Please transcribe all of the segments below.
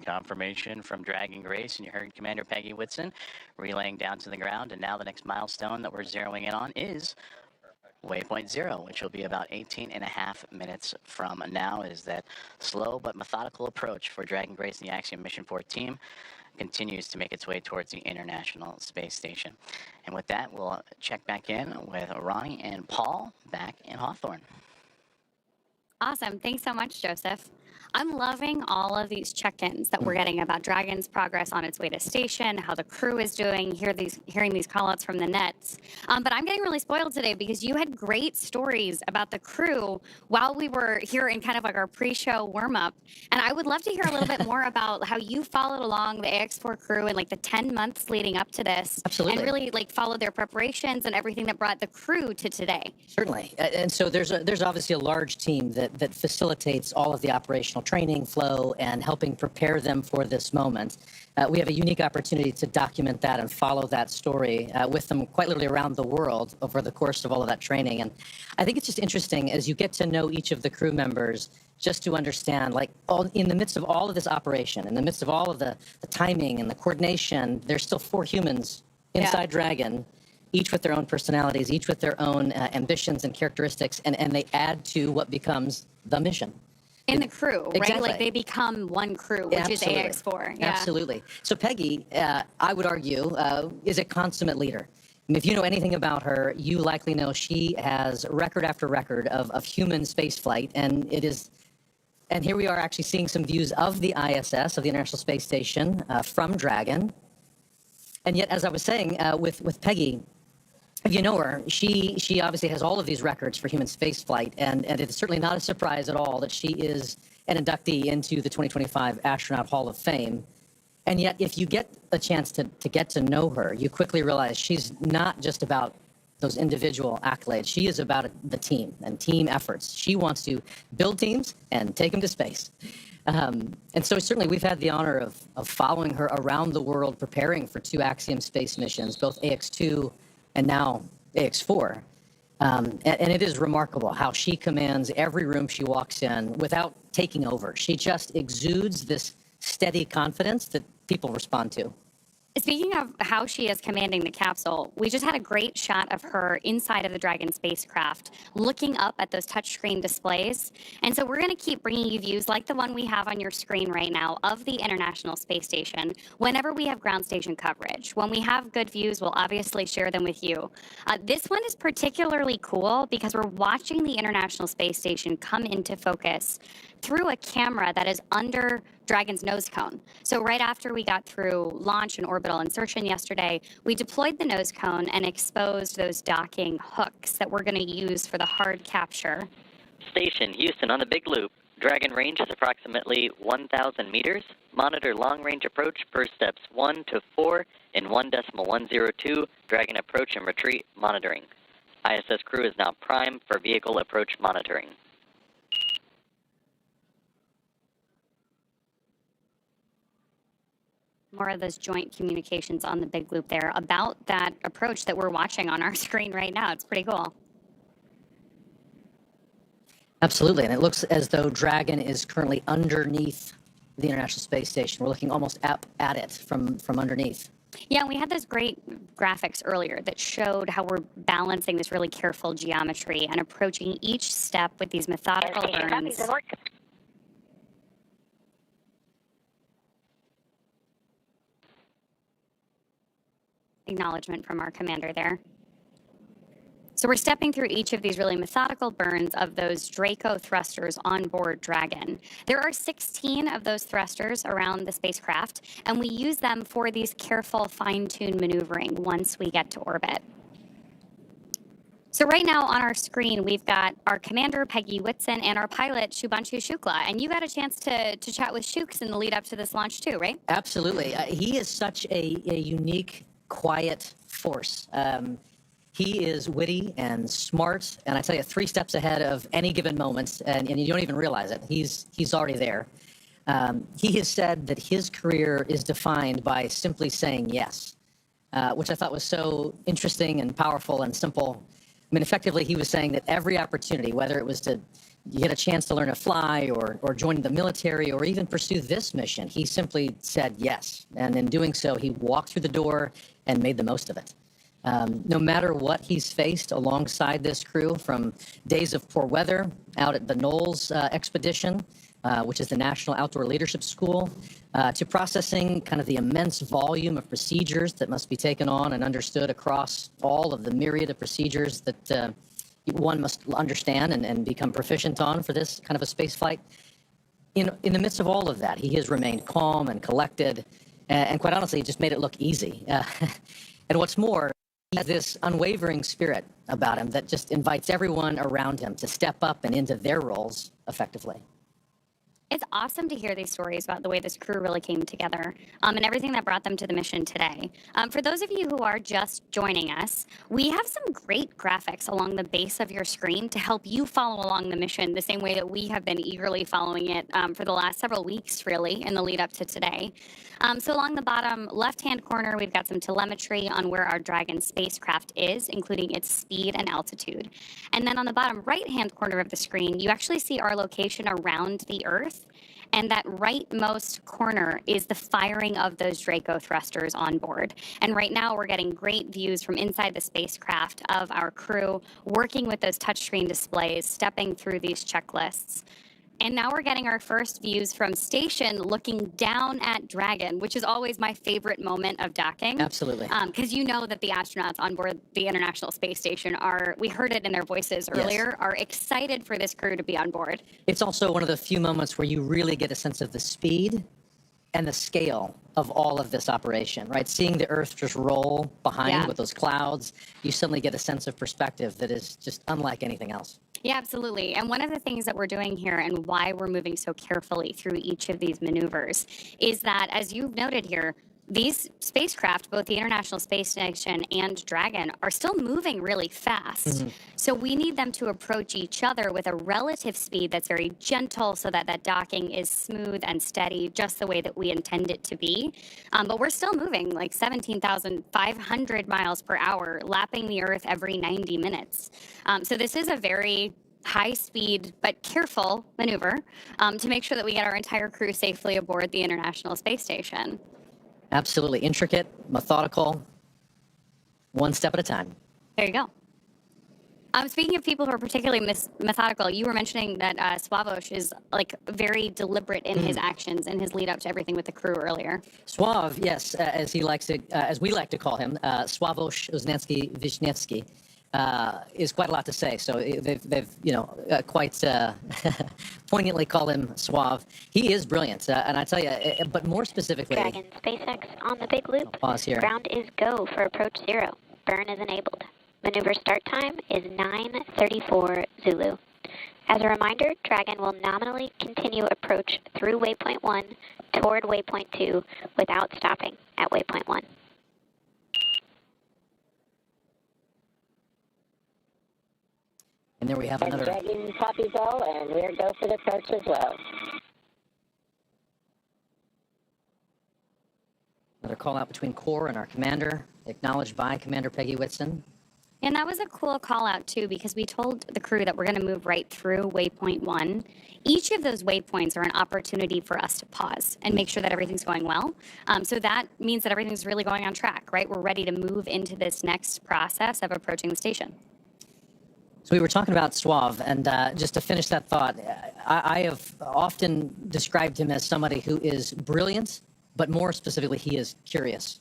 Confirmation from Dragon Grace, and you heard Commander Peggy Whitson relaying down to the ground. And now the next milestone that we're zeroing in on is Waypoint 0, which will be about 18.5 minutes from now. Is that slow but methodical approach for Dragon Grace and the Axiom Mission 4 team continues to make its way towards the International Space Station. And with that, we'll check back in with Ronnie and Paul back in Hawthorne. Awesome. Thanks so much, Joseph. I'm loving all of these check-ins that we're getting about Dragon's progress on its way to station, how the crew is doing, hearing these call-outs from the nets. But I'm getting really spoiled today because you had great stories about the crew while we were here in kind of like our pre-show warm-up. And I would love to hear a little bit more about how you followed along the AX4 crew in like the 10 months leading up to this. Absolutely. And really like followed their preparations and everything that brought the crew to today. Certainly. And so there's obviously a large team that facilitates all of the operational training flow and helping prepare them for this moment. We have a unique opportunity to document that and follow that story with them quite literally around the world over the course of all of that training. And I think it's just interesting as you get to know each of the crew members, just to understand, like, in the midst of all of this operation, in the midst of all of the timing and the coordination, there's still 4 humans inside Dragon, each with their own personalities, each with their own ambitions and characteristics, and they add to what becomes the mission. In the crew, right? Exactly. Like they become one crew, which is AX4. Yeah. Absolutely. So Peggy, I would argue, is a consummate leader. I mean, if you know anything about her, you likely know she has record after record of human spaceflight, and here we are actually seeing some views of the ISS, of the International Space Station, from Dragon. And yet, as I was saying, with Peggy, if you know her, she obviously has all of these records for human spaceflight, and it's certainly not a surprise at all that she is an inductee into the 2025 Astronaut Hall of Fame. And yet, if you get a chance to get to know her, you quickly realize she's not just about those individual accolades. She is about the team and team efforts. She wants to build teams and take them to space. And so certainly we've had the honor of following her around the world, preparing for 2 Axiom space missions, both AX2 and now AX4. And it is remarkable how she commands every room she walks in without taking over. She just exudes this steady confidence that people respond to. Speaking of how she is commanding the capsule, we just had a great shot of her inside of the Dragon spacecraft, looking up at those touchscreen displays. And so we're going to keep bringing you views like the one we have on your screen right now of the International Space Station whenever we have ground station coverage. When we have good views, we'll obviously share them with you. This one is particularly cool because we're watching the International Space Station come into focus through a camera that is under Dragon's nose cone. So right after we got through launch and orbital insertion yesterday, we deployed the nose cone and exposed those docking hooks that we're going to use for the hard capture. Station Houston on the Big Loop. Dragon range is approximately 1,000 meters. Monitor long-range approach per steps 1 to 4 in 1.102. Dragon approach and retreat monitoring. ISS crew is now prime for vehicle approach monitoring. More of those joint communications on the Big Loop there about that approach that we're watching on our screen right now. It's pretty cool. Absolutely, and it looks as though Dragon is currently underneath the International Space Station. We're looking almost up at it from underneath. Yeah, and we had those great graphics earlier that showed how we're balancing this really careful geometry and approaching each step with these methodical burns. Acknowledgement from our commander there. So we're stepping through each of these really methodical burns of those Draco thrusters on board Dragon. There are 16 of those thrusters around the spacecraft, and we use them for these careful fine-tuned maneuvering once we get to orbit. So right now on our screen, we've got our commander, Peggy Whitson, and our pilot, Shubhanshu Shukla. And you got a chance to chat with Shukes in the lead up to this launch too, right? Absolutely. He is such a unique, quiet force. He is witty and smart, and I tell you, 3 steps ahead of any given moment, and you don't even realize it. He's already there. He has said that his career is defined by simply saying yes, which I thought was so interesting and powerful and simple. I mean, effectively, he was saying that every opportunity, whether it was to you get a chance to learn to fly or join the military or even pursue this mission, he simply said yes. And in doing so, he walked through the door and made the most of it. No matter what he's faced alongside this crew, from days of poor weather out at the Knowles expedition, which is the National Outdoor Leadership School, to processing kind of the immense volume of procedures that must be taken on and understood across all of the myriad of procedures that one must understand and become proficient on for this kind of a space flight. In the midst of all of that, he has remained calm and collected, and quite honestly, just made it look easy. And what's more, he has this unwavering spirit about him that just invites everyone around him to step up and into their roles effectively. It's awesome to hear these stories about the way this crew really came together and everything that brought them to the mission today. For those of you who are just joining us, we have some great graphics along the base of your screen to help you follow along the mission the same way that we have been eagerly following it for the last several weeks, really, in the lead up to today. So along the bottom left-hand corner, we've got some telemetry on where our Dragon spacecraft is, including its speed and altitude. And then on the bottom right-hand corner of the screen, you actually see our location around the Earth. And that rightmost corner is the firing of those Draco thrusters on board. And right now we're getting great views from inside the spacecraft of our crew working with those touchscreen displays, stepping through these checklists. And now we're getting our first views from station looking down at Dragon, which is always my favorite moment of docking. Absolutely. Because you know that the astronauts on board the International Space Station are, we heard it in their voices earlier, Yes. are excited for this crew to be on board. It's also one of the few moments where you really get a sense of the speed and the scale of all of this operation, right? Seeing the Earth just roll behind with those clouds, you suddenly get a sense of perspective that is just unlike anything else. Yeah, absolutely. And one of the things that we're doing here and why we're moving so carefully through each of these maneuvers is that, as you've noted here, these spacecraft, both the International Space Station and Dragon, are still moving really fast. Mm-hmm. So we need them to approach each other with a relative speed that's very gentle so that that docking is smooth and steady, just the way that we intend it to be. But we're still moving like 17,500 miles per hour, lapping the Earth every 90 minutes. So this is a very high speed but careful maneuver to make sure that we get our entire crew safely aboard the International Space Station. Absolutely intricate, methodical, one step at a time. There you go. Speaking of people who are particularly methodical, you were mentioning that Swavush is like very deliberate in his actions and his lead up to everything with the crew earlier. Swav, yes, as he likes to, as we like to call him, Swavush Uznetsky Vishnevsky. Is quite a lot to say. So they've quite poignantly called him suave. He is brilliant, and I tell you, but more specifically, Dragon SpaceX on the big loop. Pause here. Ground is go for approach 0. Burn is enabled. Maneuver start time is 9:34 Zulu. As a reminder, Dragon will nominally continue approach through waypoint 1 toward waypoint 2 without stopping at waypoint 1. And there we have another. Dragon copies all, and we're go for the approach as well. Another call out between Core and our commander, acknowledged by Commander Peggy Whitson. And that was a cool call out too, because we told the crew that we're going to move right through waypoint 1. Each of those waypoints are an opportunity for us to pause and make sure that everything's going well. So that means that everything's really going on track, right? We're ready to move into this next process of approaching the station. So we were talking about Suave, and just to finish that thought, I have often described him as somebody who is brilliant, but more specifically, he is curious.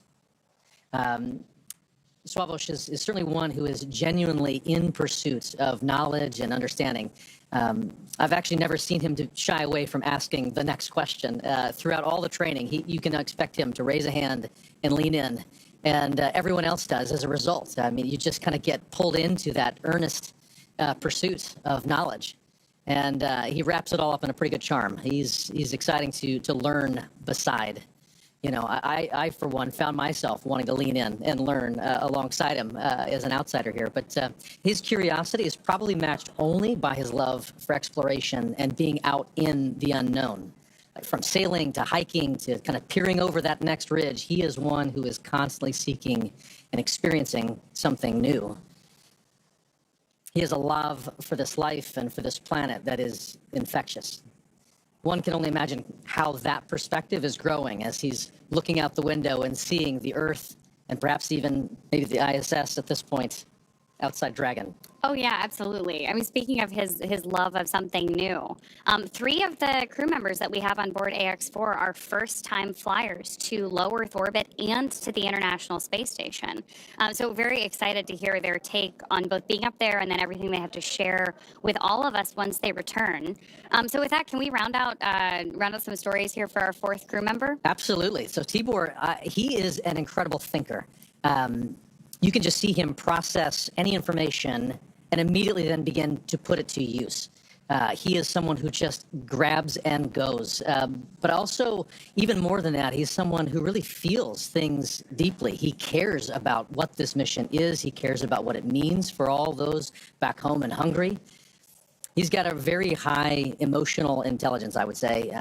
Swavush is certainly one who is genuinely in pursuit of knowledge and understanding. I've actually never seen him to shy away from asking the next question. Throughout all the training, you can expect him to raise a hand and lean in, and everyone else does as a result. I mean, you just kind of get pulled into that earnest pursuit of knowledge, and he wraps it all up in a pretty good charm. He's exciting to learn beside. You know, I for one found myself wanting to lean in and learn alongside him as an outsider here. But his curiosity is probably matched only by his love for exploration and being out in the unknown. Like from sailing to hiking to kind of peering over that next ridge, he is one who is constantly seeking and experiencing something new. He has a love for this life and for this planet that is infectious. One can only imagine how that perspective is growing as he's looking out the window and seeing the Earth and perhaps even maybe the ISS at this point outside Dragon. Oh yeah, absolutely. I mean, speaking of his love of something new, 3 of the crew members that we have on board AX4 are first-time flyers to low Earth orbit and to the International Space Station. So very excited to hear their take on both being up there and then everything they have to share with all of us once they return. So with that, can we round out some stories here for our 4th crew member? Absolutely. So Tibor, he is an incredible thinker. You can just see him process any information and immediately then begin to put it to use. He is someone who just grabs and goes. But also, even more than that, he's someone who really feels things deeply. He cares about what this mission is. He cares about what it means for all those back home in Hungary. He's got a very high emotional intelligence, I would say.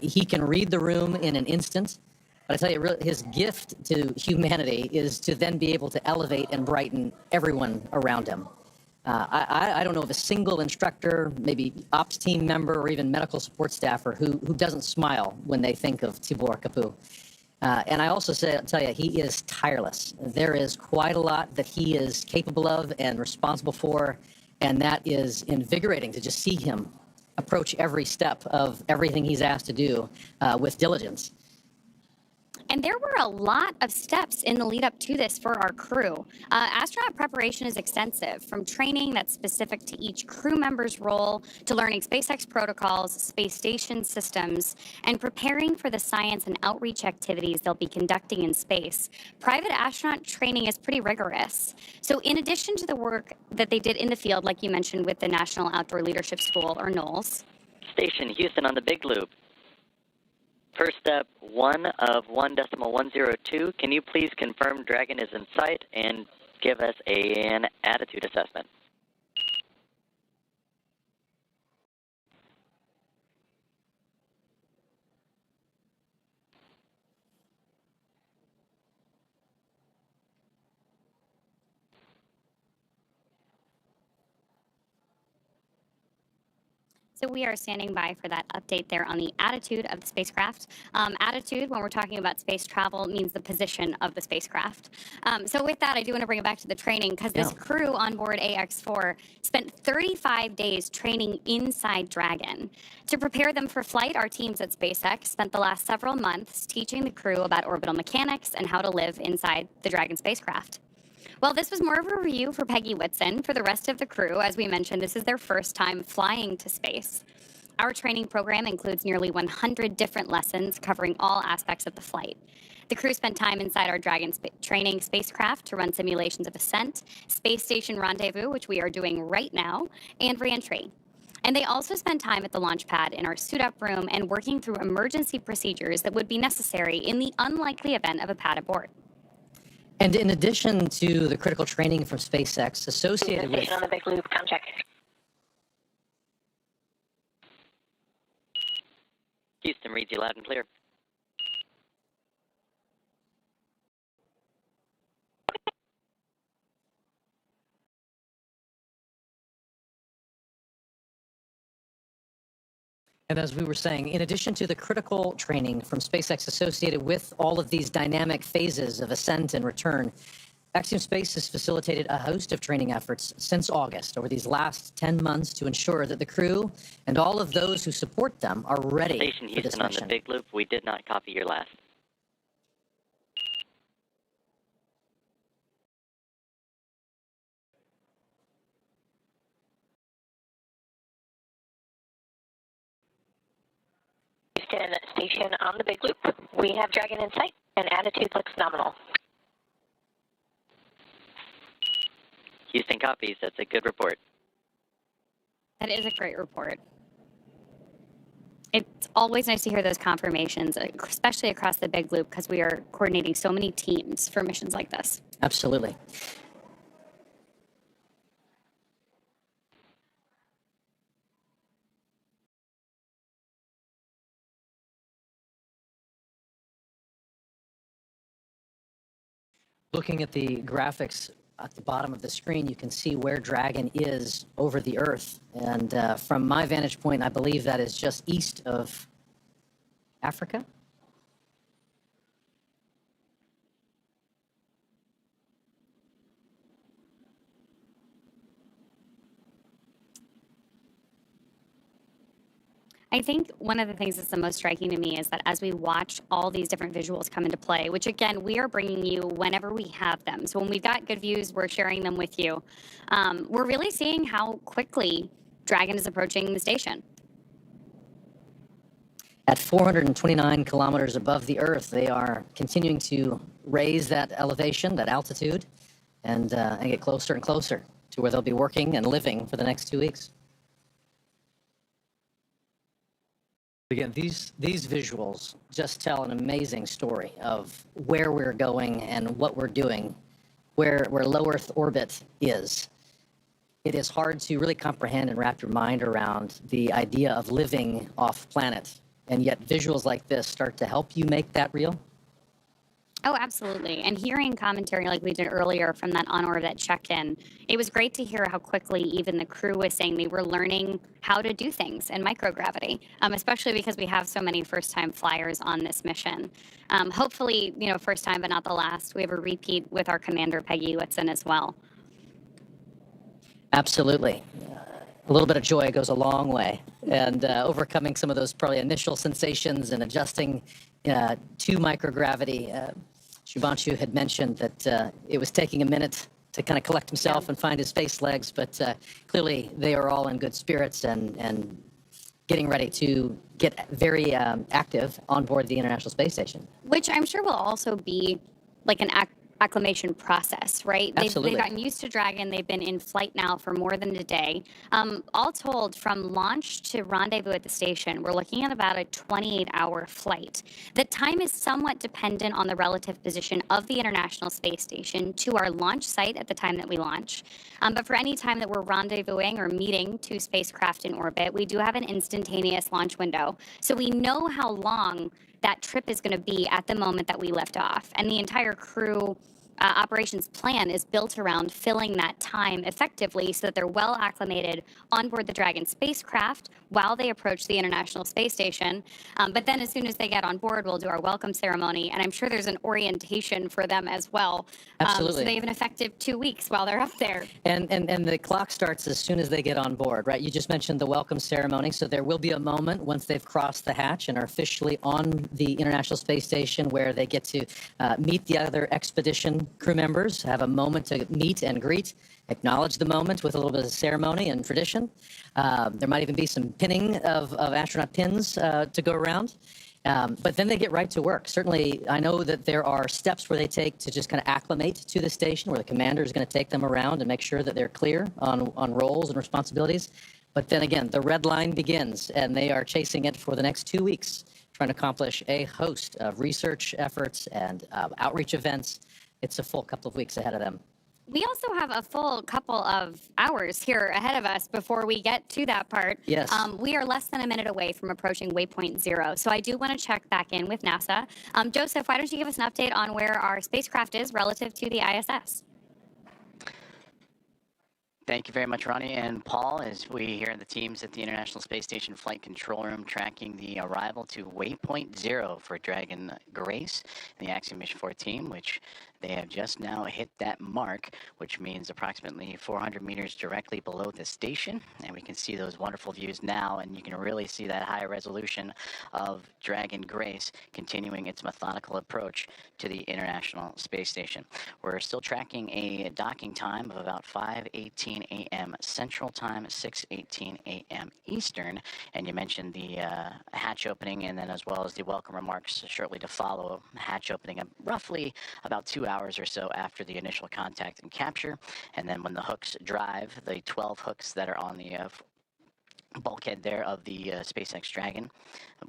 He can read the room in an instant. But I tell you, really, his gift to humanity is to then be able to elevate and brighten everyone around him. I don't know of a single instructor, maybe ops team member, or even medical support staffer who doesn't smile when they think of Tibor Kapu. And I also tell you, he is tireless. There is quite a lot that he is capable of and responsible for, and that is invigorating to just see him approach every step of everything he's asked to do with diligence. And there were a lot of steps in the lead up to this for our crew. Astronaut preparation is extensive, from training that's specific to each crew member's role to learning SpaceX protocols, space station systems, and preparing for the science and outreach activities they'll be conducting in space. Private astronaut training is pretty rigorous. So in addition to the work that they did in the field, like you mentioned with the National Outdoor Leadership School, or NOLS. Station Houston on the Big Loop. First step, 1 of 1.102. Can you please confirm Dragon is in sight and give us an attitude assessment? So we are standing by for that update there on the attitude of the spacecraft. Attitude, when we're talking about space travel, means the position of the spacecraft. So with that, I do want to bring it back to the training, because this crew on board AX4 spent 35 days training inside Dragon. To prepare them for flight, our teams at SpaceX spent the last several months teaching the crew about orbital mechanics and how to live inside the Dragon spacecraft. Well, this was more of a review for Peggy Whitson. For the rest of the crew, as we mentioned, this is their first time flying to space. Our training program includes nearly 100 different lessons covering all aspects of the flight. The crew spent time inside our Dragon training spacecraft to run simulations of ascent, space station rendezvous, which we are doing right now, and reentry. And they also spent time at the launch pad in our suit-up room and working through emergency procedures that would be necessary in the unlikely event of a pad abort. And in addition to the critical training from SpaceX associated with... on the Big Loop, come check. Houston reads you loud and clear. And as we were saying, in addition to the critical training from SpaceX associated with all of these dynamic phases of ascent and return, Axiom Space has facilitated a host of training efforts since August over these last 10 months to ensure that the crew and all of those who support them are ready Station for this Houston on mission. the Big Loop. We did not copy your last. Houston Station on the Big Loop. We have Dragon in sight, and attitude looks nominal. Houston copies. That's a good report. That is a great report. It's always nice to hear those confirmations, especially across the Big Loop, because we are coordinating so many teams for missions like this. Absolutely. Looking at the graphics at the bottom of the screen, you can see where Dragon is over the Earth. And from my vantage point, I believe that is just east of Africa. I think one of the things that's the most striking to me is that as we watch all these different visuals come into play, which again, we are bringing you whenever we have them. So when we've got good views, we're sharing them with you. We're really seeing how quickly Dragon is approaching the station. At 429 kilometers above the Earth, they are continuing to raise that elevation, that altitude, and get closer and closer to where they'll be working and living for the next 2 weeks. Again, these visuals just tell an amazing story of where we're going and what we're doing, where low Earth orbit is. It is hard to really comprehend and wrap your mind around the idea of living off planet, and yet visuals like this start to help you make that real. Oh, absolutely. And hearing commentary like we did earlier from that on-orbit check-in, it was great to hear how quickly even the crew was saying they were learning how to do things in microgravity, especially because we have so many first-time flyers on this mission. Hopefully, first time but not the last. We have a repeat with our commander, Peggy Whitson, as well. Absolutely. A little bit of joy goes a long way, and overcoming some of those probably initial sensations and adjusting to microgravity. Shubhanshu had mentioned that it was taking a minute to kind of collect himself and find his space legs, but clearly they are all in good spirits and getting ready to get very active on board the International Space Station. Which I'm sure will also be like an acclimation process, right? Absolutely. They've gotten used to Dragon. They've been in flight now for more than a day. All told, from launch to rendezvous at the station, we're looking at about a 28-hour flight. The time is somewhat dependent on the relative position of the International Space Station to our launch site at the time that we launch. But for any time that we're rendezvousing or meeting two spacecraft in orbit, we do have an instantaneous launch window. So we know how long that trip is going to be at the moment that we lift off. And the entire crew operations plan is built around filling that time effectively so that they're well acclimated on board the Dragon spacecraft while they approach the International Space Station. But then as soon as they get on board, we'll do our welcome ceremony. And I'm sure there's an orientation for them as well. Absolutely. So they have an effective 2 weeks while they're up there. And the clock starts as soon as they get on board, right? You just mentioned the welcome ceremony. So there will be a moment once they've crossed the hatch and are officially on the International Space Station where they get to meet the other expedition crew members, have a moment to meet and greet, acknowledge the moment with a little bit of ceremony and tradition. There might even be some pinning of astronaut pins to go around. But then they get right to work. Certainly, I know that there are steps where they take to just kind of acclimate to the station, where the commander is going to take them around and make sure that they're clear on roles and responsibilities. But then again, the red line begins, and they are chasing it for the next 2 weeks, trying to accomplish a host of research efforts and outreach events. It's a full couple of weeks ahead of them. We also have a full couple of hours here ahead of us before we get to that part. Yes. We are less than a minute away from approaching waypoint 0. So I do want to check back in with NASA. Joseph, why don't you give us an update on where our spacecraft is relative to the ISS? Thank you very much, Ronnie and Paul, as we hear the teams at the International Space Station Flight Control Room tracking the arrival to waypoint 0 for Dragon Grace and the Axiom Mission 4 team, which they have just now hit that mark, which means approximately 400 meters directly below the station. And we can see those wonderful views now, and you can really see that high resolution of Dragon Grace continuing its methodical approach to the International Space Station. We're still tracking a docking time of about 5:18 a.m. Central Time, 6:18 a.m. Eastern. And you mentioned the hatch opening, and then as well as the welcome remarks shortly to follow. Hatch opening roughly about 2 hours or so after the initial contact and capture. And then when the hooks drive, the 12 hooks that are on the bulkhead there of the SpaceX Dragon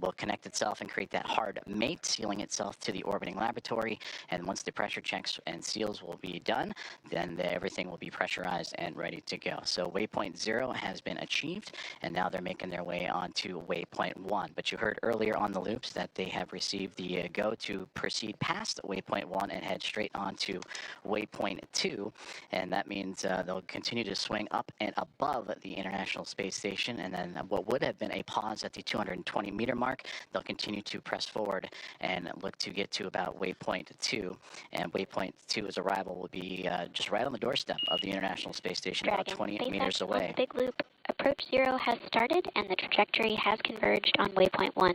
will connect itself and create that hard mate, sealing itself to the orbiting laboratory. And once the pressure checks and seals will be done, then everything will be pressurized and ready to go. So waypoint 0 has been achieved, and now they're making their way on to waypoint 1. But you heard earlier on the loops that they have received the go to proceed past waypoint 1 and head straight on to waypoint 2. And that means they'll continue to swing up and above the International Space Station, and then what would have been a pause at the 220-meter mark, they'll continue to press forward and look to get to about waypoint 2. And waypoint 2's arrival will be just right on the doorstep of the International Space Station, Dragon, about 20 SpaceX meters on away. the Big Loop. Approach 0 has started and the trajectory has converged on waypoint 1.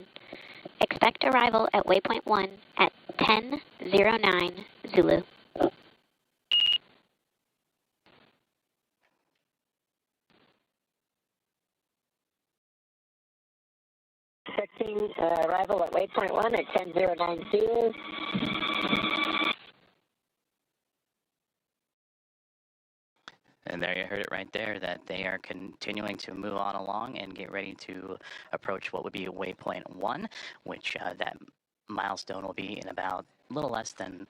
Expect arrival at waypoint 1 at 10:09 Zulu. Expecting arrival at waypoint 1 at 10:09 Zulu. And there you heard it right there, that they are continuing to move on along and get ready to approach what would be waypoint 1, which that milestone will be in about a little less than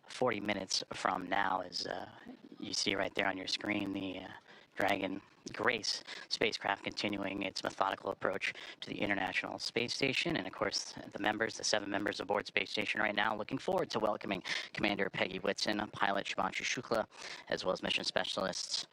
40 minutes from now. As you see right there on your screen, the Dragon Grace spacecraft continuing its methodical approach to the International Space Station. And of course, the 7 members aboard Space Station right now, looking forward to welcoming Commander Peggy Whitson, pilot Shubhanshu Shukla, as well as mission specialists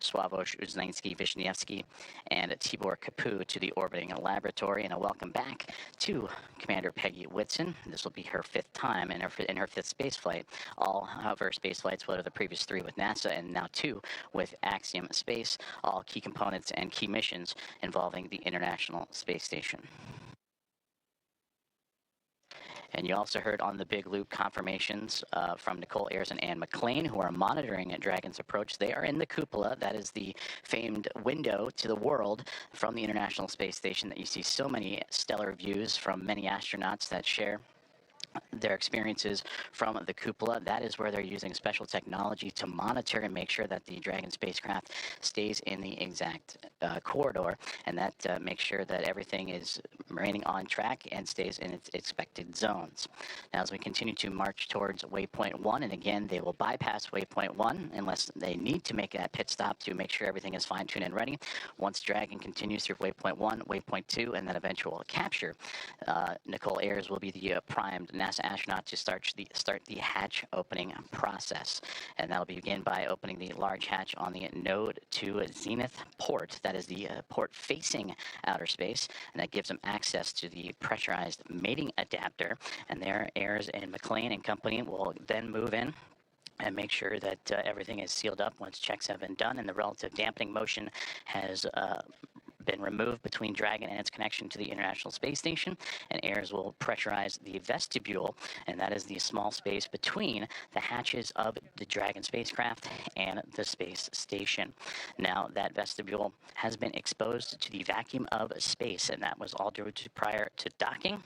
Sławomir Uznański-Wiśniewski and Tibor Kapu to the orbiting laboratory. And a welcome back to Commander Peggy Whitson. This will be her 5th time in her 5th space flight. All of her space flights, whether the previous 3 with NASA and now 2 with Axiom Space, all key components and key missions involving the International Space Station. And you also heard on the Big Loop confirmations from Nicole Ayers and Anne McLean, who are monitoring Dragon's approach. They are in the cupola. That is the famed window to the world from the International Space Station that you see so many stellar views from many astronauts that share their experiences from the cupola. That is where they're using special technology to monitor and make sure that the Dragon spacecraft stays in the exact corridor, and that makes sure that everything is remaining on track and stays in its expected zones. Now, as we continue to march towards waypoint 1, and again, they will bypass waypoint 1 unless they need to make that pit stop to make sure everything is fine-tuned and ready. Once Dragon continues through waypoint 1, waypoint 2, and then eventual capture, Nicole Ayers will be the primed NASA astronaut to start the hatch opening process. And that'll begin by opening the large hatch on the Node 2 Zenith port. That is the port facing outer space, and that gives them access to the pressurized mating adapter. And there, Ayers and McLean and company will then move in and make sure that everything is sealed up once checks have been done and the relative dampening motion has been removed between Dragon and its connection to the International Space Station. And Ayers will pressurize the vestibule, and that is the small space between the hatches of the Dragon spacecraft and the space station. Now, that vestibule has been exposed to the vacuum of space, and that was all due to prior to docking.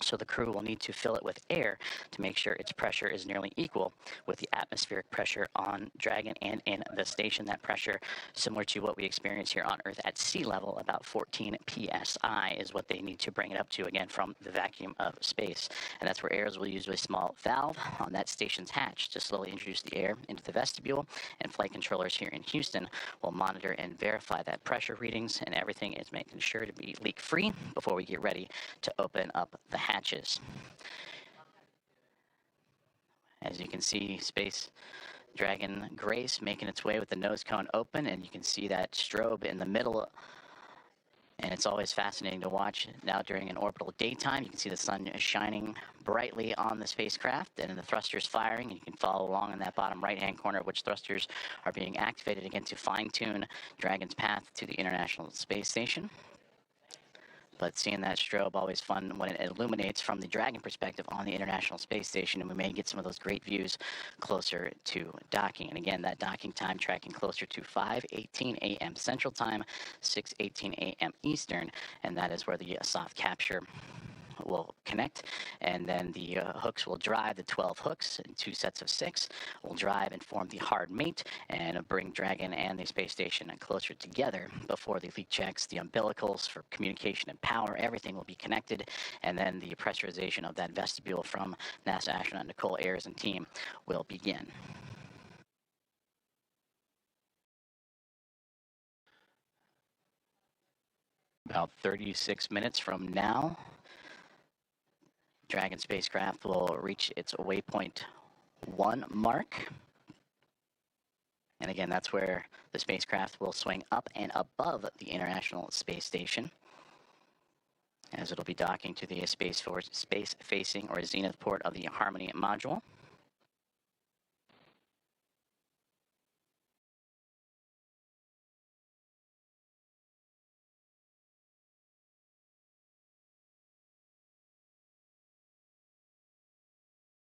So the crew will need to fill it with air to make sure its pressure is nearly equal with the atmospheric pressure on Dragon and in the station. That pressure, similar to what we experience here on Earth at sea level, about 14 psi is what they need to bring it up to, again, from the vacuum of space. And that's where Ayers will use a small valve on that station's hatch to slowly introduce the air into the vestibule, and flight controllers here in Houston will monitor and verify that pressure readings, and everything is making sure to be leak-free before we get ready to open up the hatches. As you can see, Space Dragon Grace making its way with the nose cone open, and you can see that strobe in the middle. And it's always fascinating to watch. Now during an orbital daytime, you can see the sun shining brightly on the spacecraft, and the thrusters firing, and you can follow along in that bottom right-hand corner which thrusters are being activated again to fine-tune Dragon's path to the International Space Station. But seeing that strobe, always fun when it illuminates from the Dragon perspective on the International Space Station, and we may get some of those great views closer to docking. And again, that docking time tracking closer to 5:18 a.m. Central Time, 6:18 a.m. Eastern, and that is where the soft capture will connect, and then the hooks will drive. The 12 hooks in 2 sets of 6 will drive and form the hard mate and bring Dragon and the space station closer together. Before the leak checks, the umbilicals for communication and power, everything will be connected, and then the pressurization of that vestibule from NASA astronaut Nicole Ayers and team will begin. About 36 minutes from now, Dragon spacecraft will reach its waypoint 1 mark. And again, that's where the spacecraft will swing up and above the International Space Station, as it'll be docking to the space-facing or zenith port of the Harmony module.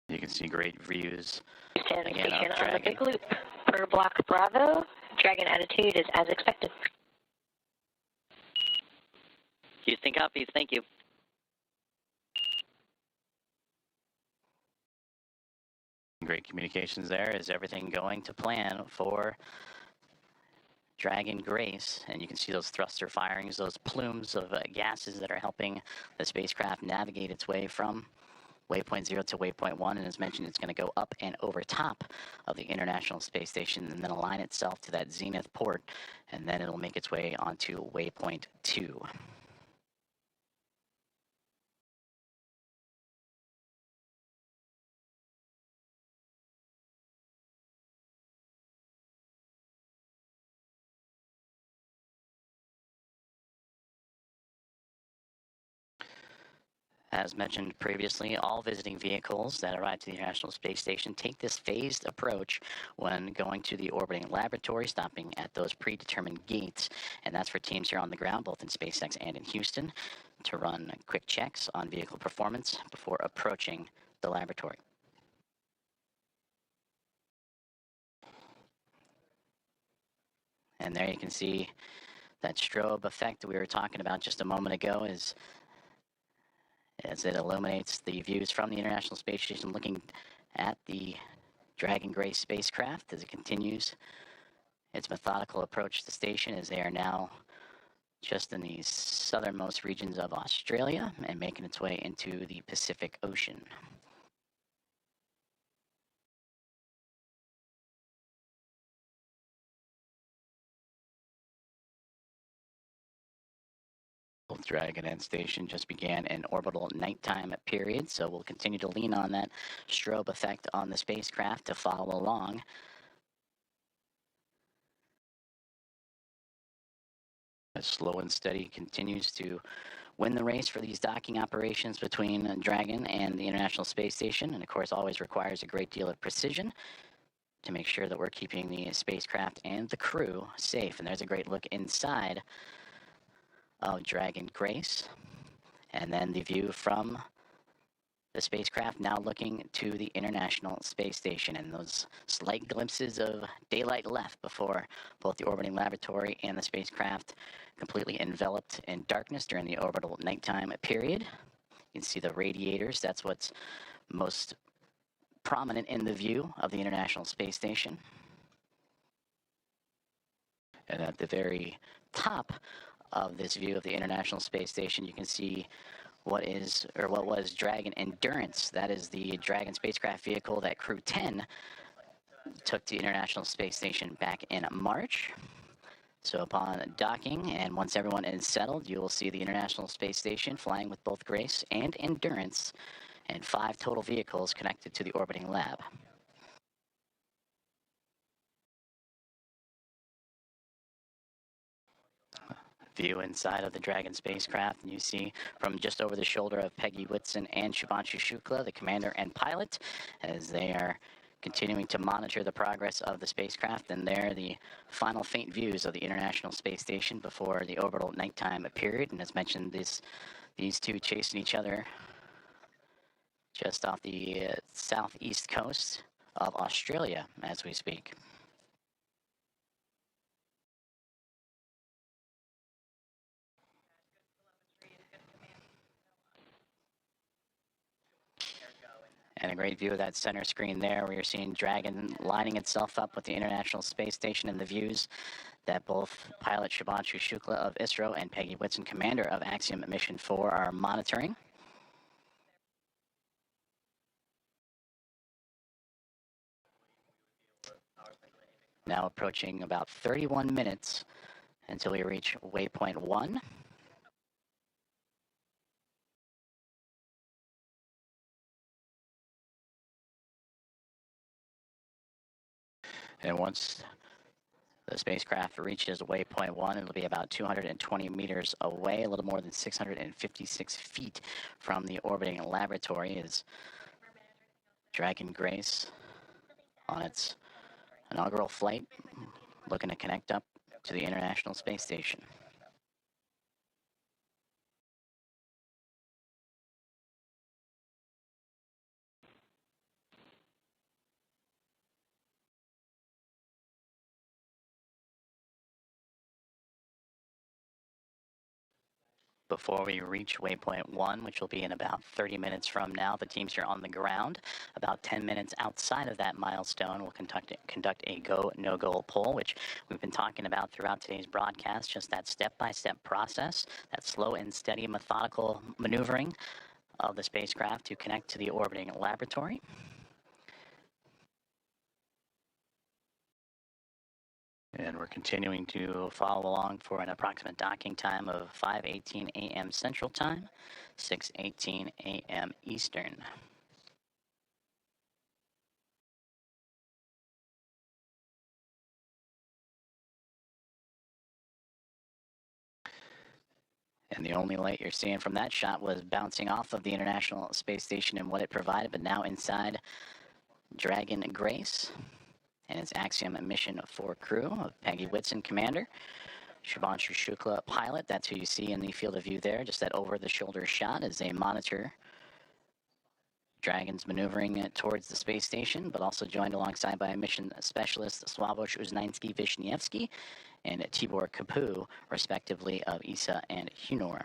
You can see great views again of Station on the Dragon. big loop. Per block Bravo, Dragon attitude is as expected. Houston copies. Thank you. Great communications there. Is everything going to plan for Dragon Grace? And you can see those thruster firings, those plumes of gases that are helping the spacecraft navigate its way from waypoint 0 to waypoint 1, and as mentioned, it's going to go up and over top of the International Space Station and then align itself to that zenith port, and then it'll make its way onto waypoint 2. As mentioned previously, all visiting vehicles that arrive to the International Space Station take this phased approach when going to the orbiting laboratory, stopping at those predetermined gates. And that's for teams here on the ground, both in SpaceX and in Houston, to run quick checks on vehicle performance before approaching the laboratory. And there you can see that strobe effect we were talking about just a moment ago as it illuminates the views from the International Space Station looking at the Dragon Grace spacecraft as it continues its methodical approach to the station, as they are now just in the southernmost regions of Australia and making its way into the Pacific Ocean. Both Dragon and station just began an orbital nighttime period, so we'll continue to lean on that strobe effect on the spacecraft to follow along. As slow and steady continues to win the race for these docking operations between Dragon and the International Space Station, and of course always requires a great deal of precision to make sure that we're keeping the spacecraft and the crew safe. And there's a great look inside of Dragon Grace, and then the view from the spacecraft now looking to the International Space Station, and those slight glimpses of daylight left before both the orbiting laboratory and the spacecraft completely enveloped in darkness during the orbital nighttime period. You can see the radiators. That's what's most prominent in the view of the International Space Station. And at the very top of this view of the International Space Station, you can see what was Dragon Endurance. That is the Dragon spacecraft vehicle that Crew 10 took to the International Space Station back in March. So upon docking, and once everyone is settled, you will see the International Space Station flying with both Grace and Endurance, and 5 total vehicles connected to the orbiting lab. View inside of the Dragon spacecraft, and you see from just over the shoulder of Peggy Whitson and Shubhanshu Shukla, the commander and pilot, as they are continuing to monitor the progress of the spacecraft. And there, the final faint views of the International Space Station before the orbital nighttime period. And as mentioned, these two chasing each other just off the southeast coast of Australia as we speak. And a great view of that center screen there where you're seeing Dragon lining itself up with the International Space Station and the views that both pilot Shubhanshu Shukla of ISRO and Peggy Whitson, commander of Axiom Mission 4, are monitoring. Now approaching about 31 minutes until we reach waypoint 1. And once the spacecraft reaches waypoint 1, it'll be about 220 meters away, a little more than 656 feet from the orbiting laboratory. Is Dragon Grace on its inaugural flight, looking to connect up to the International Space Station. Before we reach waypoint 1, which will be in about 30 minutes from now, the teams here on the ground, about 10 minutes outside of that milestone, will conduct a go, no-go poll, which we've been talking about throughout today's broadcast, just that step-by-step process, that slow and steady methodical maneuvering of the spacecraft to connect to the orbiting laboratory. And we're continuing to follow along for an approximate docking time of 5:18 a.m. Central Time, 6:18 a.m. Eastern. And the only light you're seeing from that shot was bouncing off of the International Space Station and what it provided, but now inside Dragon Grace and its Axiom Mission 4 crew of Peggy Whitson, commander, Shubhanshu Shukla, pilot. That's who you see in the field of view there, just that over-the-shoulder shot as they monitor Dragon's maneuvering towards the space station, but also joined alongside by mission specialist Sławosz Uznański-Wiśniewski and Tibor Kapu, respectively, of ESA and Hunor.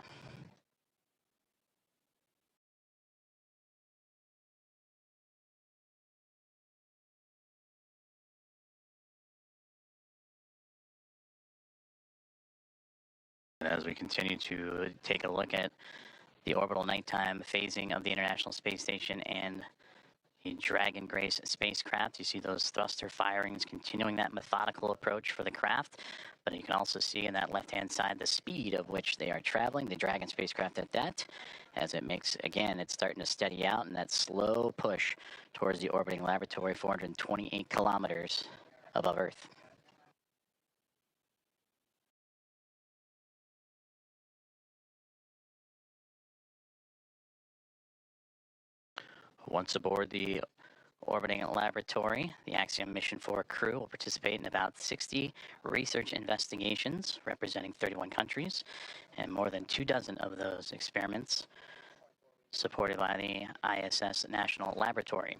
And as we continue to take a look at the orbital nighttime phasing of the International Space Station and the Dragon Grace spacecraft, you see those thruster firings continuing that methodical approach for the craft, but you can also see in that left-hand side the speed of which they are traveling, the Dragon spacecraft at that, as it makes, again, it's starting to steady out, and that slow push towards the orbiting laboratory, 428 kilometers above Earth. Once aboard the orbiting laboratory, the Axiom Mission 4 crew will participate in about 60 research investigations representing 31 countries, and more than 24 of those experiments supported by the ISS National Laboratory.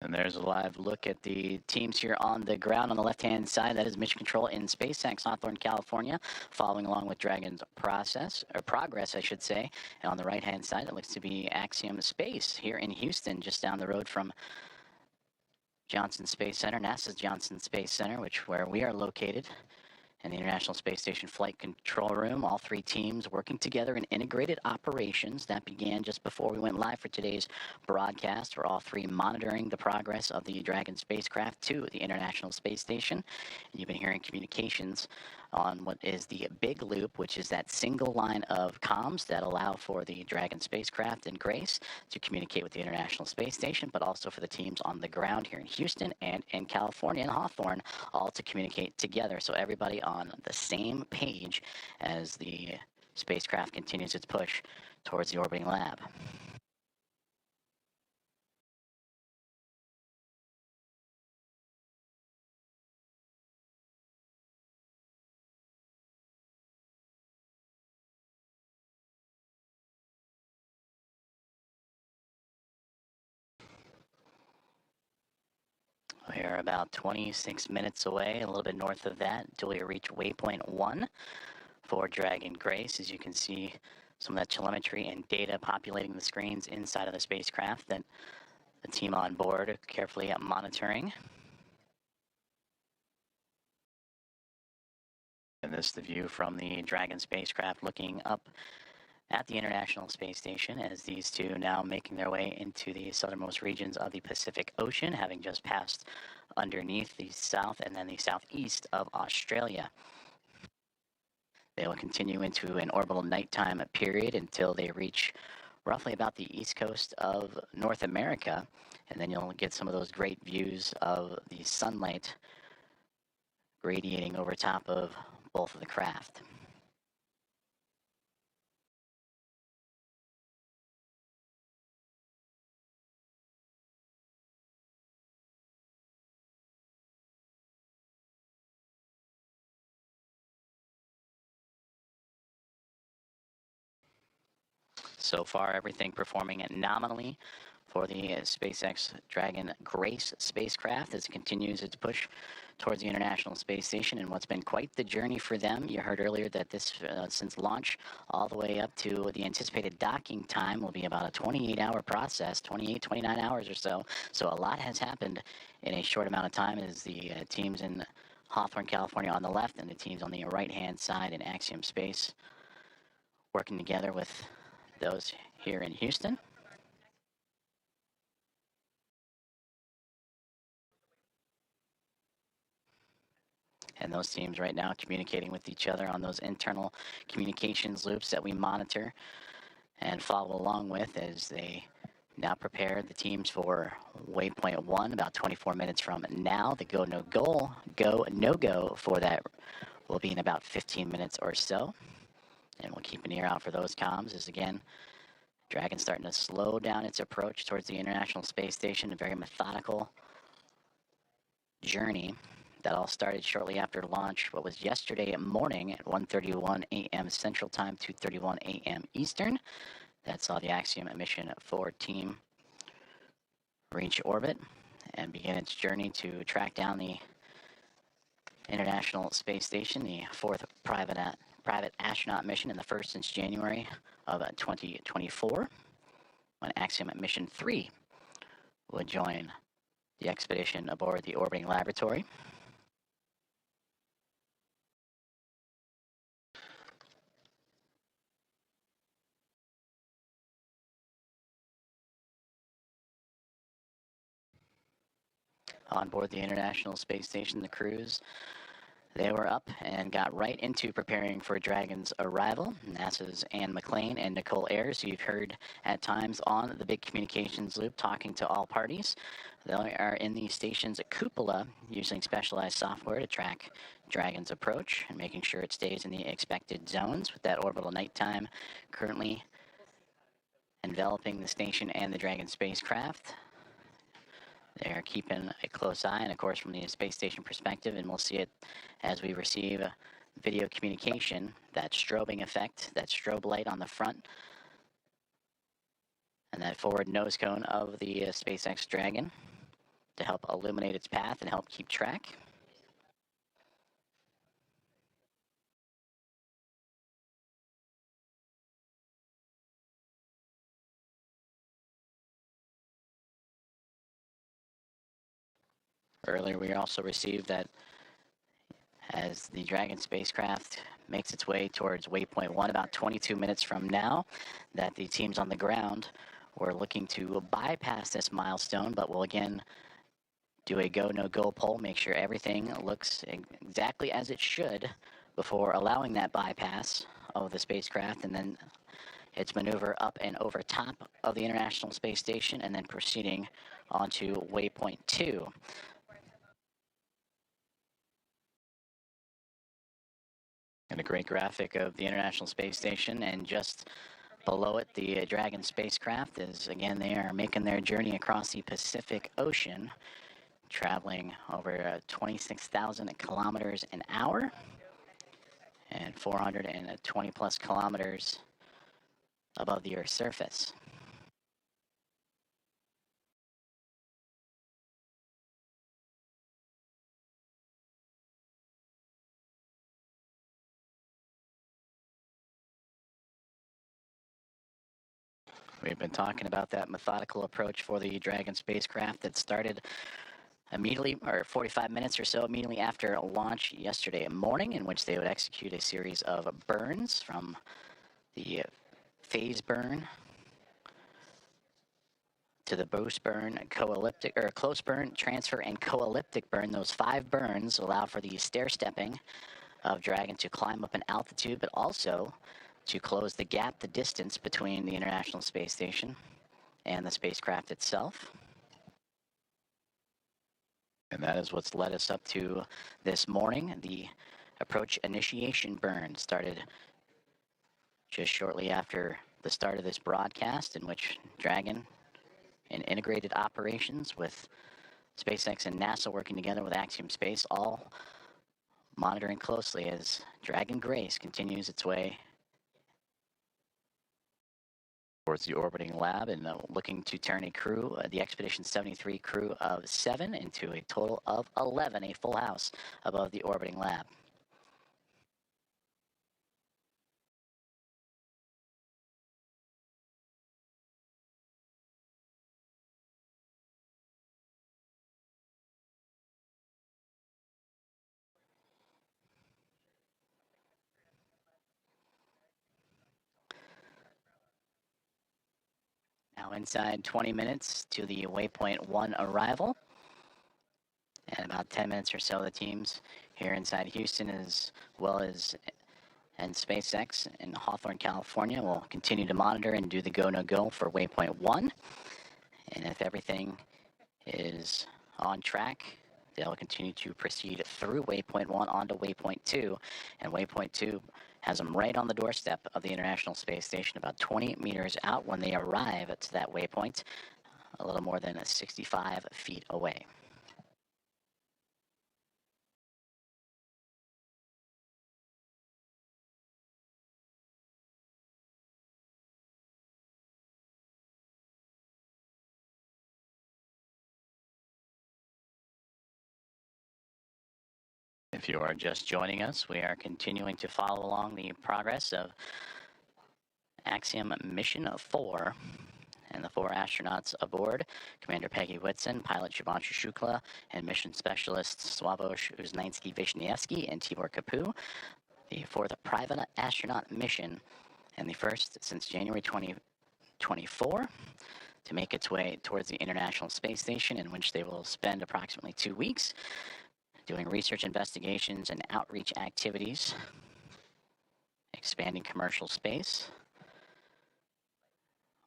And there's a live look at the teams here on the ground. On the left-hand side, that is Mission Control in SpaceX, Hawthorne, California, following along with Dragon's progress, I should say. And on the right-hand side, it looks to be Axiom Space here in Houston, just down the road from Johnson Space Center, NASA's Johnson Space Center, where we are located. In the International Space Station Flight Control Room, all three teams working together in integrated operations. That began just before we went live for today's broadcast. We're all three monitoring the progress of the Dragon spacecraft to the International Space Station. And you've been hearing communications on what is the Big Loop, which is that single line of comms that allow for the Dragon spacecraft and Grace to communicate with the International Space Station, but also for the teams on the ground here in Houston and in California and Hawthorne, all to communicate together. So everybody on the same page as the spacecraft continues its push towards the orbiting lab. We are about 26 minutes away, a little bit north of that, until we reach waypoint 1 for Dragon Grace. As you can see, some of that telemetry and data populating the screens inside of the spacecraft that the team on board are carefully monitoring. And this is the view from the Dragon spacecraft looking up at the International Space Station, as these two now making their way into the southernmost regions of the Pacific Ocean, having just passed underneath the south and then the southeast of Australia. They will continue into an orbital nighttime period until they reach roughly about the east coast of North America, and then you'll get some of those great views of the sunlight radiating over top of both of the craft. So far, everything performing nominally for the SpaceX Dragon Grace spacecraft as it continues its push towards the International Space Station, and what's been quite the journey for them. You heard earlier that this, since launch all the way up to the anticipated docking time, will be about a 28-hour process, 28, 29 hours or so. So a lot has happened in a short amount of time as the teams in Hawthorne, California on the left and the teams on the right-hand side in Axiom Space working together with those here in Houston. And those teams right now communicating with each other on those internal communications loops that we monitor and follow along with as they now prepare the teams for waypoint 1 about 24 minutes from now. The go no go for that will be in about 15 minutes or so. And we'll keep an ear out for those comms as, again, Dragon's starting to slow down its approach towards the International Space Station, a very methodical journey that all started shortly after launch, what was yesterday morning at 1:31 a.m. Central Time, 2:31 a.m. Eastern. That saw the Axiom Mission 4 team reach orbit and begin its journey to track down the International Space Station, the 4th private astronaut mission and the first since January of 2024, when Axiom Mission 3 would join the expedition aboard the orbiting laboratory. On board the International Space Station, the crews, they were up and got right into preparing for Dragon's arrival. NASA's Anne McClain and Nicole Ayers, who you've heard at times on the big communications loop talking to all parties. They are in the station's cupola using specialized software to track Dragon's approach and making sure it stays in the expected zones with that orbital nighttime currently enveloping the station and the Dragon spacecraft. They're keeping a close eye, and of course from the space station perspective, and we'll see it as we receive video communication, that strobing effect, that strobe light on the front, and that forward nose cone of the SpaceX Dragon to help illuminate its path and help keep track. Earlier, we also received that as the Dragon spacecraft makes its way towards waypoint 1 about 22 minutes from now, that the teams on the ground were looking to bypass this milestone, but will again do a go, no go poll, make sure everything looks exactly as it should before allowing that bypass of the spacecraft, and then its maneuver up and over top of the International Space Station, and then proceeding onto waypoint 2. And a great graphic of the International Space Station, and just below it, the Dragon spacecraft is, again, they are making their journey across the Pacific Ocean, traveling over 26,000 kilometers an hour and 420 plus kilometers above the Earth's surface. We've been talking about that methodical approach for the Dragon spacecraft that started immediately, or 45 minutes or so immediately after launch yesterday morning, in which they would execute a series of burns from the phase burn to the boost burn, close burn, transfer, and co-elliptic burn. Those 5 burns allow for the stair-stepping of Dragon to climb up an altitude, but also to close the gap, the distance between the International Space Station and the spacecraft itself. And that is what's led us up to this morning. The approach initiation burn started just shortly after the start of this broadcast, in which Dragon, in integrated operations with SpaceX and NASA working together with Axiom Space, all monitoring closely as Dragon Grace continues its way towards the orbiting lab and looking to turn a crew, the Expedition 73 crew of 7 into a total of 11, a full house above the orbiting lab. Now inside 20 minutes to the waypoint 1 arrival. And about 10 minutes or so, the teams here inside Houston, as well as and SpaceX in Hawthorne, California, will continue to monitor and do the go, no go for waypoint 1. And if everything is on track, they'll continue to proceed through waypoint 1 onto waypoint 2. And waypoint 2 has them right on the doorstep of the International Space Station, about 20 meters out when they arrive to that waypoint, a little more than 65 feet away. If you are just joining us, we are continuing to follow along the progress of Axiom Mission 4 and the 4 astronauts aboard, Commander Peggy Whitson, pilot Shubhanshu Shukla, and mission specialists Sławosz Uznański-Wiśniewski and Tibor Kapu, the 4th private astronaut mission, and the first since January 2024 to make its way towards the International Space Station, in which they will spend approximately 2 weeks doing research investigations and outreach activities, expanding commercial space.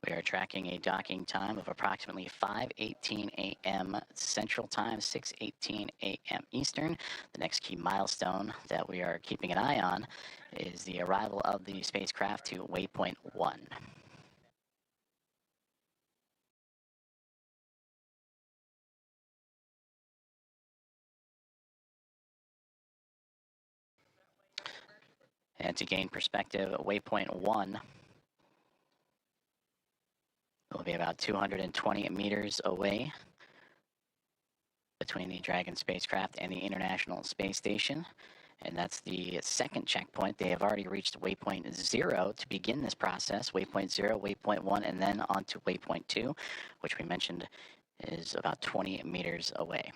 We are tracking a docking time of approximately 5:18 a.m. Central Time, 6:18 a.m. Eastern. The next key milestone that we are keeping an eye on is the arrival of the spacecraft to waypoint 1. And to gain perspective, waypoint 1 will be about 220 meters away between the Dragon spacecraft and the International Space Station. And that's the second checkpoint. They have already reached waypoint 0 to begin this process. Waypoint 0, waypoint 1, and then on to waypoint 2, which we mentioned is about 20 meters away.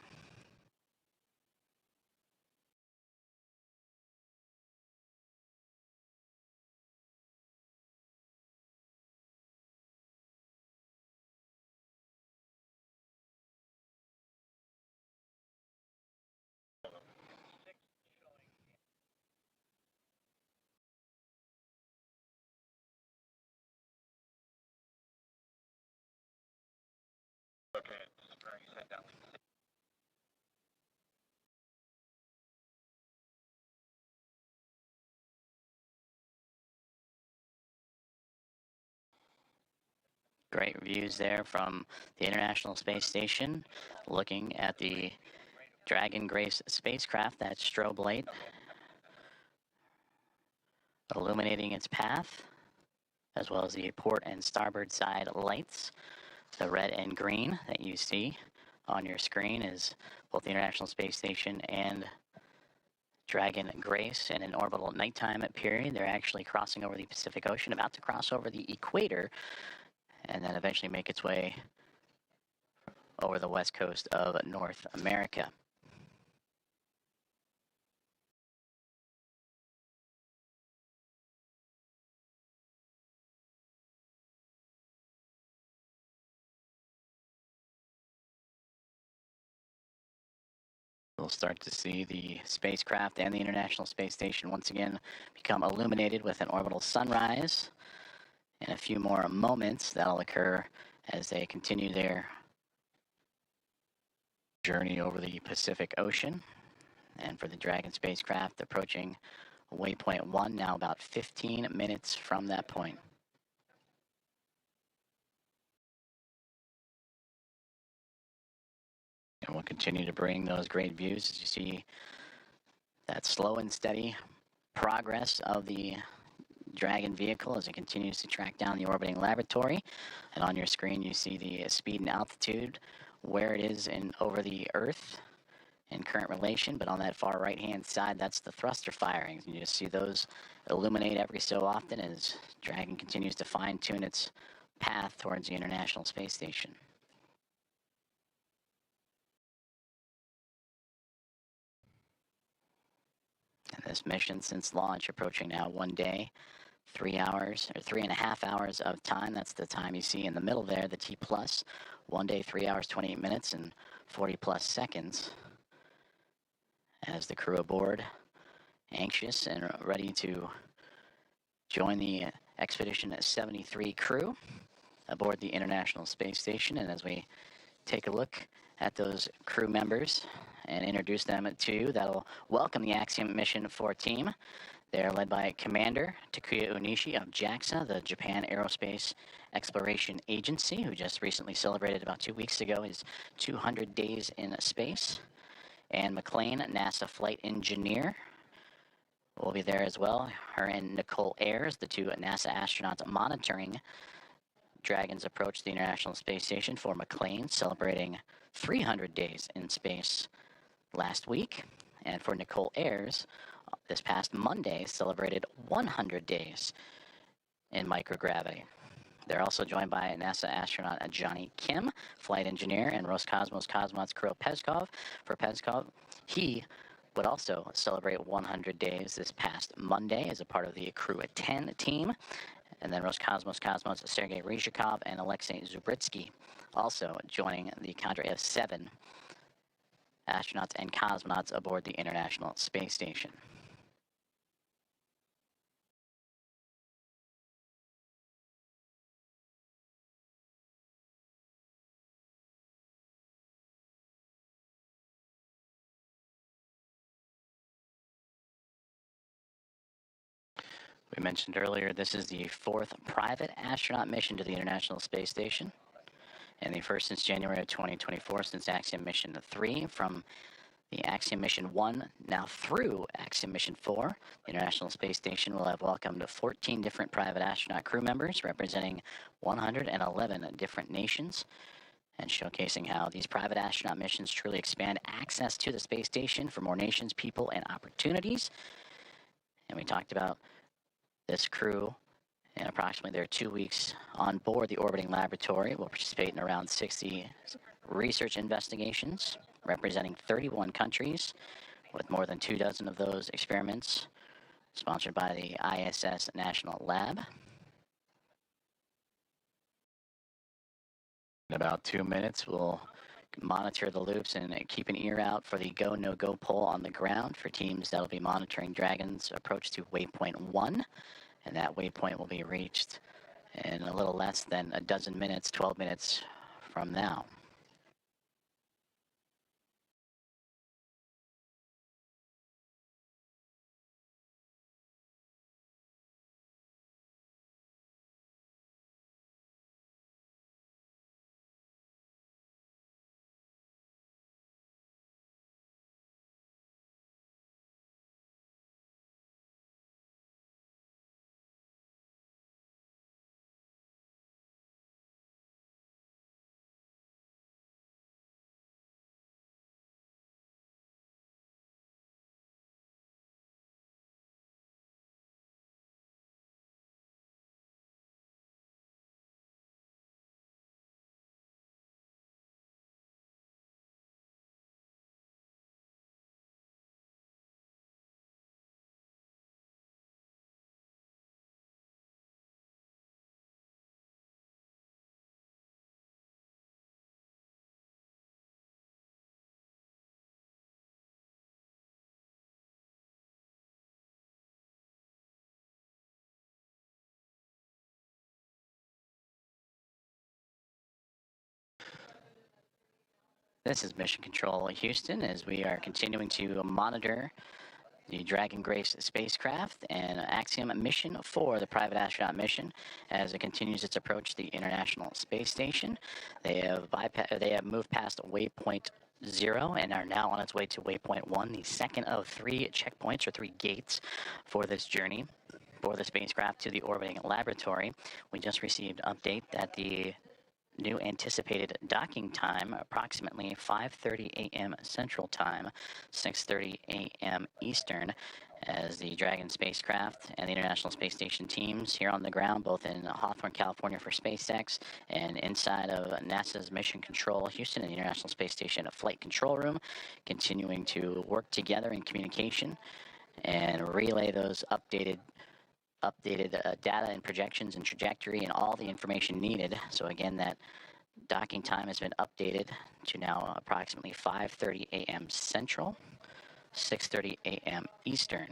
Great views there from the International Space Station, looking at the Dragon Grace spacecraft, that strobe light illuminating its path, as well as the port and starboard side lights. The red and green that you see on your screen is both the International Space Station and Dragon Grace in an orbital nighttime period. They're actually crossing over the Pacific Ocean, about to cross over the equator. and then eventually make its way over the west coast of North America. We'll start to see the spacecraft and the International Space Station once again become illuminated with an orbital sunrise. In a few more moments, that'll occur as they continue their journey over the Pacific Ocean. And for the Dragon spacecraft approaching waypoint 1, now about 15 minutes from that point. And we'll continue to bring those great views as you see that slow and steady progress of the Dragon vehicle as it continues to track down the orbiting laboratory. And on your screen you see the speed and altitude, where it is over the Earth in current relation, but on that far right hand side, that's the thruster firings. You just see those illuminate every so often as Dragon continues to fine tune its path towards the International Space Station. And this mission since launch approaching now 1 day, 3 hours or 3.5 hours of time. That's the time you see in the middle there, the T plus. 1 day, 3 hours, 28 minutes and 40 plus seconds. As the crew aboard, anxious and ready to join the Expedition 73 crew aboard the International Space Station. And as we take a look at those crew members and introduce them to you, that'll welcome the Axiom Mission 4 team. They're led by Commander Takuya Onishi of JAXA, the Japan Aerospace Exploration Agency, who just recently celebrated about 2 weeks ago his 200 days in space. And McLean, NASA flight engineer, will be there as well. Her and Nicole Ayers, the two NASA astronauts monitoring Dragon's approach to the International Space Station. For McLean, celebrating 300 days in space last week. And for Nicole Ayers, this past Monday, celebrated 100 days in microgravity. They're also joined by NASA astronaut Johnny Kim, flight engineer, and Roscosmos cosmonauts Kirill Peskov. For Peskov, he would also celebrate 100 days this past Monday as a part of the Crew at 10 team. And then Roscosmos cosmonauts Sergei Ryzhikov and Alexei Zubritsky also joining the cadre of 7 astronauts and cosmonauts aboard the International Space Station. We mentioned earlier, this is the 4th private astronaut mission to the International Space Station, and the first since January of 2024, since Axiom Mission 3, from the Axiom Mission 1 now through Axiom Mission 4. The International Space Station will have welcomed 14 different private astronaut crew members representing 111 different nations, and showcasing how these private astronaut missions truly expand access to the space station for more nations, people, and opportunities. And we talked about this crew, in approximately their 2 weeks on board the orbiting laboratory, will participate in around 60 research investigations representing 31 countries, with more than 24 of those experiments sponsored by the ISS National Lab. In about 2 minutes, we'll monitor the loops and keep an ear out for the go, no-go poll on the ground for teams that will be monitoring Dragon's approach to waypoint 1. And that waypoint will be reached in a little less than a dozen minutes, 12 minutes from now. This is Mission Control Houston as we are continuing to monitor the Dragon Grace spacecraft and Axiom Mission for the private astronaut mission as it continues its approach to the International Space Station. They have moved past waypoint 0 and are now on its way to waypoint 1, the second of 3 checkpoints or 3 gates for this journey for the spacecraft to the orbiting laboratory. We just received update that the new anticipated docking time, approximately 5:30 a.m. Central Time, 6:30 a.m. Eastern, as the Dragon spacecraft and the International Space Station teams here on the ground, both in Hawthorne, California for SpaceX and inside of NASA's Mission Control Houston and the International Space Station Flight Control Room, continuing to work together in communication and relay those updated data and projections and trajectory and all the information needed. So again, that docking time has been updated to now approximately 5:30 a.m. Central, 6:30 a.m. Eastern.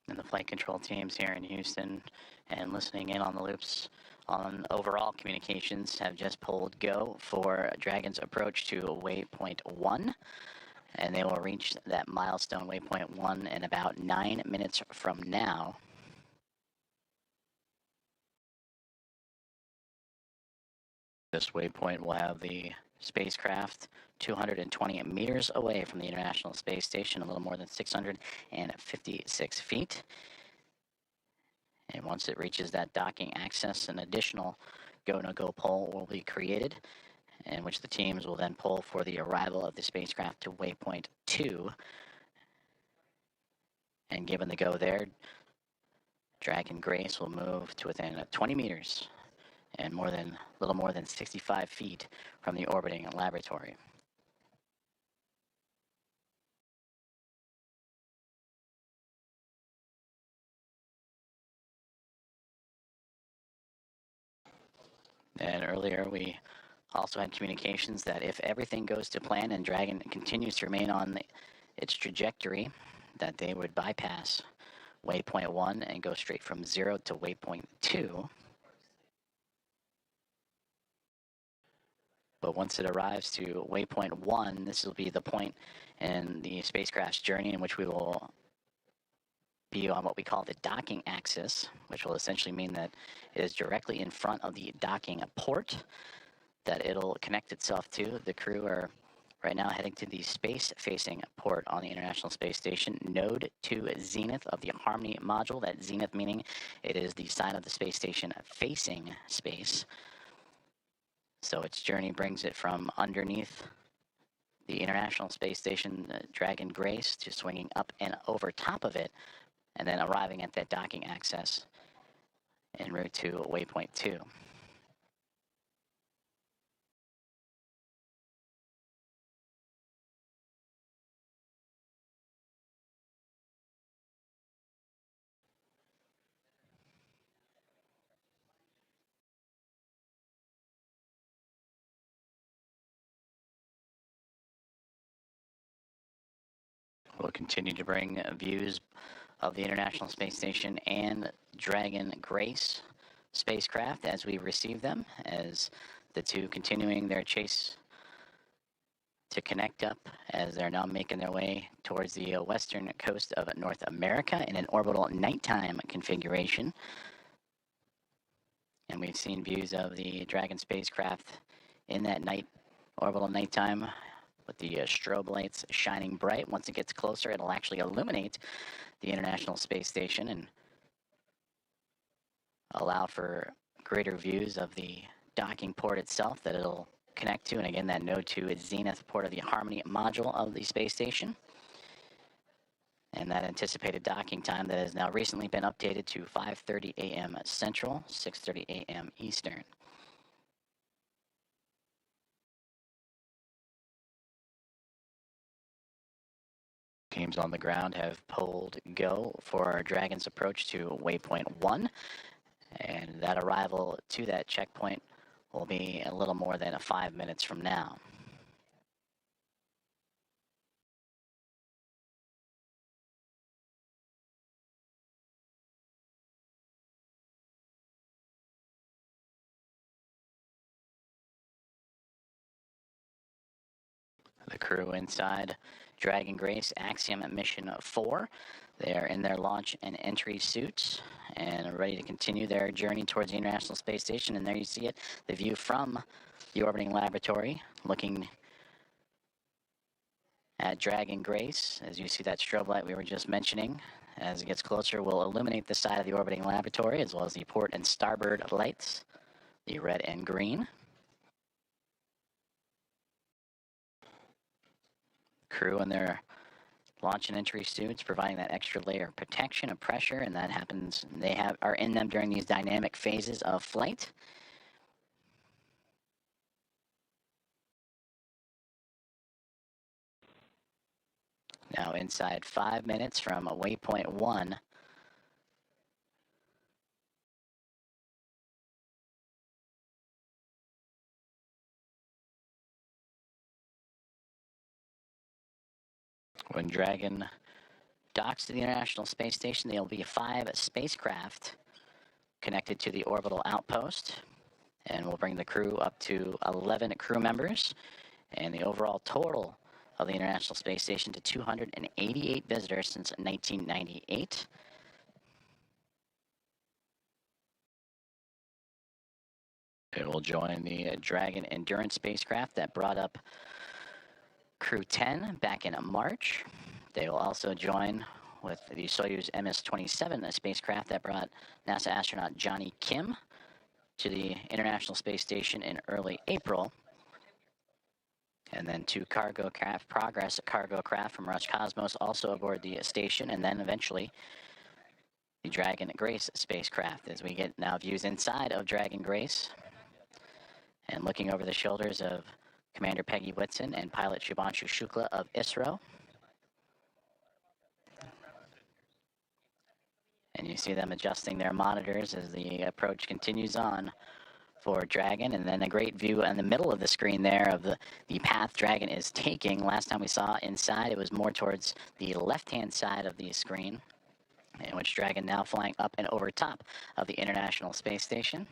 And the flight control teams here in Houston and listening in on the loops on overall communications have just pulled go for Dragon's approach to waypoint 1. And they will reach that milestone waypoint 1 in about 9 minutes from now. This waypoint will have the spacecraft 220 meters away from the International Space Station, a little more than 656 feet. And once it reaches that docking access, an additional go-no-go pole will be created, in which the teams will then pull for the arrival of the spacecraft to waypoint 2. And given the go there, Dragon Grace will move to within 20 meters and a little more than 65 feet from the orbiting laboratory. And earlier we also had communications that if everything goes to plan and Dragon continues to remain on its trajectory, that they would bypass waypoint 1 and go straight from 0 to waypoint 2. But once it arrives to waypoint 1, this will be the point in the spacecraft's journey in which we will be on what we call the docking axis, which will essentially mean that it is directly in front of the docking port that it'll connect itself to. The crew are right now heading to the space-facing port on the International Space Station, node to zenith of the Harmony module. That zenith meaning it is the side of the space station facing space. So its journey brings it from underneath the International Space Station, Dragon Grace, to swinging up and over top of it, and then arriving at that docking access en route to waypoint 2. We'll continue to bring views of the International Space Station and Dragon Grace spacecraft as we receive them, as the two continuing their chase to connect up as they're now making their way towards the western coast of North America in an orbital nighttime configuration. And we've seen views of the Dragon spacecraft in that orbital nighttime with the strobe lights shining bright. Once it gets closer, it'll actually illuminate the International Space Station and allow for greater views of the docking port itself that it'll connect to. And again, that node to its zenith port of the Harmony module of the space station. And that anticipated docking time that has now recently been updated to 5:30 a.m. Central, 6:30 a.m. Eastern. Teams on the ground have pulled go for our Dragon's approach to waypoint 1, and that arrival to that checkpoint will be a little more than 5 minutes from now. The crew inside Dragon Grace Axiom Mission 4. They are in their launch and entry suits and are ready to continue their journey towards the International Space Station. And there you see it, the view from the orbiting laboratory, looking at Dragon Grace. As you see that strobe light we were just mentioning, as it gets closer, will illuminate the side of the orbiting laboratory, as well as the port and starboard lights, the red and green. Crew in their launch and entry suits, providing that extra layer of protection and pressure, and that happens, are in them during these dynamic phases of flight. Now inside 5 minutes from waypoint 1. When Dragon docks to the International Space Station, there will be 5 spacecraft connected to the orbital outpost, and we'll bring the crew up to 11 crew members, and the overall total of the International Space Station to 288 visitors since 1998. It will join the Dragon Endurance spacecraft that brought up Crew 10 back in March. They will also join with the Soyuz MS-27, a spacecraft that brought NASA astronaut Johnny Kim to the International Space Station in early April. And then 2 cargo craft, Progress cargo craft from Roscosmos, also aboard the station, and then eventually the Dragon Grace spacecraft, as we get now views inside of Dragon Grace and looking over the shoulders of Commander Peggy Whitson and pilot Shubhanshu Shukla of ISRO. And you see them adjusting their monitors as the approach continues on for Dragon. And then a great view in the middle of the screen there of the path Dragon is taking. Last time we saw inside, it was more towards the left-hand side of the screen, in which Dragon now flying up and over top of the International Space Station.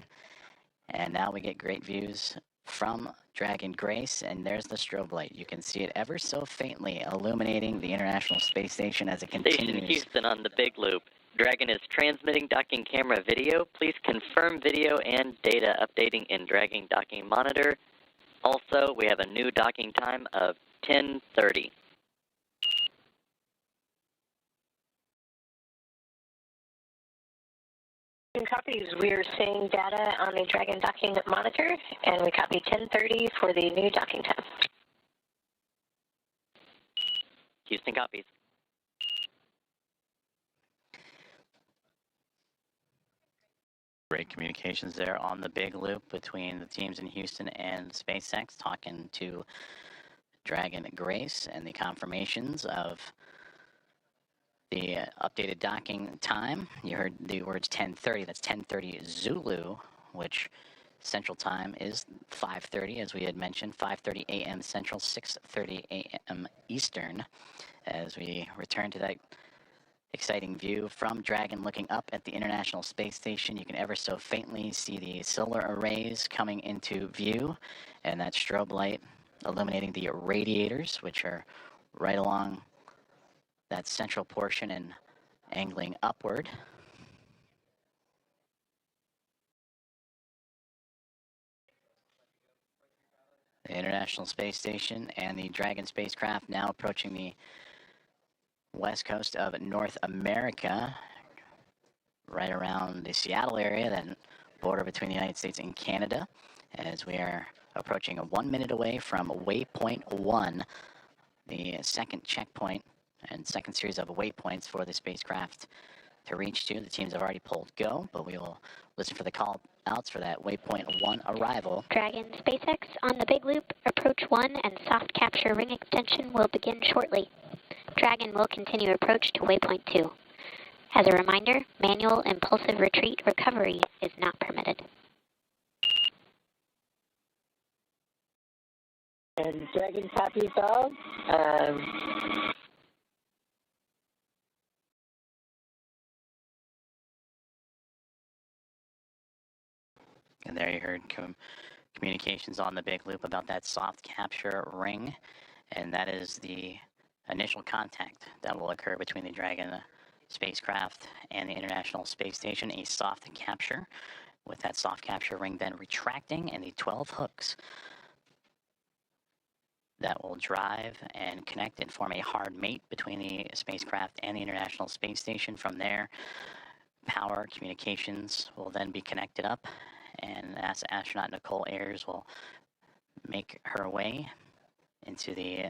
And now we get great views from Dragon Grace, and there's the strobe light. You can see it ever so faintly illuminating the International Space Station as it continues. Station Houston on the Big Loop. Dragon is transmitting docking camera video. Please confirm video and data updating in Dragon Docking Monitor. Also, we have a new docking time of 10:30. Copies. We are seeing data on the Dragon Docking Monitor, and we copy 10:30 for the new docking time. Houston copies. Great communications there on the Big Loop between the teams in Houston and SpaceX, talking to Dragon Grace and the confirmations of the updated docking time. You heard the words 10:30. That's 10:30 Zulu, which Central Time is 5:30, as we had mentioned, 5:30 a.m. Central, 6:30 a.m. Eastern, as we return to that exciting view from Dragon looking up at the International Space Station. You can ever so faintly see the solar arrays coming into view, and that strobe light illuminating the radiators, which are right along that central portion and angling upward. The International Space Station and the Dragon spacecraft now approaching the west coast of North America, right around the Seattle area, that border between the United States and Canada, as we are approaching 1 minute away from waypoint 1, the second checkpoint and second series of waypoints for the spacecraft to reach to. The teams have already pulled go, but we will listen for the call outs for that waypoint 1 arrival. Dragon SpaceX on the Big Loop, approach 1 and soft capture ring extension will begin shortly. Dragon will continue approach to waypoint 2. As a reminder, manual impulsive retreat recovery is not permitted. And Dragon copies all. And there you heard communications on the Big Loop about that soft capture ring. and that is the initial contact that will occur between the Dragon spacecraft and the International Space Station, a soft capture, with that soft capture ring then retracting and the 12 hooks that will drive and connect and form a hard mate between the spacecraft and the International Space Station. From there, power communications will then be connected up, and NASA astronaut Nicole Ayers will make her way into the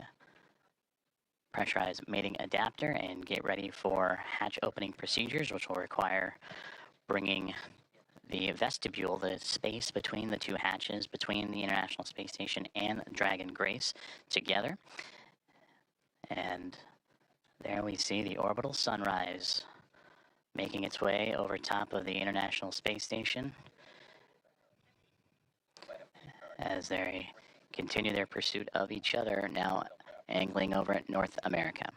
pressurized mating adapter and get ready for hatch opening procedures, which will require bringing the vestibule, the space between the two hatches, between the International Space Station and Dragon Grace, together. And there we see the orbital sunrise making its way over top of the International Space Station as they continue their pursuit of each other, now angling over at North America.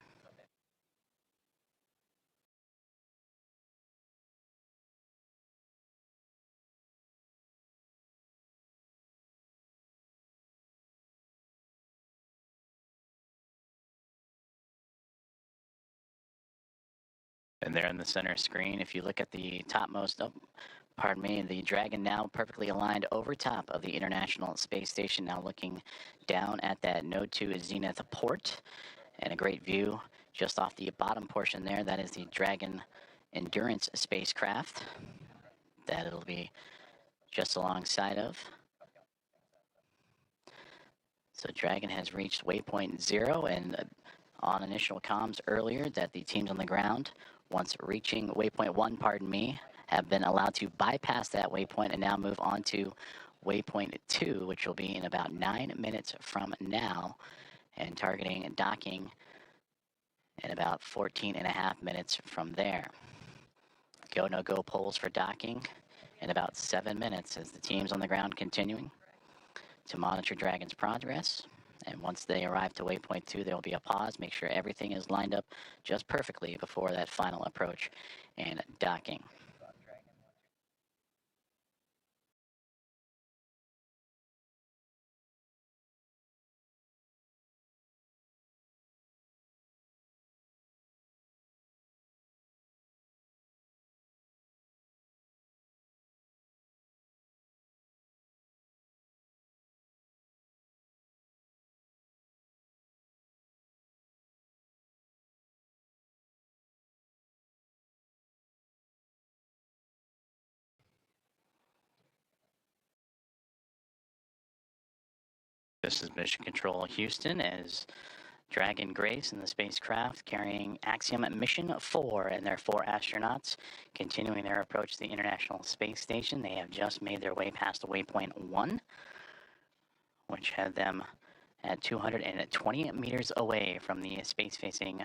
And there in the center screen, if you look at the topmost, the Dragon now perfectly aligned over top of the International Space Station, now looking down at that Node 2 Zenith port, and a great view just off the bottom portion there. That is the Dragon Endurance spacecraft that it'll be just alongside of. So Dragon has reached waypoint 0, and on initial comms earlier that the teams on the ground, once reaching waypoint 1, have been allowed to bypass that waypoint and now move on to waypoint 2, which will be in about 9 minutes from now, and targeting docking in about 14.5 minutes from there. Go, no-go polls for docking in about 7 minutes as the teams on the ground continuing to monitor Dragon's progress. And once they arrive to waypoint 2, there will be a pause, make sure everything is lined up just perfectly before that final approach and docking. This is Mission Control Houston as Dragon Grace and the spacecraft carrying Axiom Mission 4 and their 4 astronauts continuing their approach to the International Space Station. They have just made their way past waypoint 1, which had them at 220 meters away from the space-facing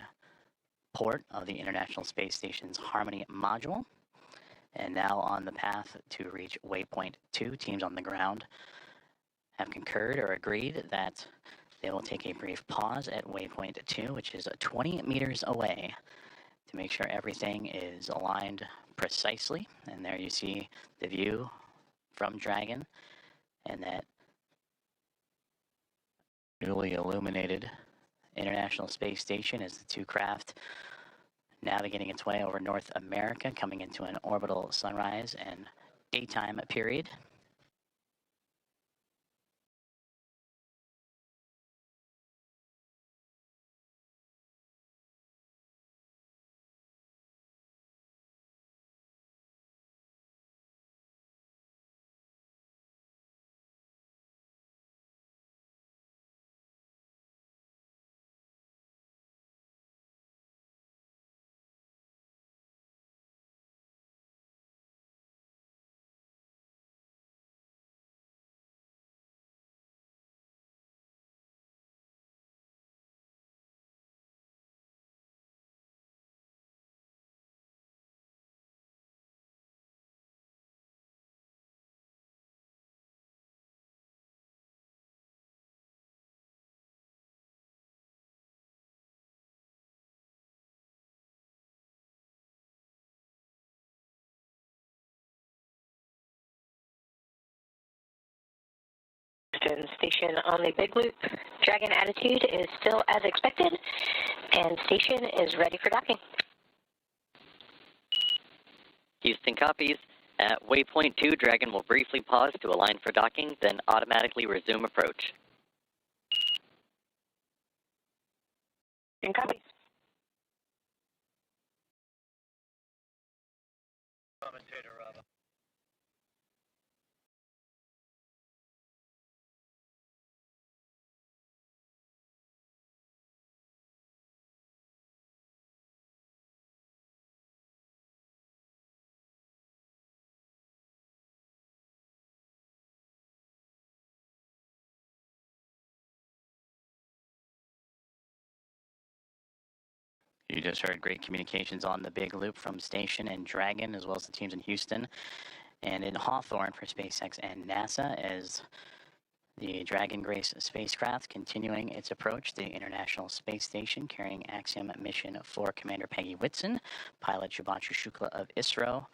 port of the International Space Station's Harmony module. And now on the path to reach waypoint 2, teams on the ground have concurred or agreed that they will take a brief pause at waypoint 2, which is 20 meters away, to make sure everything is aligned precisely. And there you see the view from Dragon and that newly illuminated International Space Station as the two craft navigating its way over North America, coming into an orbital sunrise and daytime period. Houston, station on the big loop. Dragon attitude is still as expected, and station is ready for docking. Houston copies. At waypoint 2, Dragon will briefly pause to align for docking, then automatically resume approach. And copies. You just heard great communications on the big loop from Station and Dragon, as well as the teams in Houston and in Hawthorne for SpaceX and NASA, as the Dragon Grace spacecraft continuing its approach to the International Space Station, carrying Axiom Mission for Commander Peggy Whitson, pilot Shubhanshu Shukla of ISRO,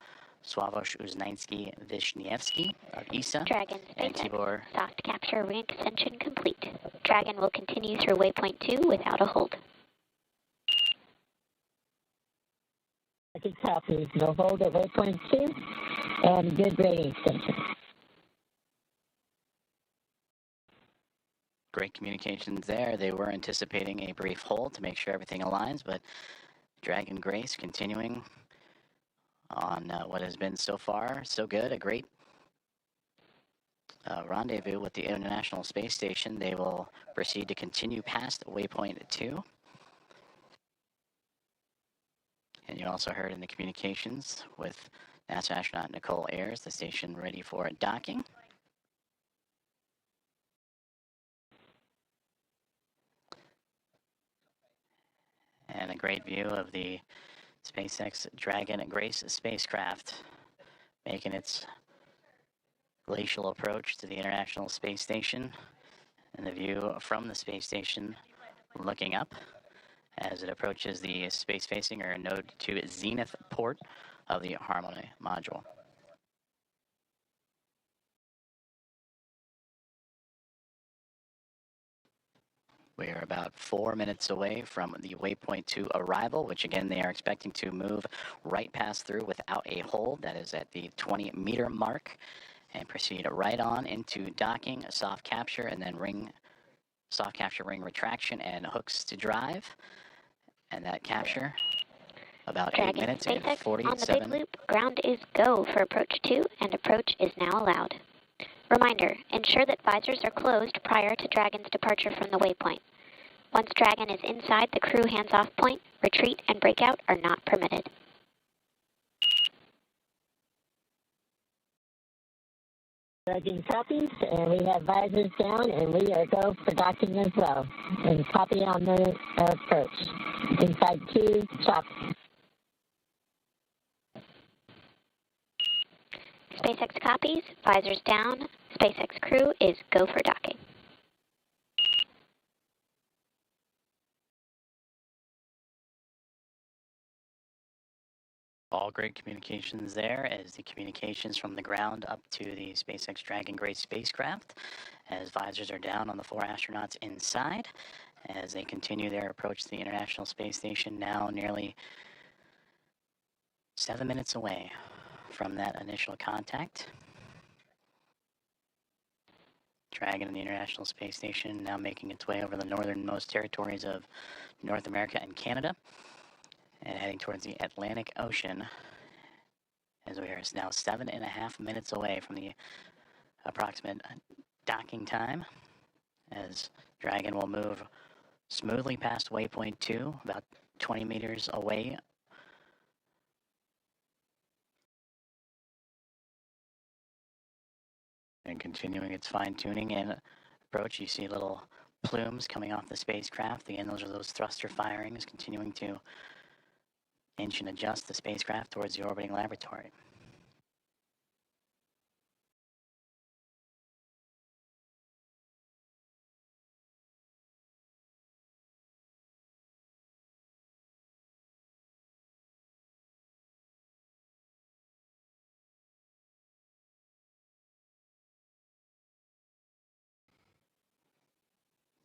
Sławosz Uznański-Wiśniewski of ESA, Dragon and SpaceX Tibor. soft capture re-extension complete. Dragon will continue through waypoint 2 without a hold. Copy. No hold at waypoint 2 and good rating extension. Great communications there. They were anticipating a brief hold to make sure everything aligns, but Dragon Grace continuing on what has been so far so good. A great rendezvous with the International Space Station. They will proceed to continue past waypoint 2. And you also heard in the communications with NASA astronaut Nicole Ayers, the station ready for docking. And a great view of the SpaceX Dragon Grace spacecraft making its glacial approach to the International Space Station. And the view from the space station looking up as it approaches the space-facing or Node 2 zenith port of the Harmony module. We are about 4 minutes away from the waypoint 2 arrival, which again they are expecting to move right past through without a hold. That is at the 20-meter mark, and proceed right on into docking, soft capture, and then soft capture ring retraction and hooks to drive. And that capture, about Dragon 8 minutes and SpaceX 47. on the big loop, ground is go for approach 2, and approach is now allowed. Reminder, ensure that visors are closed prior to Dragon's departure from the waypoint. Once Dragon is inside the crew hands-off point, retreat and breakout are not permitted. Dragon copies, and we have visors down, and we are go for docking as well. And copy on the approach. Inside 2, chop. SpaceX copies, visors down, SpaceX crew is go for docking. All great communications there as the communications from the ground up to the SpaceX Dragon Grace spacecraft, as visors are down on the 4 astronauts inside as they continue their approach to the International Space Station, now nearly 7 minutes away from that initial contact. Dragon and the International Space Station now making its way over the northernmost territories of North America and Canada, and heading towards the Atlantic Ocean, as we are now 7.5 minutes away from the approximate docking time, as Dragon will move smoothly past waypoint 2, about 20 meters away. And continuing its fine-tuning and approach, you see little plumes coming off the spacecraft. Again, those are those thruster firings continuing to inch and adjust the spacecraft towards the orbiting laboratory.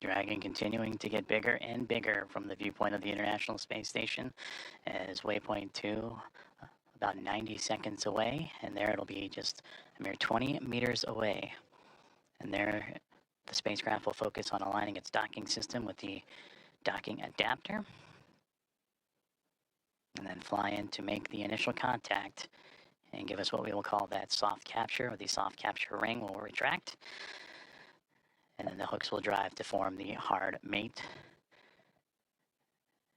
Dragon continuing to get bigger and bigger from the viewpoint of the International Space Station as waypoint 2 about 90 seconds away, and there it'll be just a mere 20 meters away. And there the spacecraft will focus on aligning its docking system with the docking adapter, and then fly in to make the initial contact and give us what we will call that soft capture, or the soft capture ring will retract. And then the hooks will drive to form the hard mate.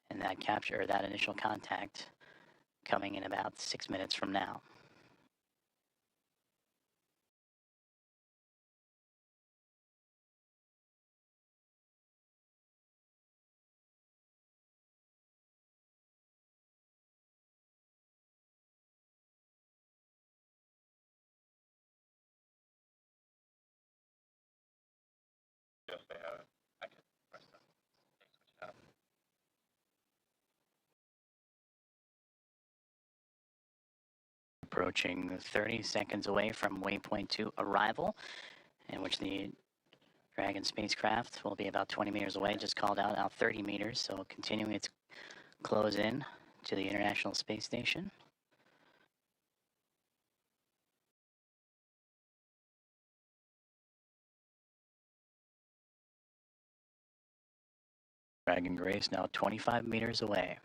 And that capture, or that initial contact, coming in about 6 minutes from now. Approaching 30 seconds away from waypoint 2 arrival, in which the Dragon spacecraft will be about 20 meters away, just called out now 30 meters, so continuing its close in to the International Space Station. Dragon Grace now 25 meters away.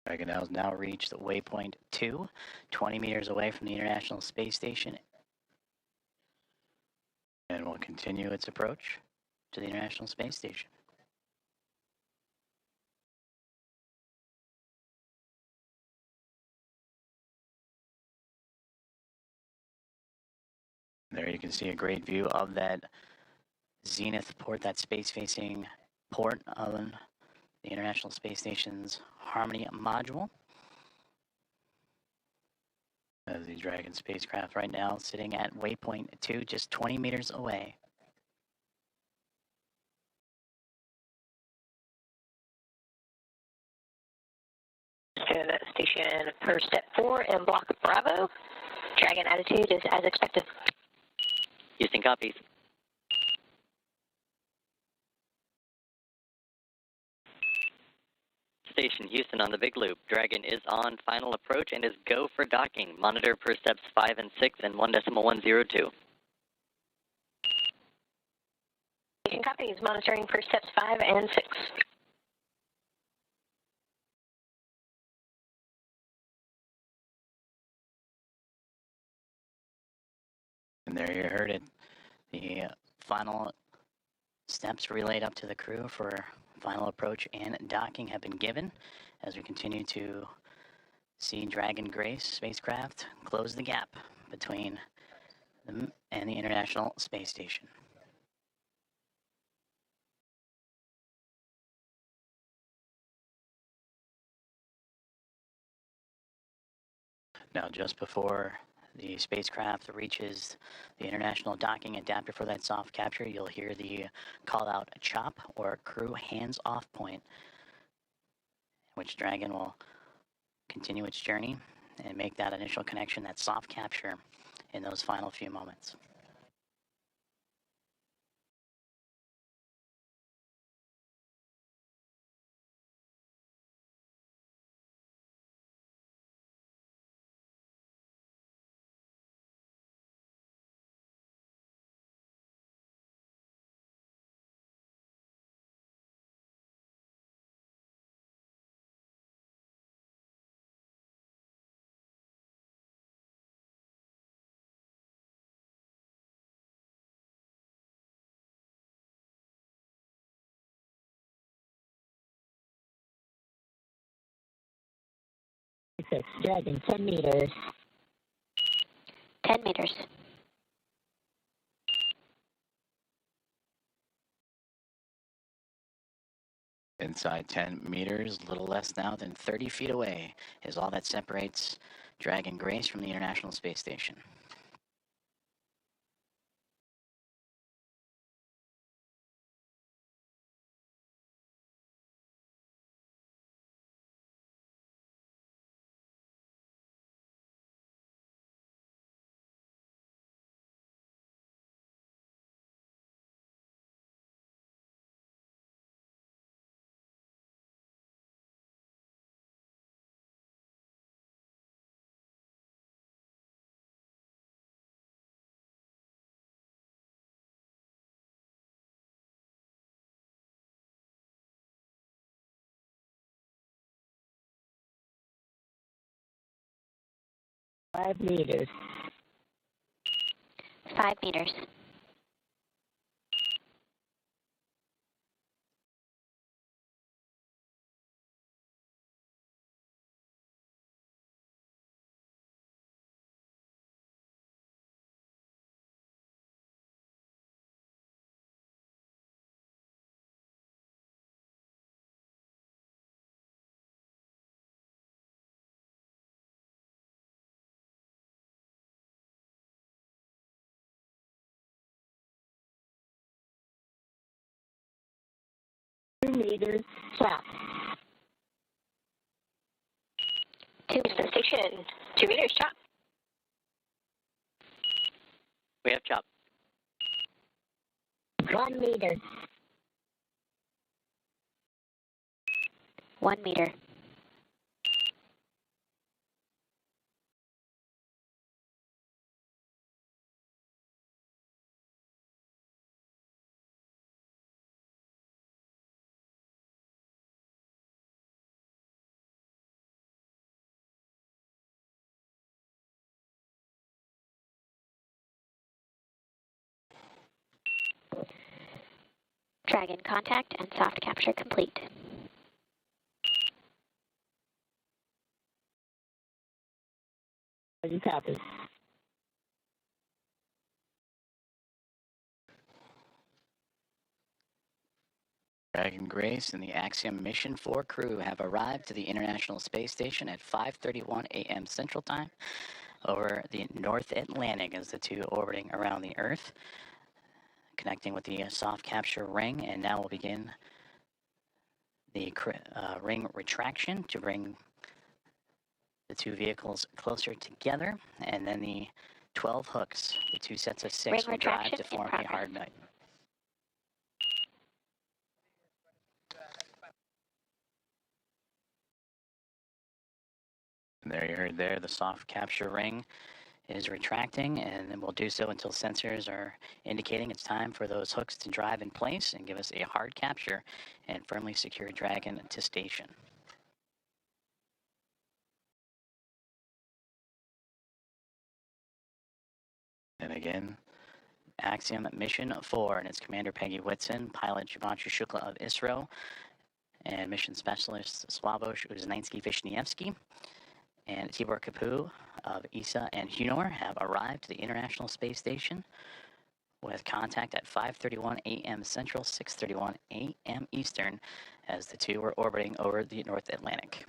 Dragon has now reached waypoint 2, 20 meters away from the International Space Station, and will continue its approach to the International Space Station. There you can see a great view of that zenith port, that space-facing port of the International Space Station's Harmony module. The Dragon spacecraft right now sitting at waypoint 2, just 20 meters away. And station per step 4 in block Bravo. Dragon attitude is as expected. Houston copies. Station Houston on the big loop. Dragon is on final approach and is go for docking. Monitor per steps 5 and 6 and 1.102. Station copies, monitoring per steps 5 and 6. And there you heard it. The final steps relayed up to the crew for final approach and docking have been given as we continue to see Dragon Grace spacecraft close the gap between them and the International Space Station. Now, just before the spacecraft reaches the International Docking Adapter for that soft capture, you'll hear the call-out CHOP, or Crew Hands-Off Point, which Dragon will continue its journey and make that initial connection, that soft capture, in those final few moments. Dragon, 10 meters. 10 meters. Inside 10 meters, a little less now than 30 feet away, is all that separates Dragon Grace from the International Space Station. Five meters. 5 meters. Two meters. Stop. 2 To the station. 2 meters, chop. We have chop. 1 meter. 1 meter. Dragon contact and soft capture complete. You copy. Dragon Grace and the Axiom Mission 4 crew have arrived to the International Space Station at 5:31 a.m. Central Time over the North Atlantic as the two orbiting around the Earth, connecting with the soft capture ring, and now we'll begin the ring retraction to bring the two vehicles closer together, and then the 12 hooks, the two sets of 6, Ring will drive retraction to in form a progress. hard nut. And there you heard there, the soft capture ring is retracting, and then we'll do so until sensors are indicating it's time for those hooks to drive in place and give us a hard capture and firmly secure Dragon to station. And again, Axiom Mission 4 and its commander Peggy Whitson, pilot Shubhanshu Shukla of ISRO, and mission specialist Sławosz Uznański-Wiśniewski and Tibor Kapu of ESA and Hunor have arrived to the International Space Station with contact at 5:31 a.m. Central, 6:31 a.m. Eastern, as the two were orbiting over the North Atlantic.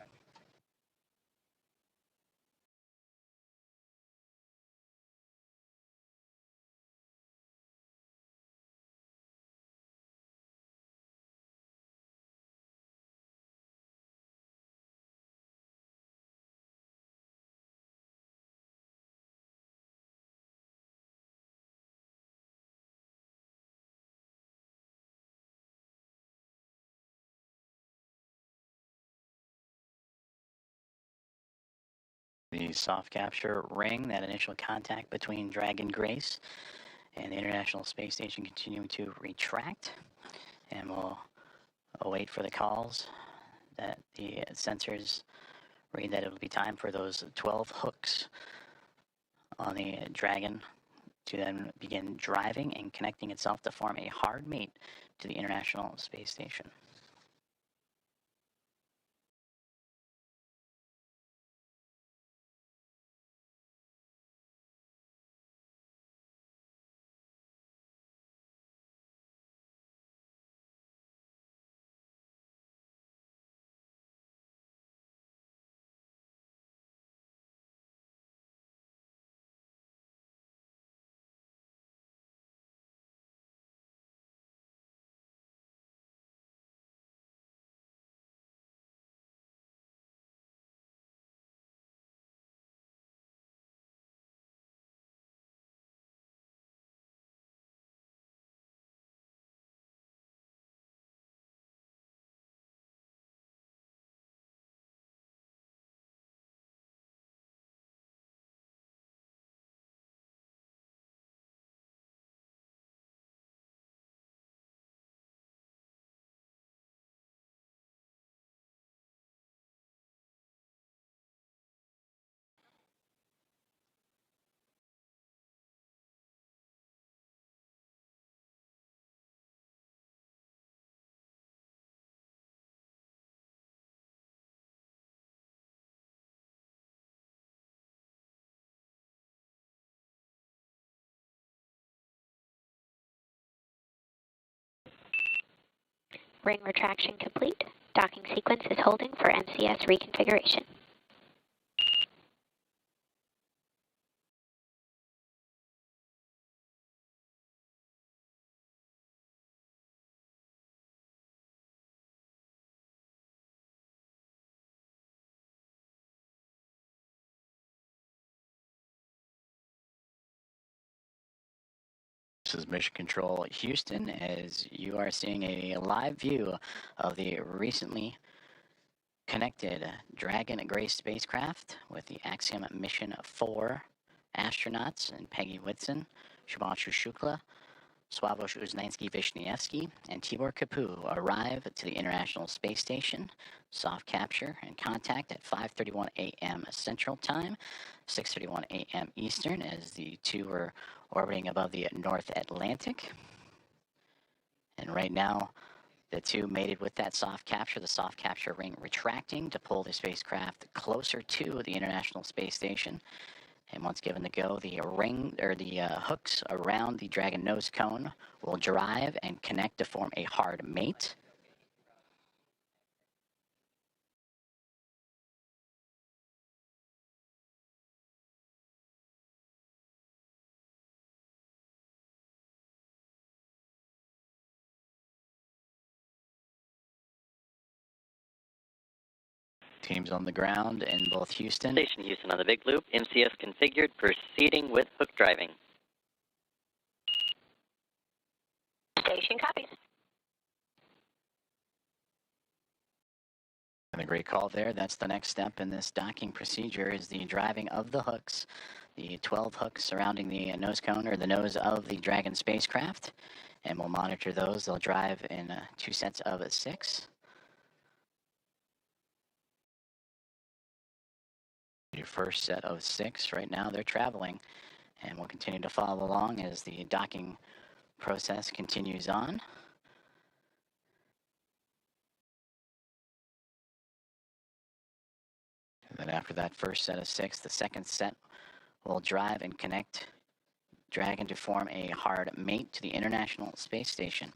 The soft capture ring, that initial contact between Dragon Grace and the International Space Station, continuing to retract, and we'll await for the calls that the sensors read that it'll be time for those 12 hooks on the Dragon to then begin driving and connecting itself to form a hard mate to the International Space Station. Ring retraction complete. Docking sequence is holding for MCS reconfiguration. This is Mission Control Houston, as you are seeing a live view of the recently connected Dragon Grace spacecraft with the Axiom Mission 4 astronauts and Peggy Whitson, Shubhanshu Shukla, Sławosz Uznański-Wiśniewski, and Tibor Kapu arrive to the International Space Station. Soft capture and contact at 5:31 a.m. Central Time, 6:31 a.m. Eastern, as the two are orbiting above the North Atlantic. And right now, the two mated with that soft capture, the soft capture ring retracting to pull the spacecraft closer to the International Space Station. And once given the go, the ring or the hooks around the Dragon nose cone will drive and connect to form a hard mate. Teams on the ground in both Houston. Station Houston on the big loop. MCS configured, proceeding with hook driving. Station copies. And a great call there. That's the next step in this docking procedure, is the driving of the hooks. The 12 hooks surrounding the nose cone, or the nose of the Dragon spacecraft. And we'll monitor those. They'll drive in 2 sets of 6. Your first set of 6 right now, they're traveling. And we'll continue to follow along as the docking process continues on. And then after that first set of 6, the second set will drive and connect Dragon to form a hard mate to the International Space Station.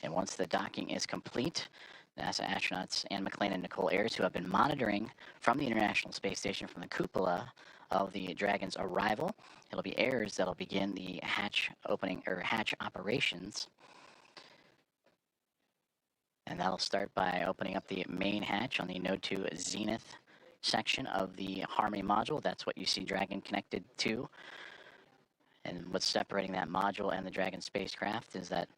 And once the docking is complete, NASA astronauts Anne McLean and Nicole Ayers, who have been monitoring from the International Space Station from the cupola of the Dragon's arrival, it'll be Ayers that'll begin the hatch opening, or hatch operations. And that'll start by opening up the main hatch on the Node 2 Zenith section of the Harmony module. That's what you see Dragon connected to. And what's separating that module and the Dragon spacecraft is that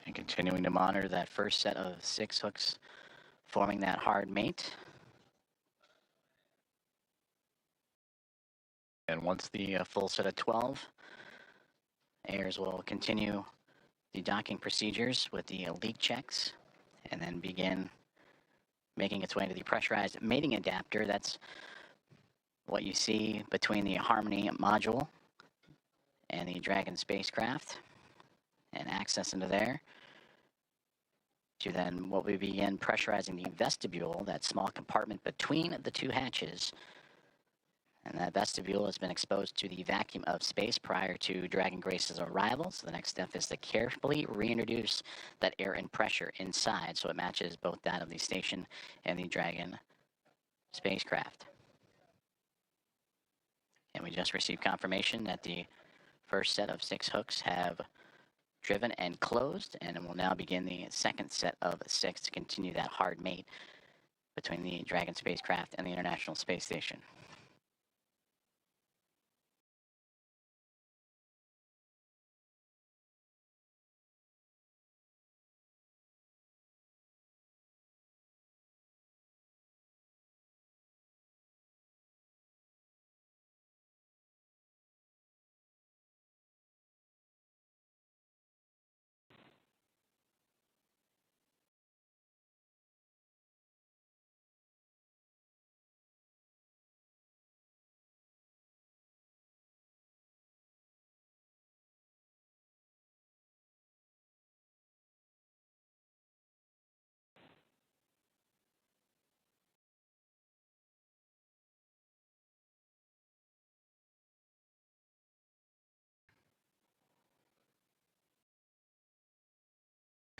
and continuing to monitor that first set of 6 hooks forming that hard mate. And once the full set of 12, Ayers will continue the docking procedures with the leak checks and then begin making its way into the pressurized mating adapter. That's what you see between the Harmony module and the Dragon spacecraft, and access into there to then what we begin pressurizing the vestibule, that small compartment between the 2 hatches. And that vestibule has been exposed to the vacuum of space prior to Dragon Grace's arrival. So the next step is to carefully reintroduce that air and pressure inside so it matches both that of the station and the Dragon spacecraft. And we just received confirmation that the first set of 6 hooks have driven and closed, and we'll now begin the second set of 6 to continue that hard mate between the Dragon spacecraft and the International Space Station.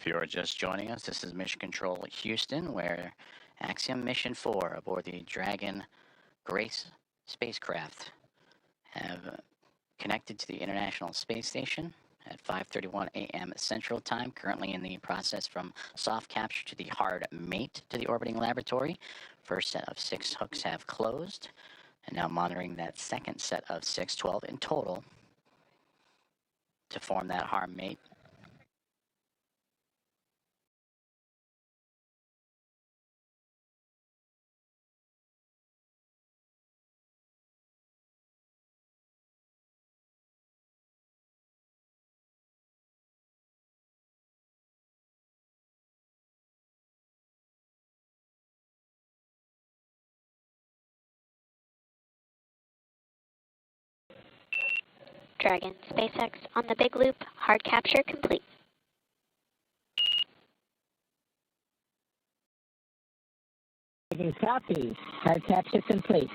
If you are just joining us, this is Mission Control Houston, where Axiom Mission 4 aboard the Dragon Grace spacecraft have connected to the International Space Station at 5:31 a.m. Central Time, currently in the process from soft capture to the hard mate to the orbiting laboratory. First set of 6 hooks have closed, and now monitoring that second set of 6, 12 in total, to form that hard mate. Dragon, SpaceX on the big loop, hard capture complete. Dragon copy. Hard capture complete.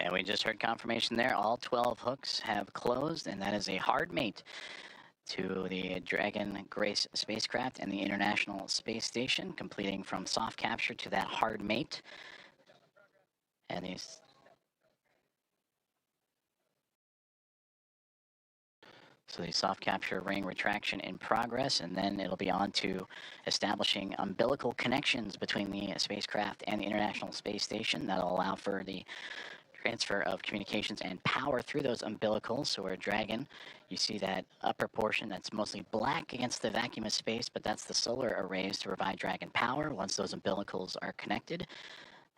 And we just heard confirmation there. All 12 hooks have closed, and that is a hard mate to the Dragon Grace spacecraft and the International Space Station, completing from soft capture to that hard mate. And these... So the soft capture ring retraction in progress, and then it'll be on to establishing umbilical connections between the spacecraft and the International Space Station. That'll allow for the transfer of communications and power through those umbilicals. So we're Dragon, you see that upper portion that's mostly black against the vacuum of space, but that's the solar arrays to provide Dragon power. Once those umbilicals are connected,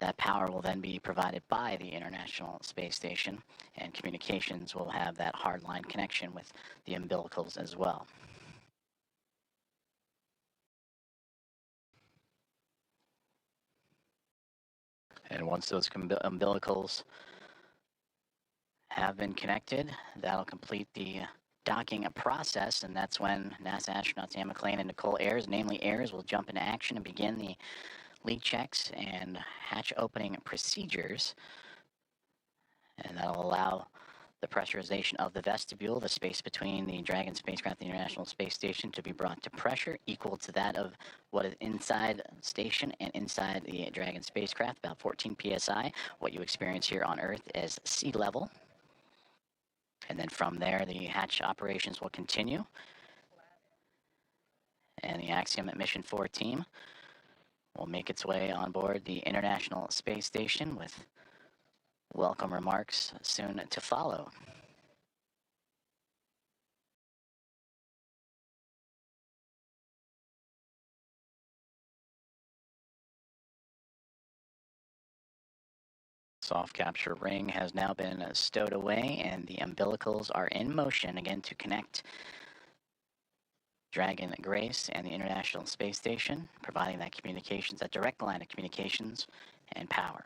that power will then be provided by the International Space Station, and communications will have that hardline connection with the umbilicals as well. And once those umbilicals have been connected, that'll complete the docking process, and that's when NASA astronauts Ann McClain and Nicole Ayers, namely Ayers, will jump into action and begin the leak checks and hatch opening procedures, and that'll allow the pressurization of the vestibule, the space between the Dragon spacecraft and the International Space Station, to be brought to pressure equal to that of what is inside station and inside the Dragon spacecraft, about 14 psi, what you experience here on Earth as sea level. And then from there, the hatch operations will continue, and the Axiom Mission 4 team will make its way on board the International Space Station with welcome remarks soon to follow. Soft capture ring has now been stowed away, and the umbilicals are in motion again to connect Dragon Grace and the International Space Station, providing that communications, that direct line of communications and power.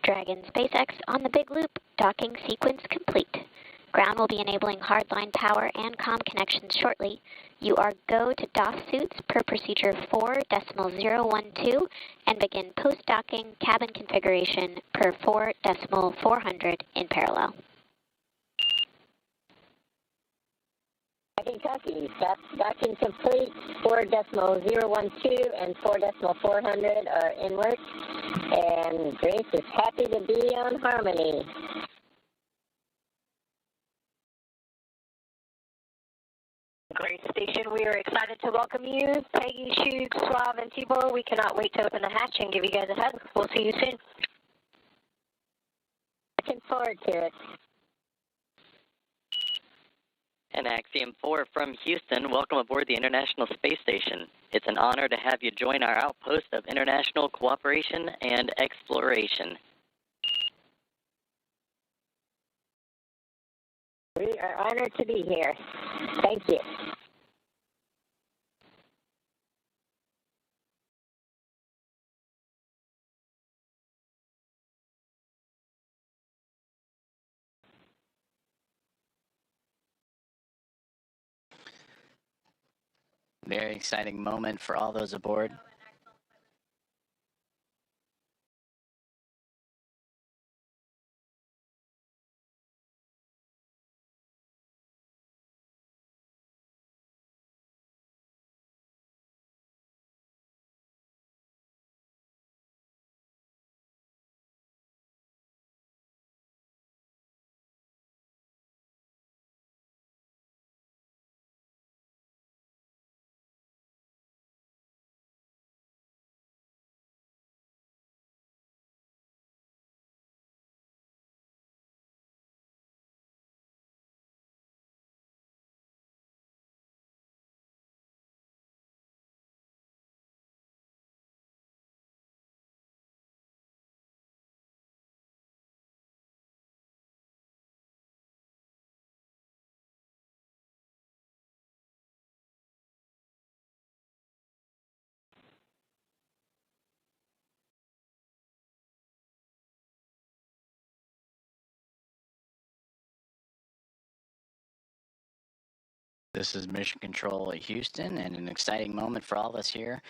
Dragon, SpaceX on the big loop, docking sequence complete. Ground will be enabling hardline power and comm connections shortly. You are go to DOS suits per procedure 4.012 and begin post-docking cabin configuration per 4.400 in parallel. Dragon copy. Docking complete. 4.012 and 4.400 are in work. And Grace is happy to be on Harmony. Grace Station, we are excited to welcome you. Peggy, Shug, Slav, and Tibor, we cannot wait to open the hatch and give you guys a hug. We'll see you soon. Looking forward to it. And Axiom 4 from Houston, welcome aboard the International Space Station. It's an honor to have you join our outpost of international cooperation and exploration. We are honored to be here. Thank you. Very exciting moment for all those aboard. This is Mission Control at Houston, and an exciting moment for all of us here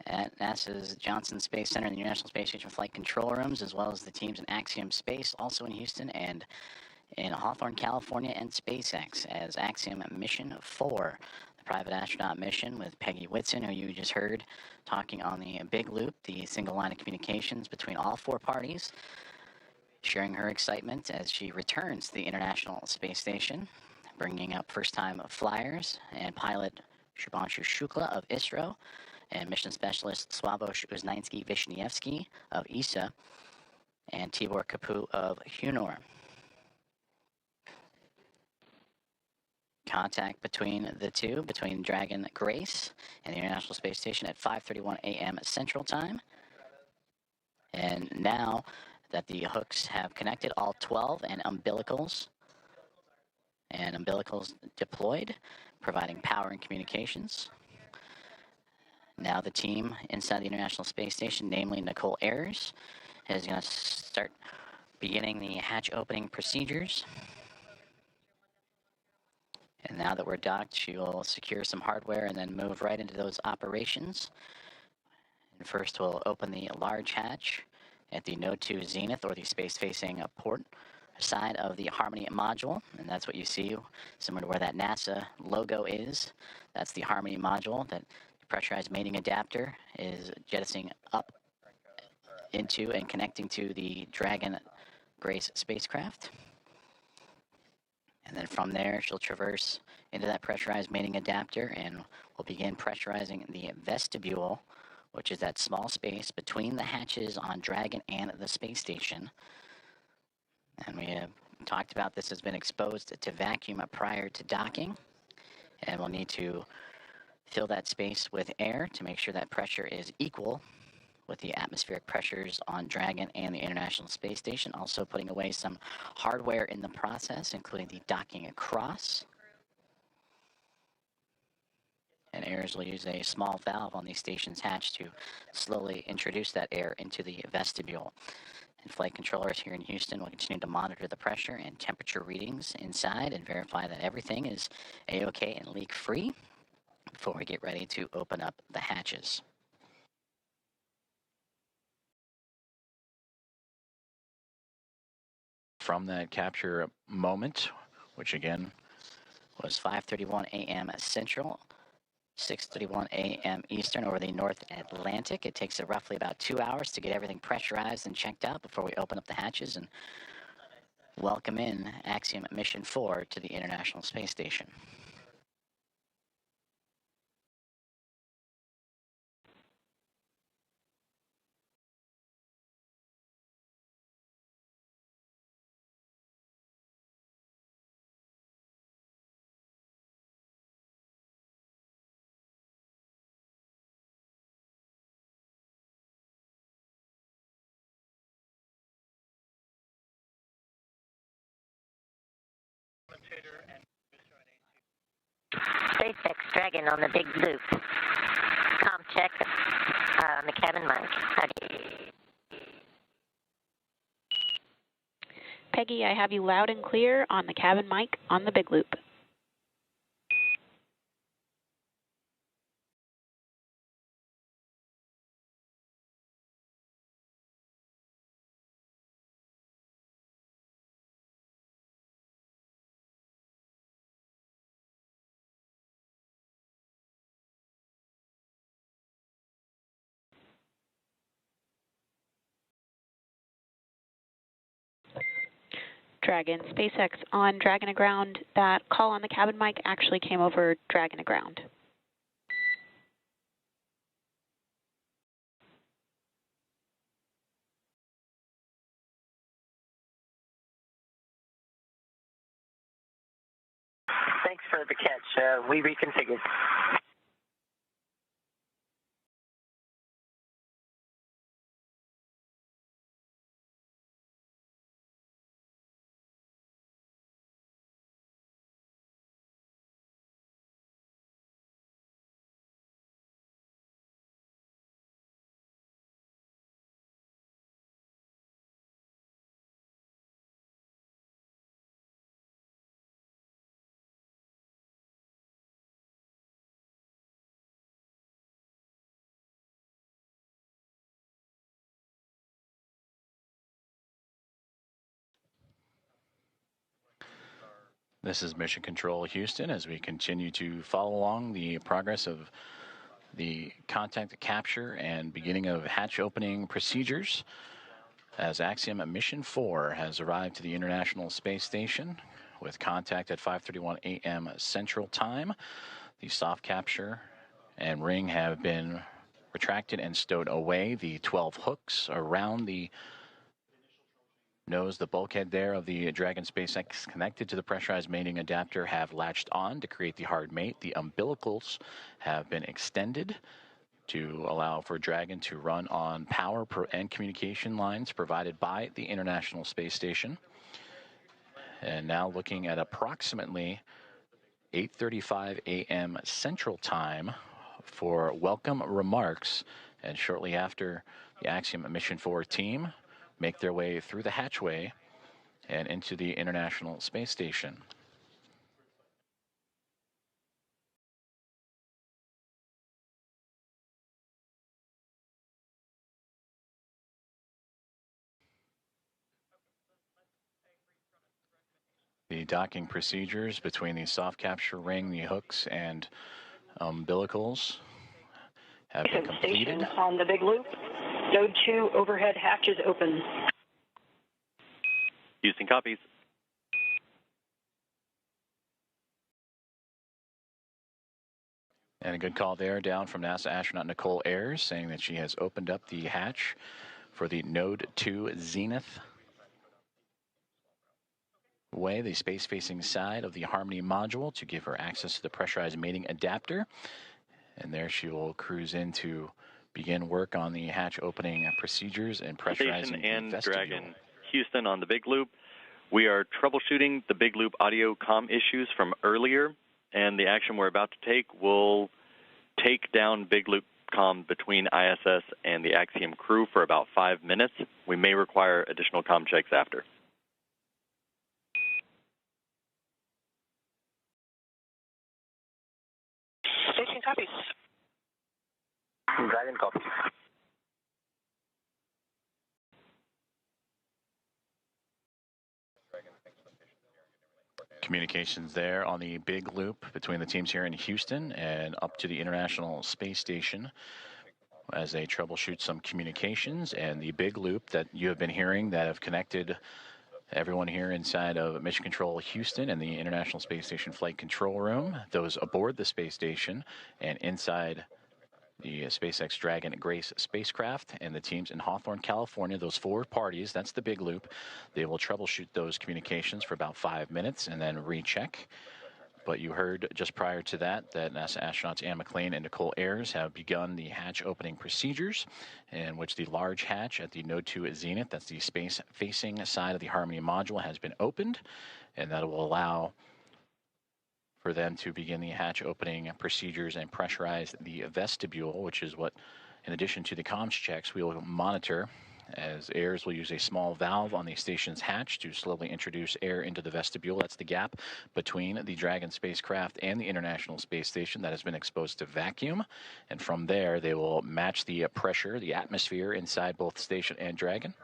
at NASA's Johnson Space Center and the International Space Station flight control rooms, as well as the teams in Axiom Space, also in Houston, and in Hawthorne, California, and SpaceX as Axiom Mission 4, the private astronaut mission with Peggy Whitson, who you just heard talking on the big loop, the single line of communications between all four parties, sharing her excitement as she returns to the International Space Station, bringing up first-time flyers and pilot Shubhanshu Shukla of ISRO and mission specialist Sławosz Uznański-Wiśniewski of ESA and Tibor Kapu of Hunor. Contact between the two, between Dragon Grace and the International Space Station at 5:31 a.m. Central Time. And now that the hooks have connected, all 12 and umbilicals deployed, providing power and communications. Now the team inside the International Space Station, namely Nicole Ayers, is going to start beginning the hatch opening procedures. And now that we're docked, she will secure some hardware and then move right into those operations. And first we'll open the large hatch at the Node 2 Zenith, or the space-facing port side of the Harmony module, and that's what you see, similar to where that NASA logo is. That's the Harmony module that the pressurized mating adapter is jettisoning up into and connecting to the Dragon Grace spacecraft. And then from there, she'll traverse into that pressurized mating adapter and we'll begin pressurizing the vestibule, which is that small space between the hatches on Dragon and the space station. And we have talked about this has been exposed to vacuum prior to docking. And we'll need to fill that space with air to make sure that pressure is equal with the atmospheric pressures on Dragon and the International Space Station. Also putting away some hardware in the process, including the docking across. And Ayers will use a small valve on the station's hatch to slowly introduce that air into the vestibule. And flight controllers here in Houston will continue to monitor the pressure and temperature readings inside and verify that everything is A-OK and leak-free before we get ready to open up the hatches. From that capture moment, which again was 5:31 a.m. Central, 6:31 a.m. Eastern over the North Atlantic. It takes roughly about 2 hours to get everything pressurized and checked out before we open up the hatches and welcome in Axiom Mission 4 to the International Space Station. SpaceX Dragon on the big loop. Com check on the cabin mic. Peggy, I have you loud and clear on the cabin mic on the big loop. Dragon. SpaceX on Dragon aground. That call on the cabin mic actually came over Dragon aground. Thanks for the catch. We reconfigured. This is Mission Control Houston as we continue to follow along the progress of the contact capture and beginning of hatch opening procedures as Axiom Mission 4 has arrived to the International Space Station with contact at 5:31 a.m. Central Time. The soft capture and ring have been retracted and stowed away. The 12 hooks around the nose, the bulkhead there of the Dragon SpaceX connected to the pressurized mating adapter have latched on to create the hard mate. The umbilicals have been extended to allow for Dragon to run on power and communication lines provided by the International Space Station. And now looking at approximately 8:35 a.m. Central Time for welcome remarks, and shortly after the Axiom Mission 4 team make their way through the hatchway and into the International Space Station. The docking procedures between the soft capture ring, the hooks, and umbilicals have been completed. Station on the big loop. Node 2 overhead hatch is open. Houston copies. And a good call there down from NASA astronaut Nicole Ayers saying that she has opened up the hatch for the Node 2 Zenith way, the space-facing side of the Harmony module, to give her access to the pressurized mating adapter. And there she will cruise in to begin work on the hatch opening procedures and pressurizing Station and the vestibule. Dragon. Houston on the big loop. We are troubleshooting the big loop audio comm issues from earlier, and the action we're about to take will take down big loop comm between ISS and the Axiom crew for about 5 minutes. We may require additional comm checks after. Station copies. Dragon copies. Communications there on the big loop between the teams here in Houston and up to the International Space Station as they troubleshoot some communications, and the big loop that you have been hearing that have connected everyone here inside of Mission Control Houston and the International Space Station Flight Control Room, those aboard the space station and inside the SpaceX Dragon Grace spacecraft, and the teams in Hawthorne, California, those 4 parties, that's the big loop. They will troubleshoot those communications for about 5 minutes and then recheck. But you heard just prior to that NASA astronauts Anne McLean and Nicole Ayers have begun the hatch opening procedures, in which the large hatch at the Node 2 Zenith, that's the space-facing side of the Harmony module, has been opened, and that will allow for them to begin the hatch opening procedures and pressurize the vestibule, which is what, in addition to the comms checks, we will monitor, as Ayers will use a small valve on the station's hatch to slowly introduce air into the vestibule. That's the gap between the Dragon spacecraft and the International Space Station that has been exposed to vacuum. And from there, they will match the pressure, the atmosphere inside both station and Dragon.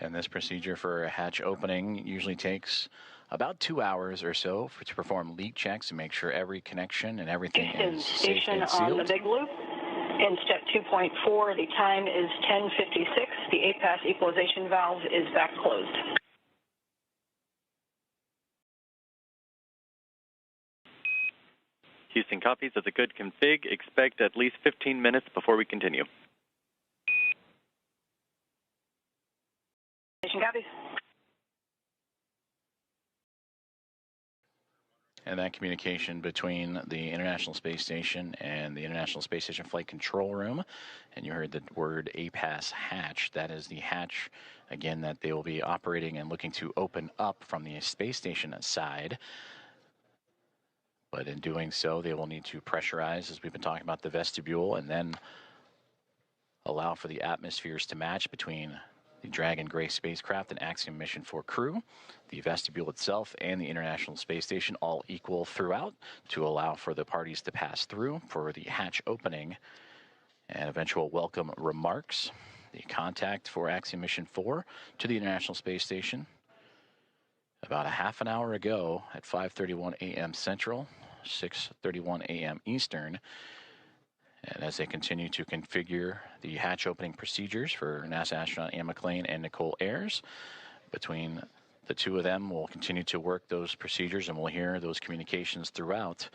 And this procedure for a hatch opening usually takes about 2 hours or so to perform leak checks and make sure every connection and everything is safe and sealed. On the big loop. In step 2.4, the time is 10:56. The APAS equalization valve is back closed. Houston copies. That's a good config. Expect at least 15 minutes before we continue. Station copies. And that communication between the International Space Station and the International Space Station Flight Control Room, and you heard the word APAS hatch. That is the hatch, again, that they will be operating and looking to open up from the space station side. But in doing so, they will need to pressurize, as we've been talking about, the vestibule, and then allow for the atmospheres to match between the Dragon Grace spacecraft and Axiom Mission 4 crew, the vestibule itself, and the International Space Station all equal throughout to allow for the parties to pass through for the hatch opening and eventual welcome remarks. The contact for Axiom Mission 4 to the International Space Station about a half an hour ago at 5:31 a.m. Central, 6:31 a.m. Eastern. And as they continue to configure the hatch opening procedures for NASA astronaut Anne McClain and Nicole Ayers, between the two of them, we'll continue to work those procedures, and we'll hear those communications throughout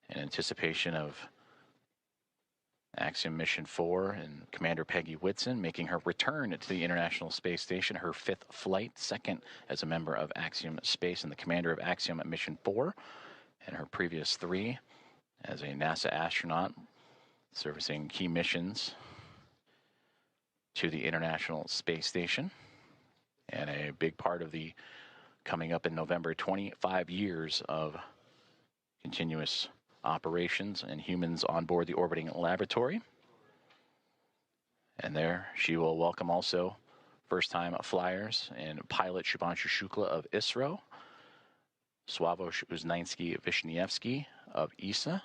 in anticipation of Axiom Mission 4 and Commander Peggy Whitson making her return to the International Space Station, her 5th flight, 2nd as a member of Axiom Space and the commander of Axiom Mission 4, and her previous 3 as a NASA astronaut servicing key missions to the International Space Station. And a big part of the coming up in November, 25 years of continuous operations and humans on board the orbiting laboratory. And there she will welcome also first-time flyers and pilot Shubhanshu Shukla of ISRO, Sławomir Uznański-Wiśniewski of ESA,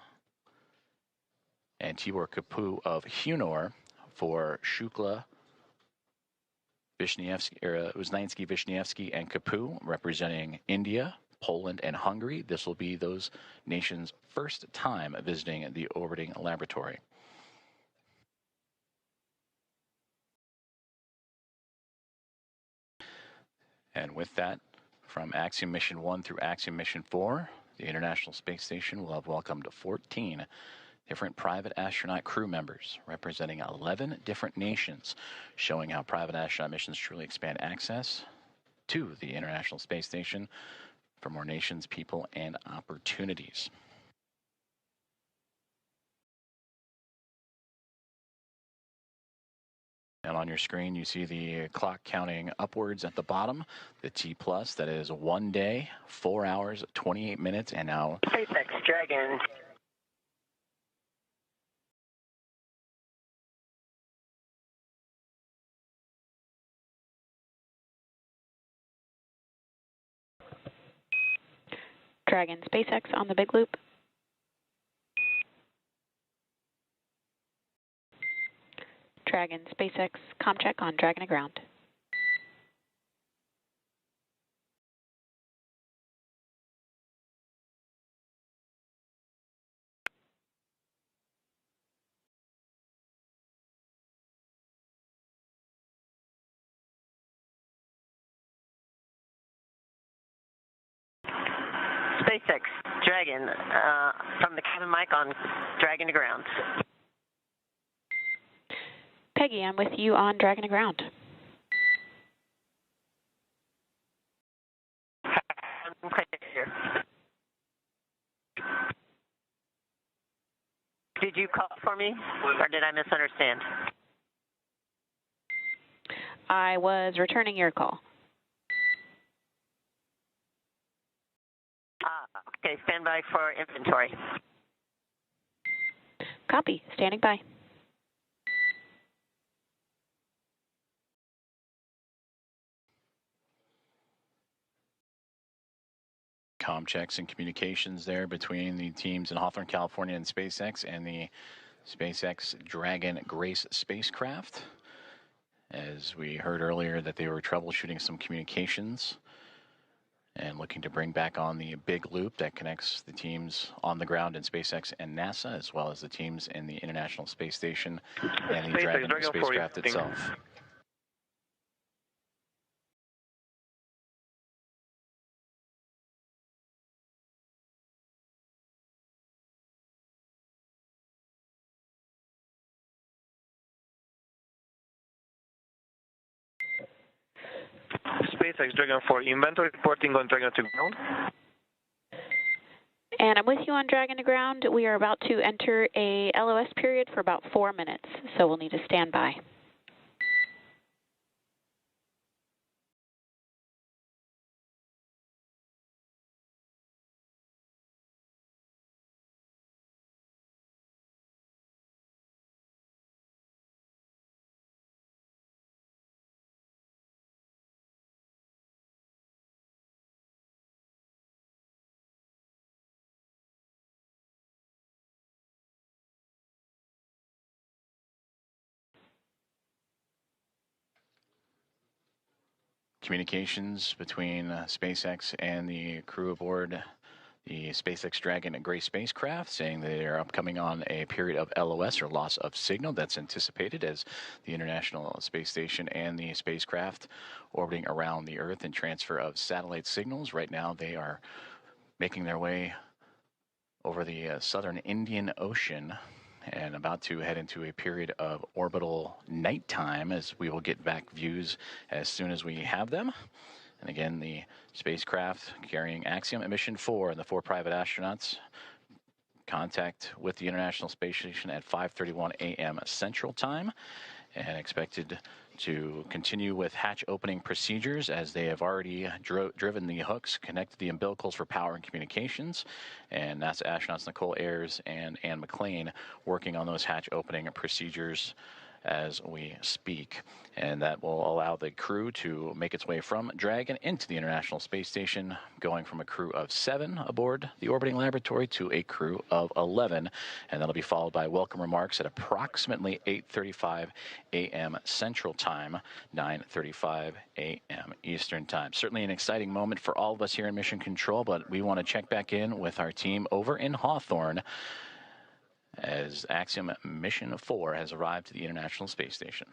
and Tibor Kapu of Hunor for Shukla, Uznański-Wiśniewski, and Kapu representing India, Poland, and Hungary. This will be those nations' first time visiting the orbiting laboratory. And with that, from Axiom Mission 1 through Axiom Mission 4, the International Space Station will have welcomed 14 different private astronaut crew members representing 11 different nations, showing how private astronaut missions truly expand access to the International Space Station for more nations, people, and opportunities. And on your screen, you see the clock counting upwards at the bottom, the T+, that is 1 day, 4 hours, 28 minutes, and now SpaceX Dragon. Dragon SpaceX on the big loop. Dragon SpaceX ComCheck on Dragon to ground. SpaceX Dragon from the cabin mic on Dragon to ground. Peggy, I'm with you on Dragon to ground. Here. Did you call for me, or did I misunderstand? I was returning your call. Okay, stand by for inventory. Copy, standing by. comm checks and communications there between the teams in Hawthorne, California and SpaceX and the SpaceX Dragon Grace spacecraft. as we heard earlier that they were troubleshooting some communications and looking to bring back on the big loop that connects the teams on the ground in SpaceX and NASA, as well as the teams in the International Space Station and the Dragon spacecraft itself. SpaceX Dragon 4, inventory reporting on Dragon to ground. And I'm with you on Dragon to ground. We are about to enter a LOS period for about 4 minutes, so we'll need to stand by. Communications between SpaceX and the crew aboard the SpaceX Dragon gray spacecraft saying they are upcoming on a period of LOS, or loss of signal, that's anticipated as the International Space Station and the spacecraft orbiting around the Earth and transfer of satellite signals. Right now they are making their way over the southern Indian Ocean and about to head into a period of orbital nighttime, as we will get back views as soon as we have them. And again, the spacecraft carrying Axiom Mission 4 and the 4 private astronauts contact with the International Space Station at 5:31 a.m. Central Time, and expected to continue with hatch opening procedures as they have already driven the hooks, connected the umbilicals for power and communications, and NASA astronauts Nicole Ayers and Ann McLean working on those hatch opening procedures as we speak. And that will allow the crew to make its way from Dragon into the International Space Station, going from a crew of 7 aboard the orbiting laboratory to a crew of 11. And that'll be followed by welcome remarks at approximately 8:35 a.m. Central Time, 9:35 a.m. Eastern Time. Certainly an exciting moment for all of us here in Mission Control, but we want to check back in with our team over in Hawthorne as Axiom Mission 4 has arrived to the International Space Station.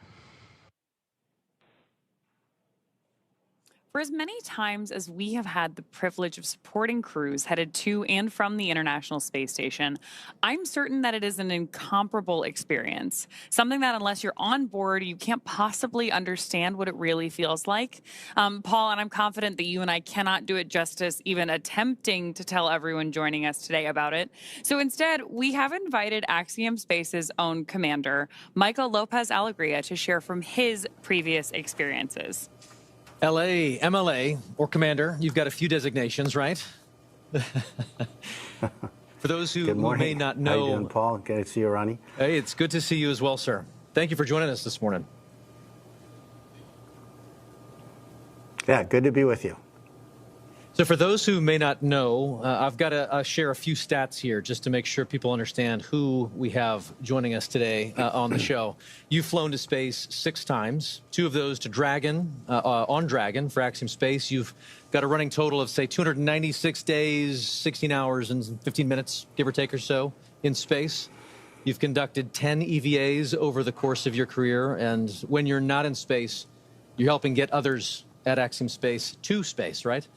For as many times as we have had the privilege of supporting crews headed to and from the International Space Station, I'm certain that it is an incomparable experience. Something that unless you're on board, you can't possibly understand what it really feels like. Paul, and I'm confident that you and I cannot do it justice even attempting to tell everyone joining us today about it. So instead, we have invited Axiom Space's own commander, Michael Lopez Alegria, to share from his previous experiences. LA, MLA, or Commander, you've got a few designations, right? For those who may not know... How you doing, Paul? Good to see you, Ronnie. Hey, it's good to see you as well, sir. Thank you for joining us this morning. Yeah, good to be with you. So for those who may not know, I've got to share a few stats here just to make sure people understand who we have joining us today on the show. You've flown to space 6 times, 2 of those to Dragon, on Dragon for Axiom Space. You've got a running total of, say, 296 days, 16 hours and 15 minutes, give or take or so, in space. You've conducted 10 EVAs over the course of your career, and when you're not in space, you're helping get others at Axiom Space to space, right?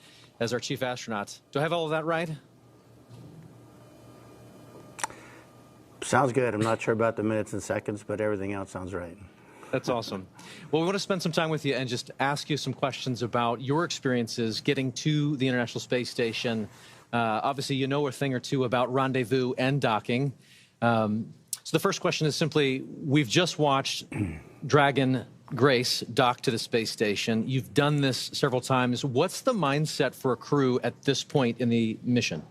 As our chief astronaut. Do I have all of that right? Sounds good. I'm not sure about the minutes and seconds, but everything else sounds right. That's awesome. Well, we want to spend some time with you and just ask you some questions about your experiences getting to the International Space Station. Obviously, you know a thing or two about rendezvous and docking. So the first question is simply, we've just watched Dragon Grace dock to the space station. You've done this several times. What's the mindset for a crew at this point in the mission?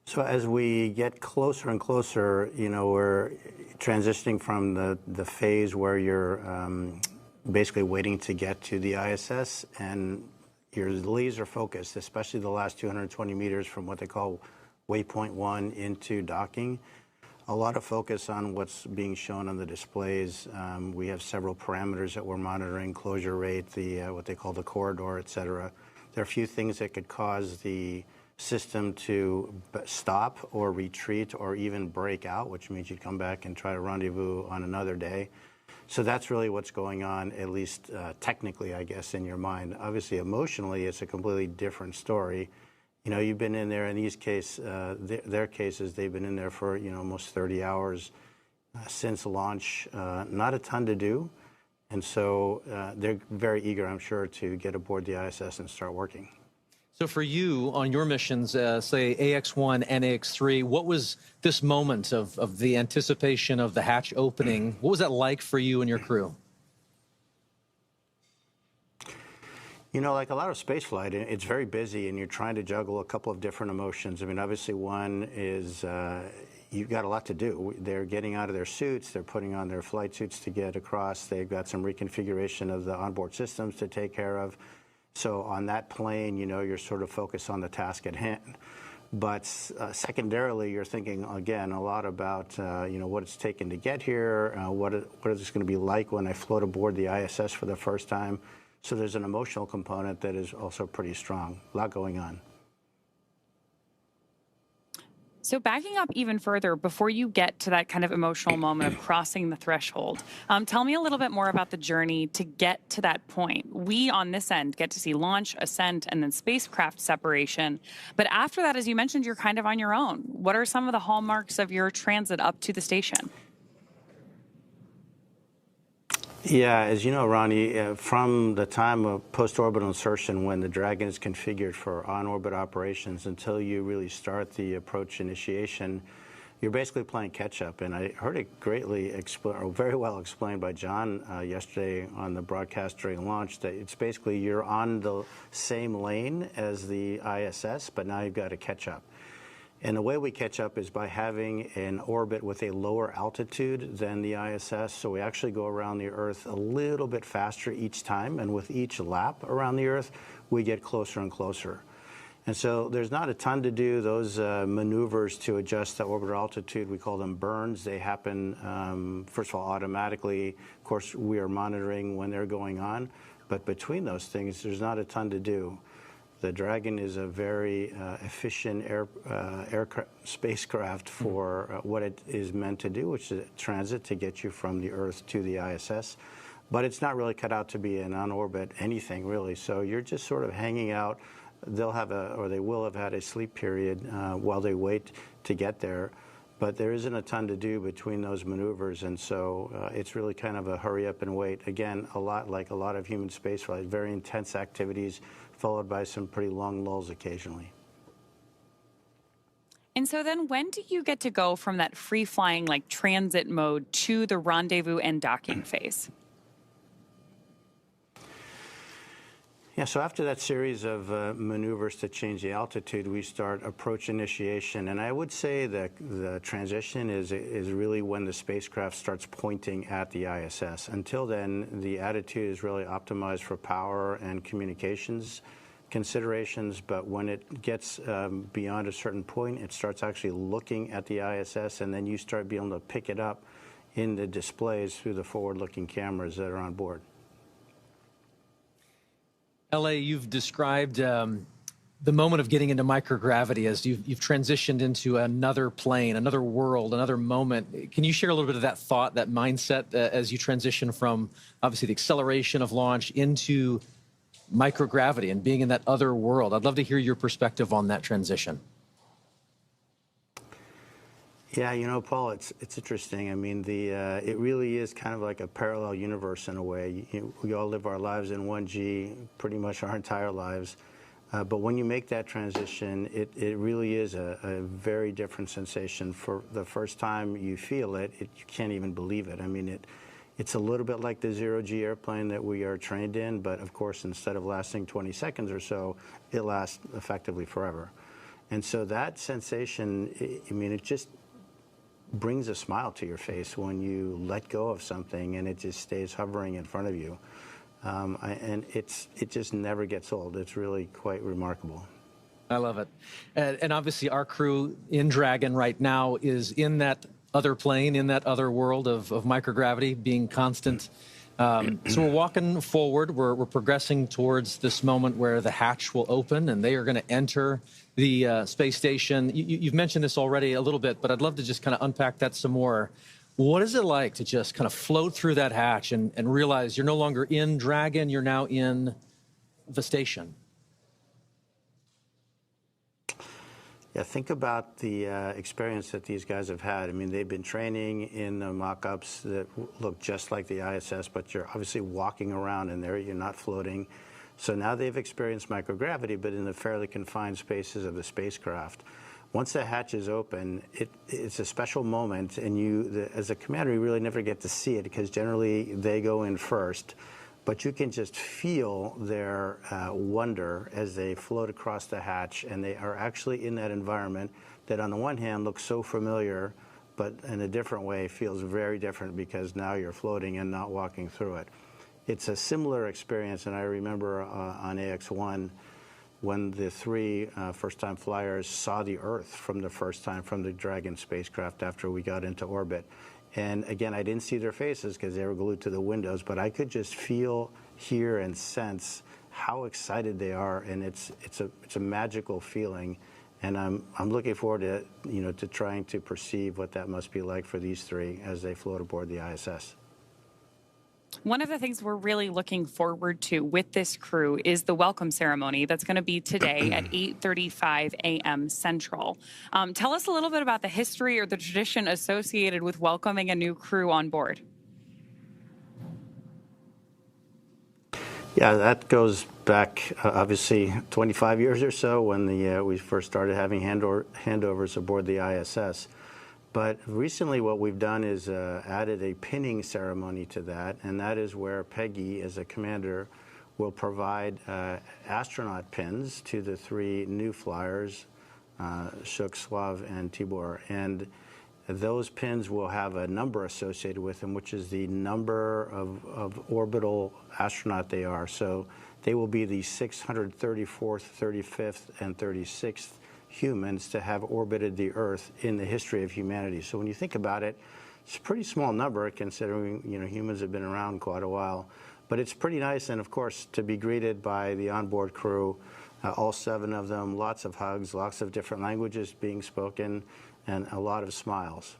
So as we get closer and closer, you know, we're transitioning from the phase where you're basically waiting to get to the ISS, and you're laser focused, especially the last 220 meters from what they call waypoint 1 into docking. a lot of focus on what's being shown on the displays. We have several parameters that we're monitoring: closure rate, the what they call the corridor, et cetera. There are a few things that could cause the system to stop or retreat or even break out, which means you'd come back and try to rendezvous on another day. So that's really what's going on, at least technically, I guess, in your mind. Obviously, emotionally, it's a completely different story. You know, you've been in there. In these their cases, they've been in there for almost 30 hours since launch. Not a ton to do, and so they're very eager, I'm sure, to get aboard the ISS and start working. So for you, on your missions, say AX-1 and AX-3, what was this moment of the anticipation of the hatch opening? What was that like for you and your crew? You know, like a lot of spaceflight, it's very busy, and you're trying to juggle a couple of different emotions. I mean, obviously, one is you've got a lot to do. They're getting out of their suits. They're putting on their flight suits to get across. They've got some reconfiguration of the onboard systems to take care of. So on that plane, you're sort of focused on the task at hand. But secondarily, you're thinking, again, a lot about, what it's taken to get here, what is this going to be like when I float aboard the ISS for the first time. So there's an emotional component that is also pretty strong. A lot going on. So backing up even further, before you get to that kind of emotional moment of crossing the threshold, tell me a little bit more about the journey to get to that point. We, on this end, get to see launch, ascent, and then spacecraft separation. But after that, as you mentioned, you're kind of on your own. What are some of the hallmarks of your transit up to the station? Yeah, as you know, Ronnie, from the time of post-orbital insertion, when the Dragon is configured for on-orbit operations, until you really start the approach initiation, you're basically playing catch-up. And I heard it very well explained by John yesterday on the broadcast during launch, that it's basically you're on the same lane as the ISS, but now you've got to catch up. And the way we catch up is by having an orbit with a lower altitude than the ISS. So we actually go around the Earth a little bit faster each time. And with each lap around the Earth, we get closer and closer. And so there's not a ton to do. Those maneuvers to adjust the orbital altitude, we call them burns. They happen, first of all, automatically. Of course, we are monitoring when they're going on. But between those things, there's not a ton to do. The Dragon is a very efficient spacecraft for what it is meant to do, which is transit to get you from the Earth to the ISS. But it's not really cut out to be an on-orbit anything, really. So you're just sort of hanging out. They'll have they will have had a sleep period while they wait to get there. But there isn't a ton to do between those maneuvers, and so it's really kind of a hurry up and wait. Again, a lot like a lot of human spaceflight, very intense activities, followed by some pretty long lulls occasionally. And so then when do you get to go from that free-flying, like transit mode to the rendezvous and docking phase? Yeah, so after that series of maneuvers to change the altitude, we start approach initiation. And I would say that the transition is really when the spacecraft starts pointing at the ISS. Until then, the attitude is really optimized for power and communications considerations. But when it gets beyond a certain point, it starts actually looking at the ISS, and then you start being able to pick it up in the displays through the forward-looking cameras that are on board. L.A., you've described the moment of getting into microgravity as you've transitioned into another plane, another world, another moment. Can you share a little bit of that thought, that mindset, as you transition from, obviously, the acceleration of launch into microgravity and being in that other world? I'd love to hear your perspective on that transition. Yeah, you know, Paul, it's interesting. I mean, it really is kind of like a parallel universe in a way. We all live our lives in 1G pretty much our entire lives. But when you make that transition, it really is a very different sensation. For the first time you feel it, you can't even believe it. I mean, it's a little bit like the zero-G airplane that we are trained in, but of course, instead of lasting 20 seconds or so, it lasts effectively forever. And so that sensation, I mean, it just brings a smile to your face when you let go of something and it just stays hovering in front of you. And it just never gets old. It's really quite remarkable. I love it. And obviously our crew in Dragon right now is in that other plane in that other world of microgravity being constant. So we're walking forward. We're progressing towards this moment where the hatch will open and they are going to enter the space station. You've mentioned this already a little bit, but I'd love to just kind of unpack that some more. What is it like to just kind of float through that hatch and realize you're no longer in Dragon, you're now in the station? Yeah, think about the experience that these guys have had. I mean, they've been training in mock-ups that look just like the ISS, but you're obviously walking around in there. You're not floating. So now they've experienced microgravity, but in the fairly confined spaces of the spacecraft. Once the hatch is open, it's a special moment, and as a commander, you really never get to see it because generally they go in first. But you can just feel their wonder as they float across the hatch, and they are actually in that environment that on the one hand looks so familiar, but in a different way feels very different because now you're floating and not walking through it. It's a similar experience, and I remember on AX-1 when the three first-time flyers saw the Earth from the first time from the Dragon spacecraft after we got into orbit. And again, I didn't see their faces because they were glued to the windows, but I could just feel, hear, and sense how excited they are, and it's a magical feeling. And I'm looking forward to to trying to perceive what that must be like for these three as they float aboard the ISS. One of the things we're really looking forward to with this crew is the welcome ceremony that's going to be today at 8:35 a.m. Central. Tell us a little bit about the history or the tradition associated with welcoming a new crew on board. Yeah, that goes back obviously 25 years or so when we first started having handovers aboard the ISS. But recently what we've done is added a pinning ceremony to that, and that is where Peggy, as a commander, will provide astronaut pins to the three new flyers, Shuk, Slav, and Tibor. And those pins will have a number associated with them, which is the number of orbital astronaut they are. So they will be the 634th, 35th, and 36th humans to have orbited the Earth in the history of humanity. So when you think about it, it's a pretty small number considering humans have been around quite a while. But it's pretty nice, and of course, to be greeted by the onboard crew, all 7 of them, lots of hugs, lots of different languages being spoken, and a lot of smiles.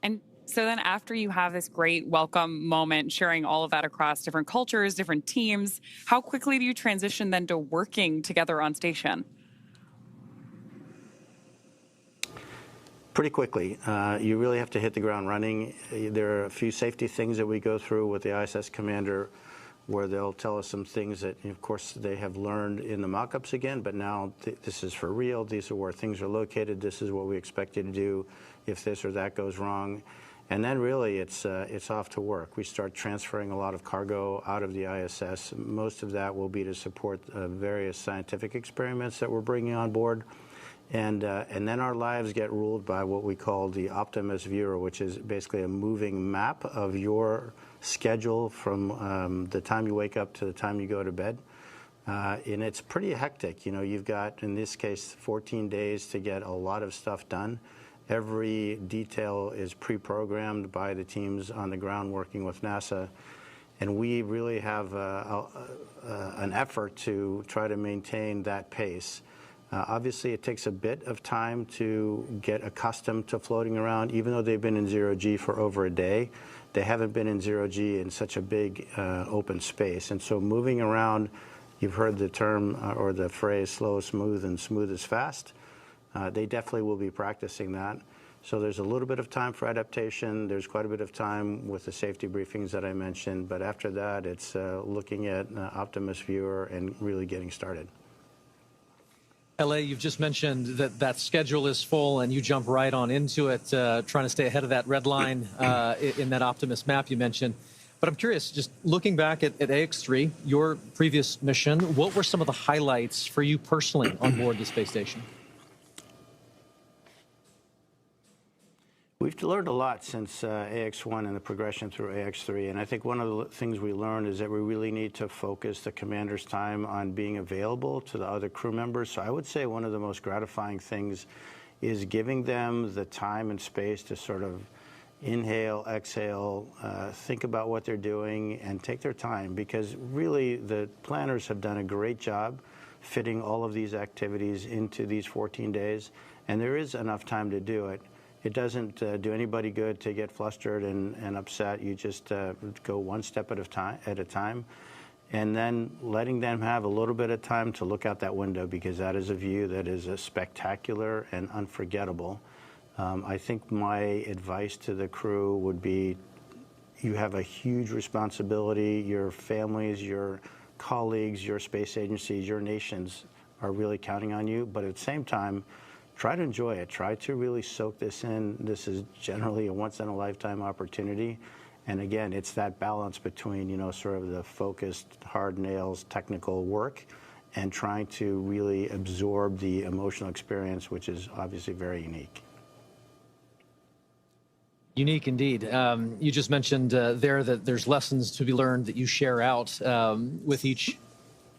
And so then after you have this great welcome moment, sharing all of that across different cultures, different teams, how quickly do you transition then to working together on station? Pretty quickly. You really have to hit the ground running. There are a few safety things that we go through with the ISS commander where they'll tell us some things that, of course, they have learned in the mock-ups again, but now this is for real. These are where things are located. This is what we expect you to do if this or that goes wrong. And then really it's off to work. We start transferring a lot of cargo out of the ISS. Most of that will be to support various scientific experiments that we're bringing on board. And then our lives get ruled by what we call the Optimus Viewer, which is basically a moving map of your schedule from the time you wake up to the time you go to bed. And it's pretty hectic. You've got, in this case, 14 days to get a lot of stuff done. Every detail is pre-programmed by the teams on the ground working with NASA. And we really have an effort to try to maintain that pace. Obviously, it takes a bit of time to get accustomed to floating around. Even though they've been in zero-G for over a day, they haven't been in zero-G in such a big open space. And so moving around, you've heard the term or the phrase slow is smooth and smooth is fast. They definitely will be practicing that. So there's a little bit of time for adaptation. There's quite a bit of time with the safety briefings that I mentioned. But after that, it's looking at Optimus Viewer and really getting started. LA, you've just mentioned that schedule is full and you jump right on into it, trying to stay ahead of that red line in that Optimus map you mentioned. But I'm curious, just looking back at AX-3, your previous mission, what were some of the highlights for you personally on board the space station? We've learned a lot since AX-1 and the progression through AX-3, and I think one of the things we learned is that we really need to focus the commander's time on being available to the other crew members. So I would say one of the most gratifying things is giving them the time and space to sort of inhale, exhale, think about what they're doing, and take their time, because really the planners have done a great job fitting all of these activities into these 14 days, and there is enough time to do it. It doesn't do anybody good to get flustered and upset. You just go one step at a time, and then letting them have a little bit of time to look out that window, because that is a view that is spectacular and unforgettable. I think my advice to the crew would be, you have a huge responsibility. Your families, your colleagues, your space agencies, your nations are really counting on you. But at the same time, try to enjoy it. Try to really soak this in. This is generally a once-in-a-lifetime opportunity. And again, it's that balance between, sort of the focused, hard nails, technical work, and trying to really absorb the emotional experience, which is obviously very unique. Unique indeed. You just mentioned there that there's lessons to be learned that you share out with each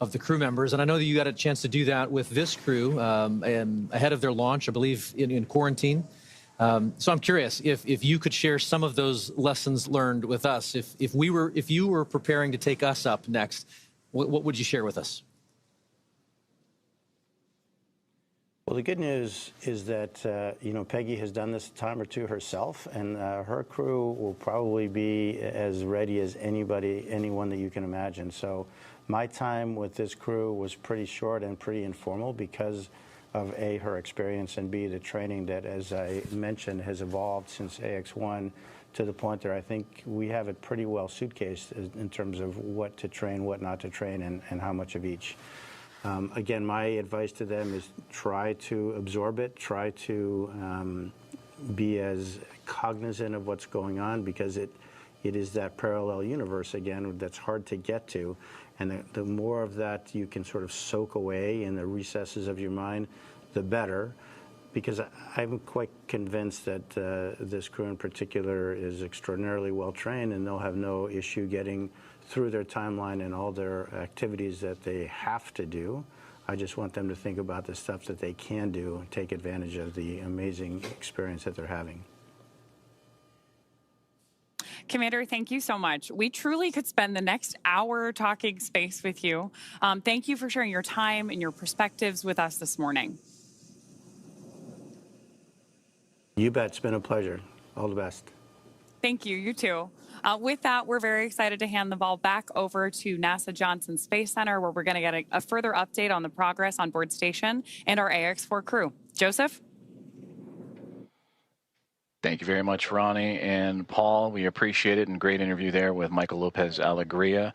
of the crew members. And I know that you got a chance to do that with this crew ahead of their launch, I believe, in quarantine. So I'm curious if you could share some of those lessons learned with us. If you were preparing to take us up next, what would you share with us? Well, the good news is that, Peggy has done this a time or two herself, and her crew will probably be as ready as anyone that you can imagine. So my time with this crew was pretty short and pretty informal because of A, her experience, and B, the training that, as I mentioned, has evolved since AX1 to the point that I think we have it pretty well suitcased in terms of what to train, what not to train, and how much of each. Again, my advice to them is try to absorb it, try to be as cognizant of what's going on, because it is that parallel universe, again, that's hard to get to. And the more of that you can sort of soak away in the recesses of your mind, the better, because I'm quite convinced that this crew in particular is extraordinarily well trained, and they'll have no issue getting through their timeline and all their activities that they have to do. I just want them to think about the stuff that they can do and take advantage of the amazing experience that they're having. Commander, thank you so much. We truly could spend the next hour talking space with you. Thank you for sharing your time and your perspectives with us this morning. You bet. It's been a pleasure. All the best. Thank you. You too. With that, we're very excited to hand the ball back over to NASA Johnson Space Center, where we're going to get a further update on the progress on board station and our AX4 crew. Joseph? Thank you very much, Ronnie and Paul. We appreciate it, and great interview there with Michael Lopez Alegria.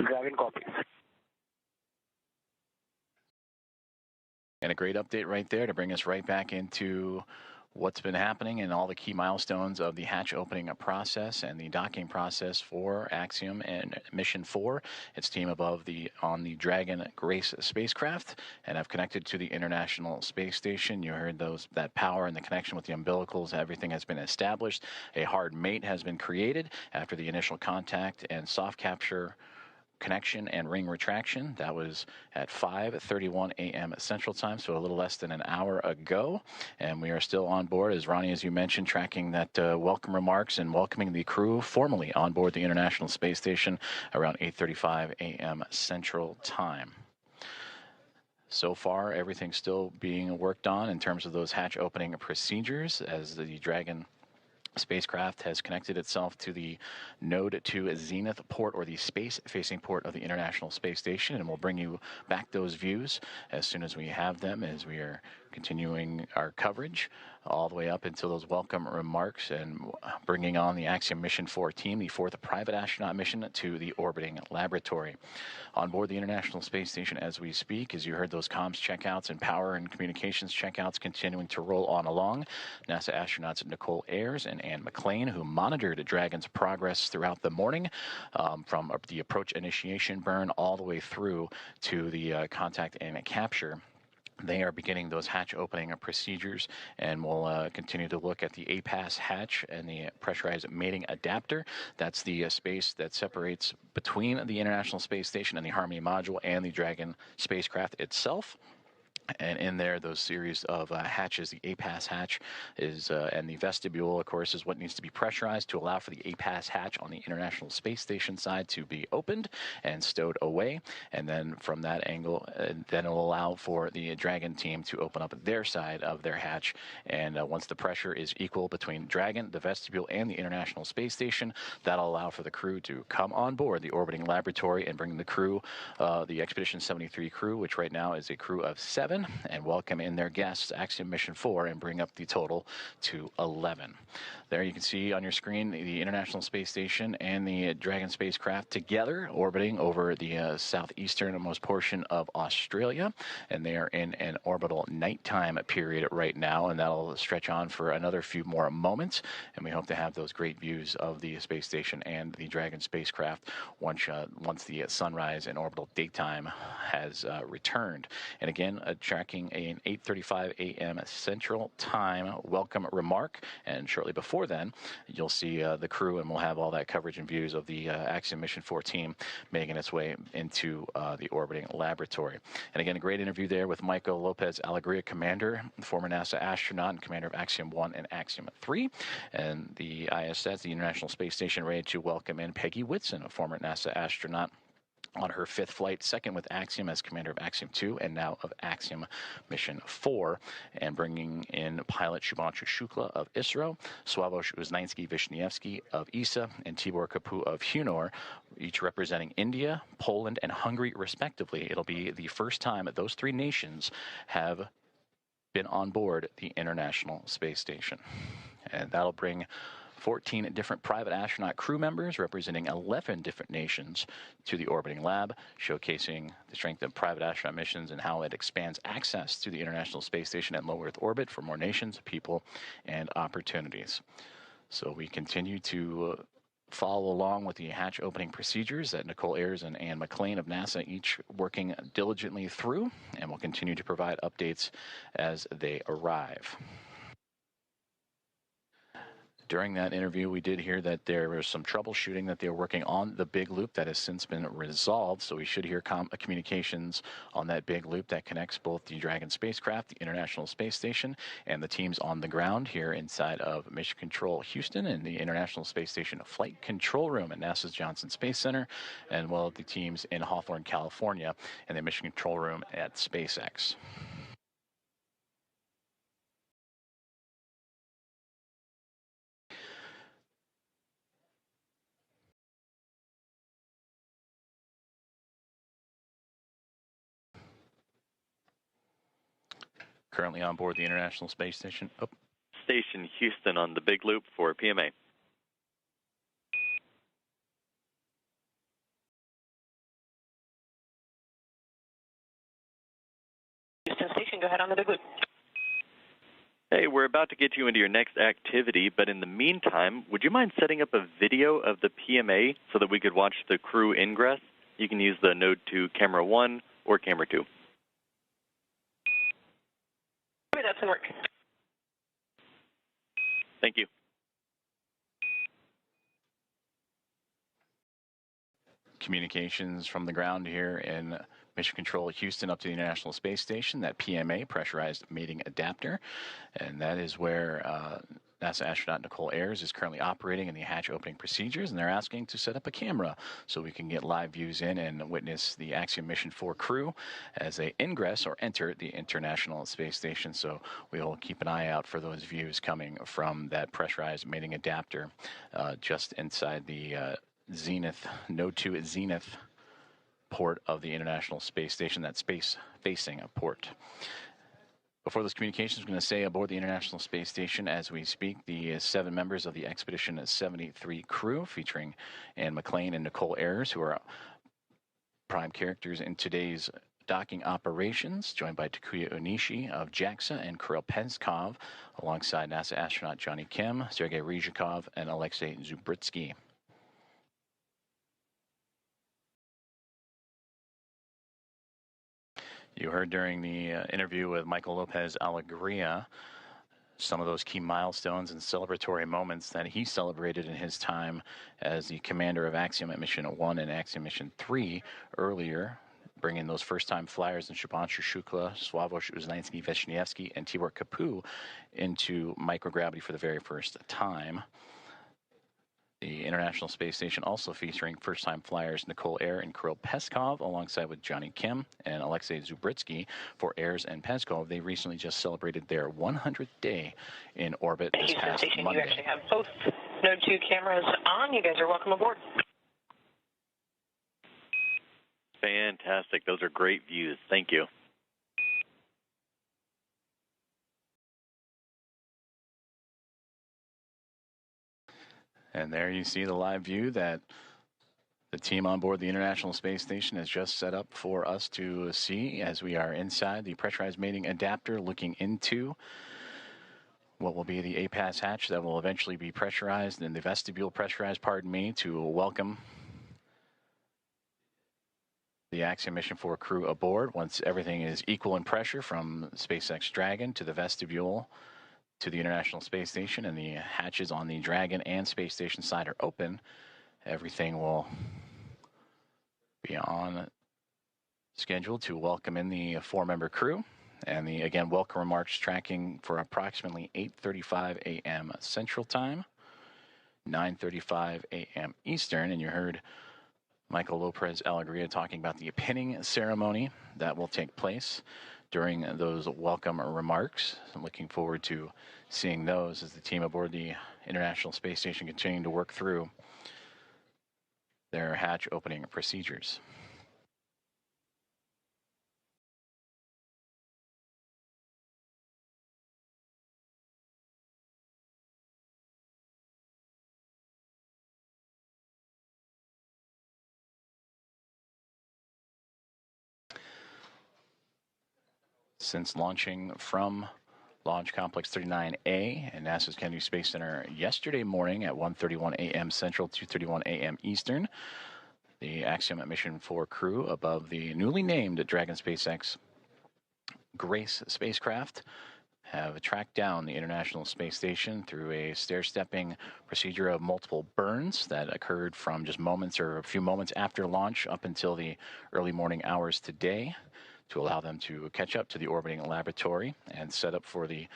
Dragon copies. And a great update right there to bring us right back into what's been happening and all the key milestones of the hatch opening process and the docking process for Axiom and Mission 4. Its team on the Dragon Grace spacecraft, and have connected to the International Space Station. You heard that power and the connection with the umbilicals. Everything has been established. A hard mate has been created after the initial contact and soft capture connection and ring retraction. That was at 5:31 a.m. Central Time, so a little less than an hour ago. And we are still on board, as Ronnie, as you mentioned, tracking that welcome remarks and welcoming the crew formally on board the International Space Station around 8:35 a.m. Central Time. So far, everything's still being worked on in terms of those hatch opening procedures as the Dragon spacecraft has connected itself to the Node 2 Zenith port, or the space-facing port of the International Space Station, and we'll bring you back those views as soon as we have them, as we are continuing our coverage all the way up until those welcome remarks and bringing on the Axiom Mission 4 team, the fourth private astronaut mission to the orbiting laboratory. On board the International Space Station as we speak, as you heard those comms checkouts and power and communications checkouts continuing to roll on along. NASA astronauts Nicole Ayers and Anne McLean, who monitored Dragon's progress throughout the morning, from the approach initiation burn all the way through to the contact and capture, They are beginning those hatch opening procedures, and we'll continue to look at the APAS hatch and the pressurized mating adapter. That's the space that separates between the International Space Station and the Harmony module and the Dragon spacecraft itself. And in there, those series of hatches, the APAS hatch is, and the vestibule, of course, is what needs to be pressurized to allow for the APAS hatch on the International Space Station side to be opened and stowed away. And then from that angle, then it'll allow for the Dragon team to open up their side of their hatch. And once the pressure is equal between Dragon, the vestibule, and the International Space Station, that'll allow for the crew to come on board the orbiting laboratory and bring the crew, the Expedition 73 crew, which right now is a crew of 7, and welcome in their guests, Axiom Mission 4, and bring up the total to 11. There you can see on your screen the International Space Station and the Dragon spacecraft together orbiting over the southeasternmost portion of Australia, and they are in an orbital nighttime period right now, and that'll stretch on for another few more moments, and we hope to have those great views of the space station and the Dragon spacecraft once the sunrise and orbital daytime has returned. And again, tracking an 8:35 a.m. Central Time welcome remark, and shortly before then, you'll see the crew, and we'll have all that coverage and views of the Axiom Mission 4 team making its way into the orbiting laboratory. And again, a great interview there with Michael Lopez Alegria, commander, former NASA astronaut and commander of Axiom 1 and Axiom 3, and the ISS, the International Space Station, ready to welcome in Peggy Whitson, a former NASA astronaut, on her 5th flight, second with Axiom as commander of Axiom 2 and now of Axiom Mission 4, and bringing in pilot Shubhanshu Shukla of ISRO, Sławomir Uznański-Wiśniewski of ESA, and Tibor Kapu of Hunor, each representing India, Poland, and Hungary respectively. It'll be the first time that those 3 nations have been on board the International Space Station. And that'll bring 14 different private astronaut crew members representing 11 different nations to the orbiting lab, showcasing the strength of private astronaut missions and how it expands access to the International Space Station and low Earth orbit for more nations, people, and opportunities. So we continue to follow along with the hatch opening procedures that Nicole Ayers and Anne McLean of NASA each working diligently through, and we'll continue to provide updates as they arrive. During that interview, we did hear that there was some troubleshooting that they were working on the big loop that has since been resolved. So we should hear communications on that big loop that connects both the Dragon spacecraft, the International Space Station, and the teams on the ground here inside of Mission Control Houston and the International Space Station Flight Control Room at NASA's Johnson Space Center, and well, the teams in Hawthorne, California, and the Mission Control Room at SpaceX. Currently on board the International Space Station. Station Houston on the big loop for PMA. Houston Station, go ahead on the big loop. Hey, we're about to get you into your next activity, but in the meantime, would you mind setting up a video of the PMA so that we could watch the crew ingress? You can use the Node 2 Camera 1 or Camera 2. That can work. Thank you. Communications from the ground here in Mission Control Houston up to the International Space Station, that PMA, pressurized mating adapter, and that is where NASA astronaut Nicole Ayers is currently operating in the hatch opening procedures, and they're asking to set up a camera so we can get live views in and witness the Axiom Mission 4 crew as they ingress or enter the International Space Station. So we'll keep an eye out for those views coming from that pressurized mating adapter just inside the Zenith, Node 2 Zenith port of the International Space Station, that space-facing port. Before those communications, I'm going to say aboard the International Space Station as we speak, the 7 members of the Expedition 73 crew, featuring Anne McLean and Nicole Ayers, who are prime characters in today's docking operations, joined by Takuya Onishi of JAXA and Kirill Peskov, alongside NASA astronaut Johnny Kim, Sergei Ryzhikov, and Alexei Zubritsky. You heard during the interview with Michael Lopez Alegria some of those key milestones and celebratory moments that he celebrated in his time as the commander of Axiom Mission 1 and Axiom Mission 3 earlier, bringing those first-time flyers in Shubhanshu Shukla, Sławomir Uznański-Wiśniewski, and Tibor Kapu into microgravity for the very first time. The International Space Station also featuring first-time flyers Nicole Ayer and Kirill Peskov, alongside with Johnny Kim and Alexei Zubritsky for Ayers and Peskov. They recently just celebrated their 100th day in orbit this past Station, Monday. you actually have both Node 2 cameras on. You guys are welcome aboard. Fantastic. Those are great views. Thank you. And there you see the live view that the team on board the International Space Station has just set up for us to see as we are inside the pressurized mating adapter, looking into what will be the APAS hatch that will eventually be pressurized, and the vestibule pressurized, pardon me, to welcome the Axiom Mission 4 crew aboard once everything is equal in pressure from SpaceX Dragon to the vestibule to the International Space Station, and the hatches on the Dragon and Space Station side are open. Everything will be on schedule to welcome in the 4-member crew. And the, again, welcome remarks tracking for approximately 8:35 a.m. Central Time, 9:35 a.m. Eastern. And you heard Michael Lopez Alegria talking about the pinning ceremony that will take place during those welcome remarks. I'm looking forward to seeing those as the team aboard the International Space Station continuing to work through their hatch opening procedures. Since launching from Launch Complex 39A and NASA's Kennedy Space Center yesterday morning at 1:31 a.m. Central, 2:31 a.m. Eastern, the Axiom Mission 4 crew above the newly named Dragon SpaceX Grace spacecraft have tracked down the International Space Station through a stair-stepping procedure of multiple burns that occurred from just moments or a few moments after launch up until the early morning hours today, to allow them to catch up to the orbiting laboratory and set up for the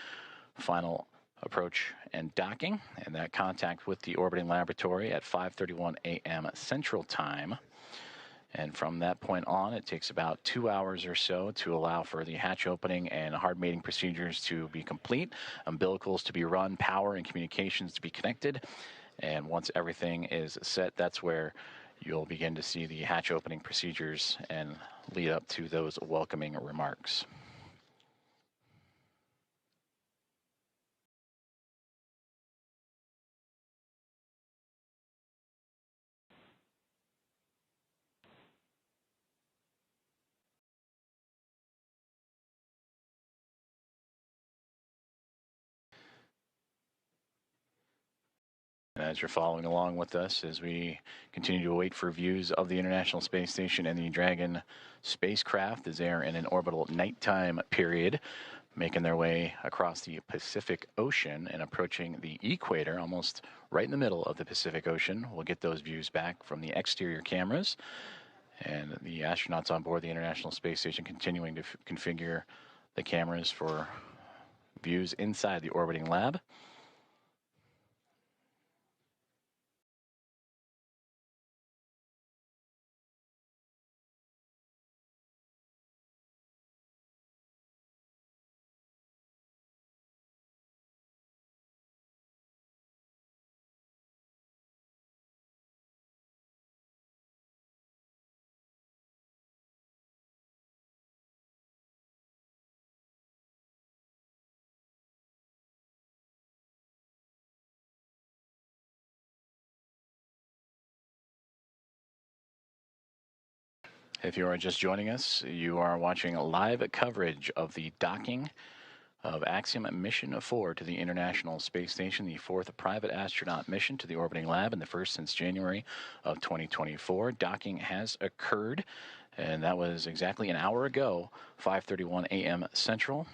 final approach and docking, and that contact with the orbiting laboratory at 5:31 a.m. Central Time. And from that point on, it takes about 2 hours or so to allow for the hatch opening and hard mating procedures to be complete, umbilicals to be run, power and communications to be connected. And once everything is set, that's where you'll begin to see the hatch opening procedures and lead up to those welcoming remarks. As you're following along with us as we continue to wait for views of the International Space Station and the Dragon spacecraft as they are in an orbital nighttime period, making their way across the Pacific Ocean and approaching the equator, almost right in the middle of the Pacific Ocean. We'll get those views back from the exterior cameras, and the astronauts on board the International Space Station continuing to configure the cameras for views inside the orbiting lab. If you are just joining us, you are watching live coverage of the docking of Axiom Mission 4 to the International Space Station, the 4th private astronaut mission to the orbiting lab and the first since January of 2024. Docking has occurred And that was exactly an hour ago, 5:31 a.m. Central,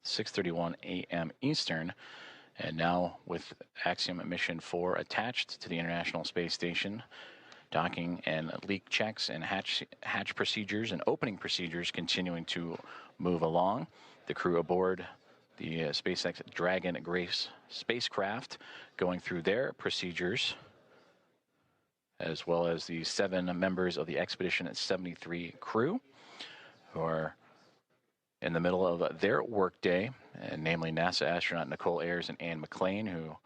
6:31 a.m. Eastern. And now with Axiom Mission 4 attached to the International Space Station, docking and leak checks and hatch procedures and opening procedures continuing to move along. The crew aboard the SpaceX Dragon Grace spacecraft going through their procedures, as well as the 7 members of the Expedition 73 crew who are in the middle of their workday, and namely NASA astronaut Nicole Ayers and Anne McClain, who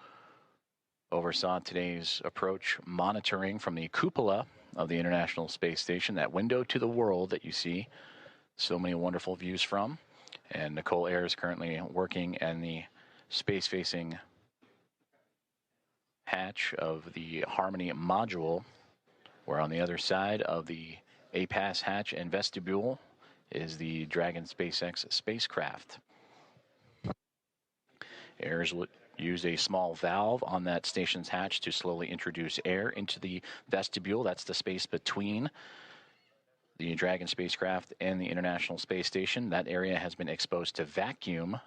oversaw today's approach monitoring from the cupola of the International Space Station, that window to the world that you see so many wonderful views from. And Nicole Ayers currently working in the space-facing hatch of the Harmony module, where on the other side of the APAS hatch and vestibule is the Dragon SpaceX spacecraft. Ayers will use a small valve on that station's hatch to slowly introduce air into the vestibule. That's the space between the Dragon spacecraft and the International Space Station. That area has been exposed to vacuum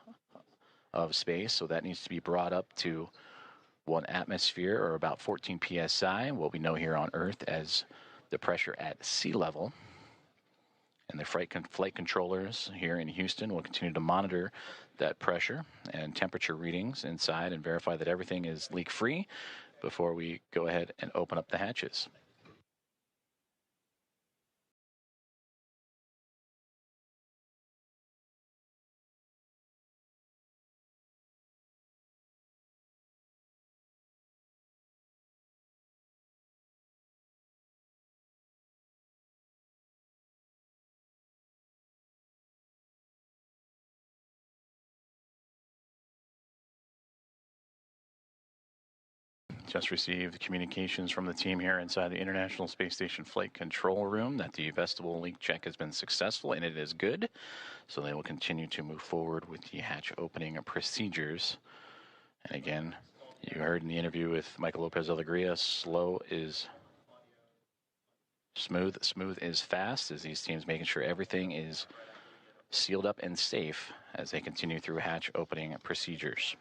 of space, so that needs to be brought up to 1 atmosphere, or about 14 psi, what we know here on Earth as the pressure at sea level. And the flight controllers here in Houston will continue to monitor that pressure and temperature readings inside and verify that everything is leak-free before we go ahead and open up the hatches. Just received communications from the team here inside the International Space Station Flight Control Room that the vestibule leak check has been successful and it is good. So they will continue to move forward with the hatch opening procedures. And again, you heard in the interview with Michael Lopez Alegria, slow is smooth, smooth is fast, as these teams making sure everything is sealed up and safe as they continue through hatch opening procedures.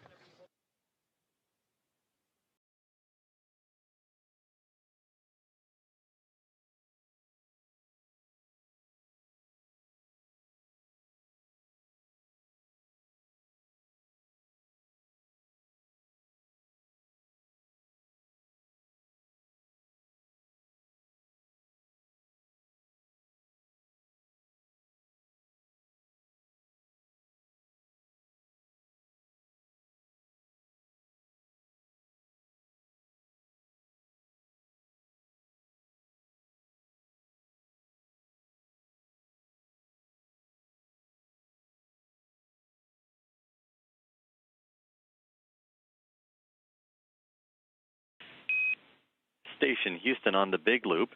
Station Houston on the Big Loop.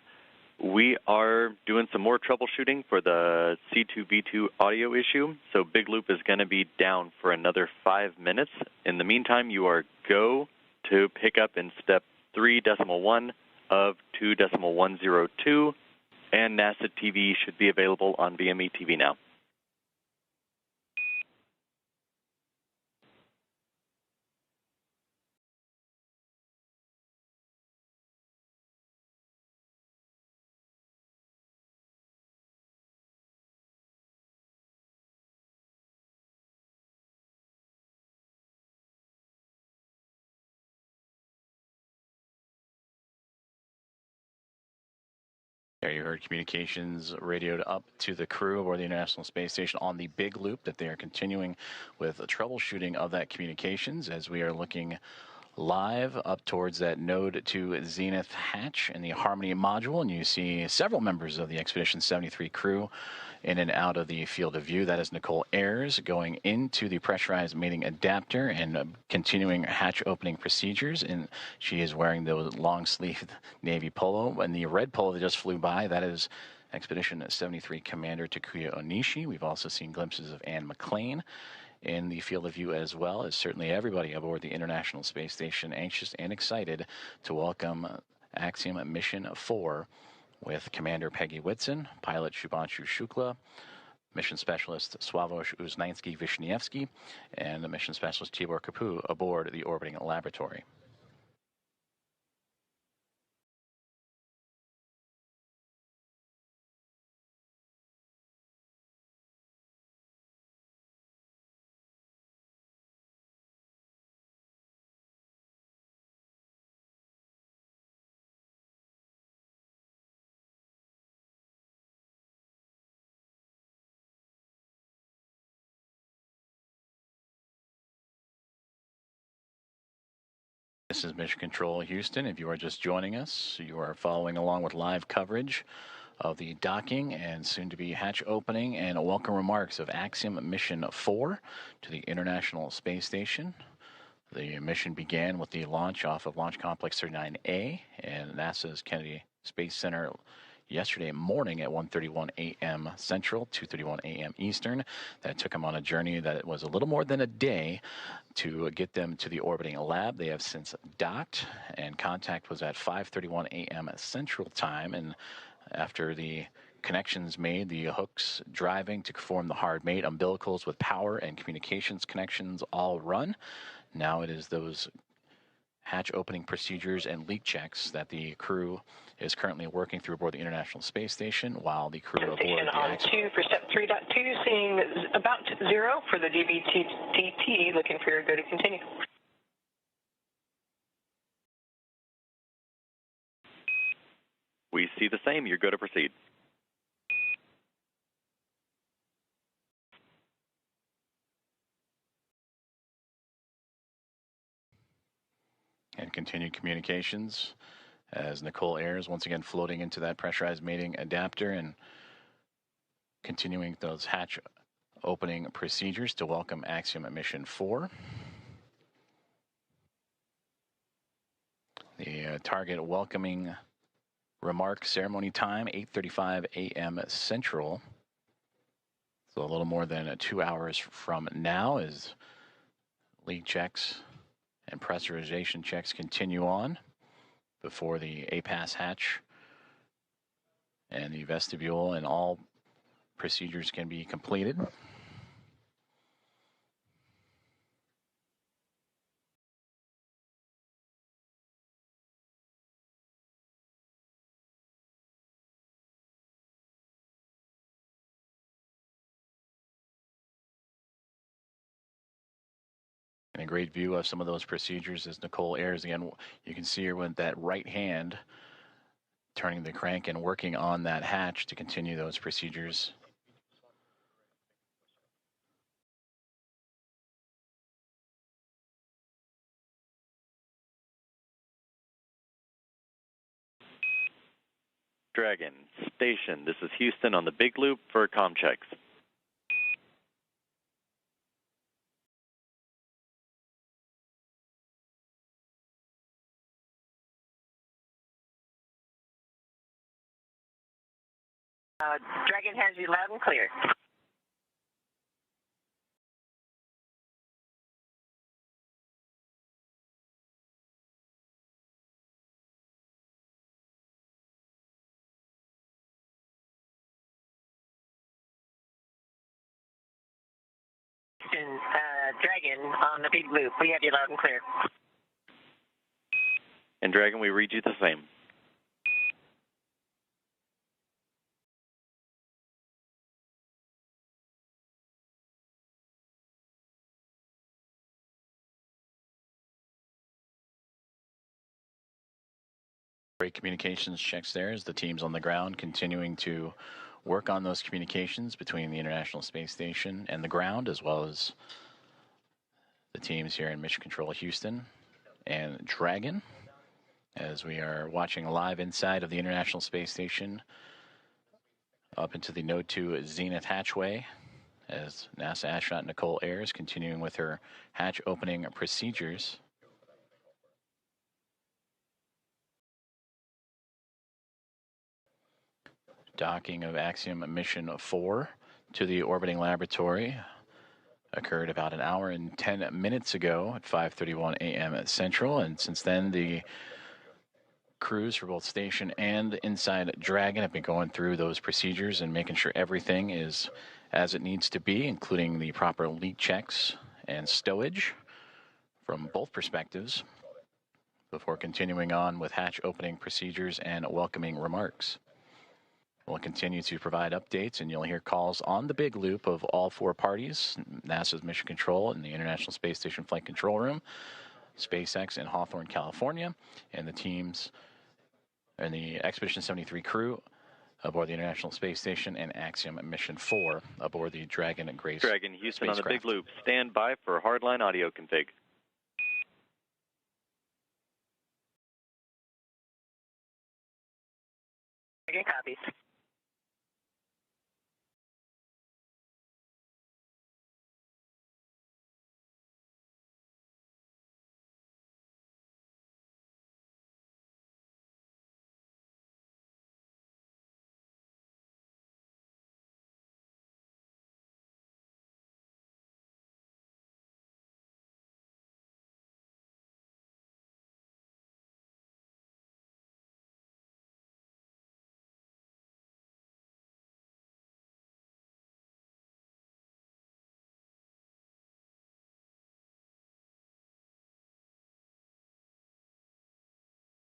We are doing some more troubleshooting for the C2V2 audio issue, so Big Loop is going to be down for another 5 minutes. In the meantime, you are go to pick up in step 3.1 of 2.102, and NASA TV should be available on VME TV now. There you heard communications radioed up to the crew aboard the International Space Station on the Big Loop that they are continuing with the troubleshooting of that communications as we are looking live up towards that node to Zenith hatch in the Harmony module, and you see several members of the Expedition 73 crew in and out of the field of view. That is Nicole Ayers going into the pressurized mating adapter and continuing hatch opening procedures, and she is wearing the long-sleeved navy polo, and the red polo that just flew by, that is Expedition 73 Commander Takuya Onishi. We've also seen glimpses of Anne McClain in the field of view, as well as certainly everybody aboard the International Space Station anxious and excited to welcome Axiom Mission 4 with Commander Peggy Whitson, pilot Shubhanshu Shukla, mission specialist Sławosz Uznański-Wiśniewski, and the mission specialist Tibor Kapu aboard the orbiting laboratory. This is Mission Control Houston. If you are just joining us, you are following along with live coverage of the docking and soon-to-be hatch opening and welcome remarks of Axiom Mission 4 to the International Space Station. The mission began with the launch off of Launch Complex 39A and NASA's Kennedy Space Center yesterday morning at 1:31 a.m. Central, 2:31 a.m. Eastern. That took them on a journey that was a little more than a day to get them to the orbiting lab. They have since docked, and contact was at 5:31 a.m. Central Time. And after the connections made, the hooks driving to form the hard mate, umbilicals with power and communications connections all run. Now it is those hatch opening procedures and leak checks that the crew is currently working through aboard the International Space Station, while the crew aboard the on 2 for step 3.2, seeing about 0 for the DBTT, looking for your go to continue. We see the same. You're go to proceed. And continued communications as Nicole Ayers once again floating into that pressurized mating adapter and continuing those hatch opening procedures to welcome Axiom Mission 4. The target welcoming remark ceremony time, 8:35 a.m. Central. So a little more than 2 hours from now as leak checks and pressurization checks continue on before the APAS hatch and the vestibule and all procedures can be completed. And a great view of some of those procedures as Nicole Ayers again. You can see her with that right hand turning the crank and working on that hatch to continue those procedures. Dragon, station, this is Houston on the big loop for comm checks. Dragon has you loud and clear. Dragon on the big loop. We have you loud and clear. And Dragon, we read you the same. Great communications checks there as the teams on the ground continuing to work on those communications between the International Space Station and the ground, as well as the teams here in Mission Control Houston and Dragon, as we are watching live inside of the International Space Station up into the Node 2 Zenith hatchway as NASA astronaut Nicole Ayers continuing with her hatch opening procedures. Docking of Axiom Mission 4 to the orbiting laboratory occurred about an hour and 10 minutes ago at 5:31 a.m. Central, and since then the crews for both station and inside Dragon have been going through those procedures and making sure everything is as it needs to be, including the proper leak checks and stowage from both perspectives, before continuing on with hatch opening procedures and welcoming remarks. We'll continue to provide updates, and you'll hear calls on the big loop of all four parties: NASA's Mission Control in the International Space Station Flight Control Room, SpaceX in Hawthorne, California, and the teams and the Expedition 73 crew aboard the International Space Station, and Axiom Mission 4 aboard the Dragon and Grace Dragon Houston spacecraft. On the big loop. Stand by for hardline audio config. Dragon copies.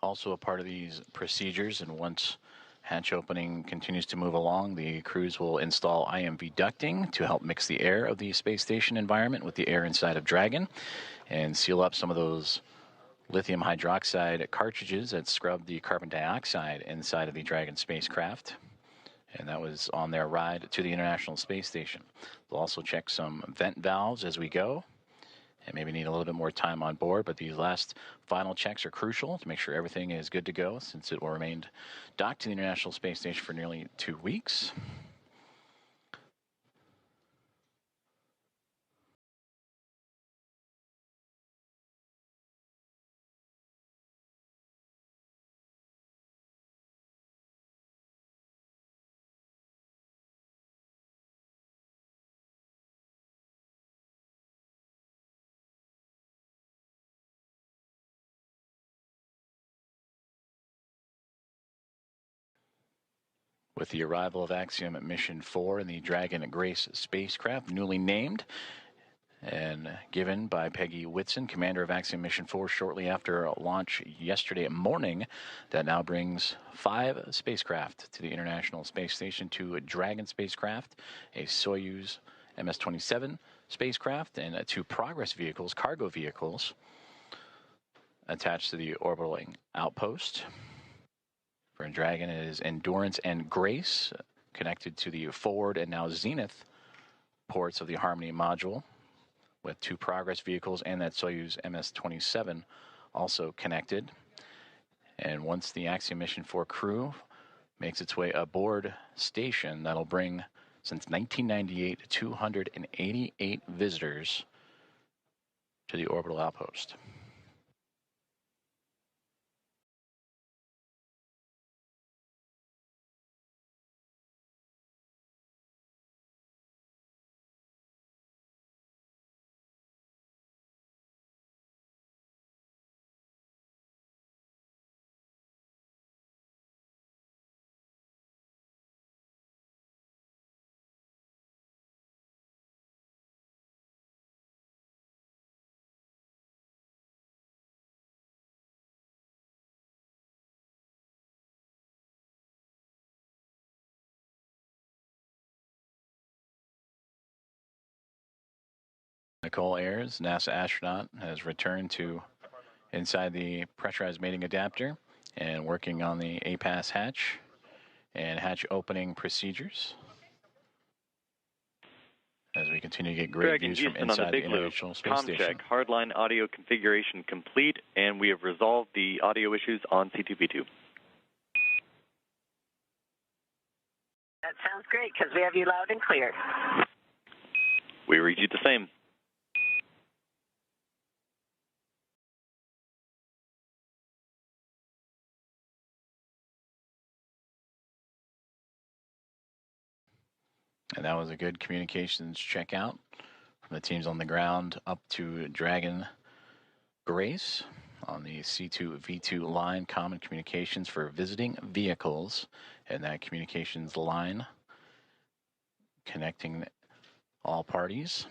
Also a part of these procedures, and once hatch opening continues to move along, the crews will install IMV ducting to help mix the air of the space station environment with the air inside of Dragon and seal up some of those lithium hydroxide cartridges that scrub the carbon dioxide inside of the Dragon spacecraft. And that was on their ride to the International Space Station. They'll also check some vent valves as we go, and maybe need a little bit more time on board, but these last final checks are crucial to make sure everything is good to go, since it will remain docked to the International Space Station for nearly 2 weeks. With the arrival of Axiom Mission 4 and the Dragon Grace spacecraft, newly named and given by Peggy Whitson, commander of Axiom Mission 4, shortly after launch yesterday morning, that now brings 5 spacecraft to the International Space Station: 2 Dragon spacecraft, a Soyuz MS-27 spacecraft, and 2 Progress vehicles, cargo vehicles, attached to the orbiting outpost. For Dragon, it is Endurance and Grace, connected to the forward and now zenith ports of the Harmony module, with 2 Progress vehicles and that Soyuz MS-27 also connected. And once the Axiom Mission 4 crew makes its way aboard station, that'll bring, since 1998, 288 visitors to the orbital outpost. Nicole Ayers, NASA astronaut, has returned to inside the pressurized mating adapter and working on the APAS hatch and hatch opening procedures, as we continue to get great Dragon views from Houston inside on the the big loop. International Space Com Station. check. Hardline audio configuration complete, and we have resolved the audio issues on C2P2. That sounds great, because we have you loud and clear. We read you the same. And that was a good communications checkout from the teams on the ground up to Dragon Grace on the C2V2 line, common communications for visiting vehicles, and that communications line connecting all parties.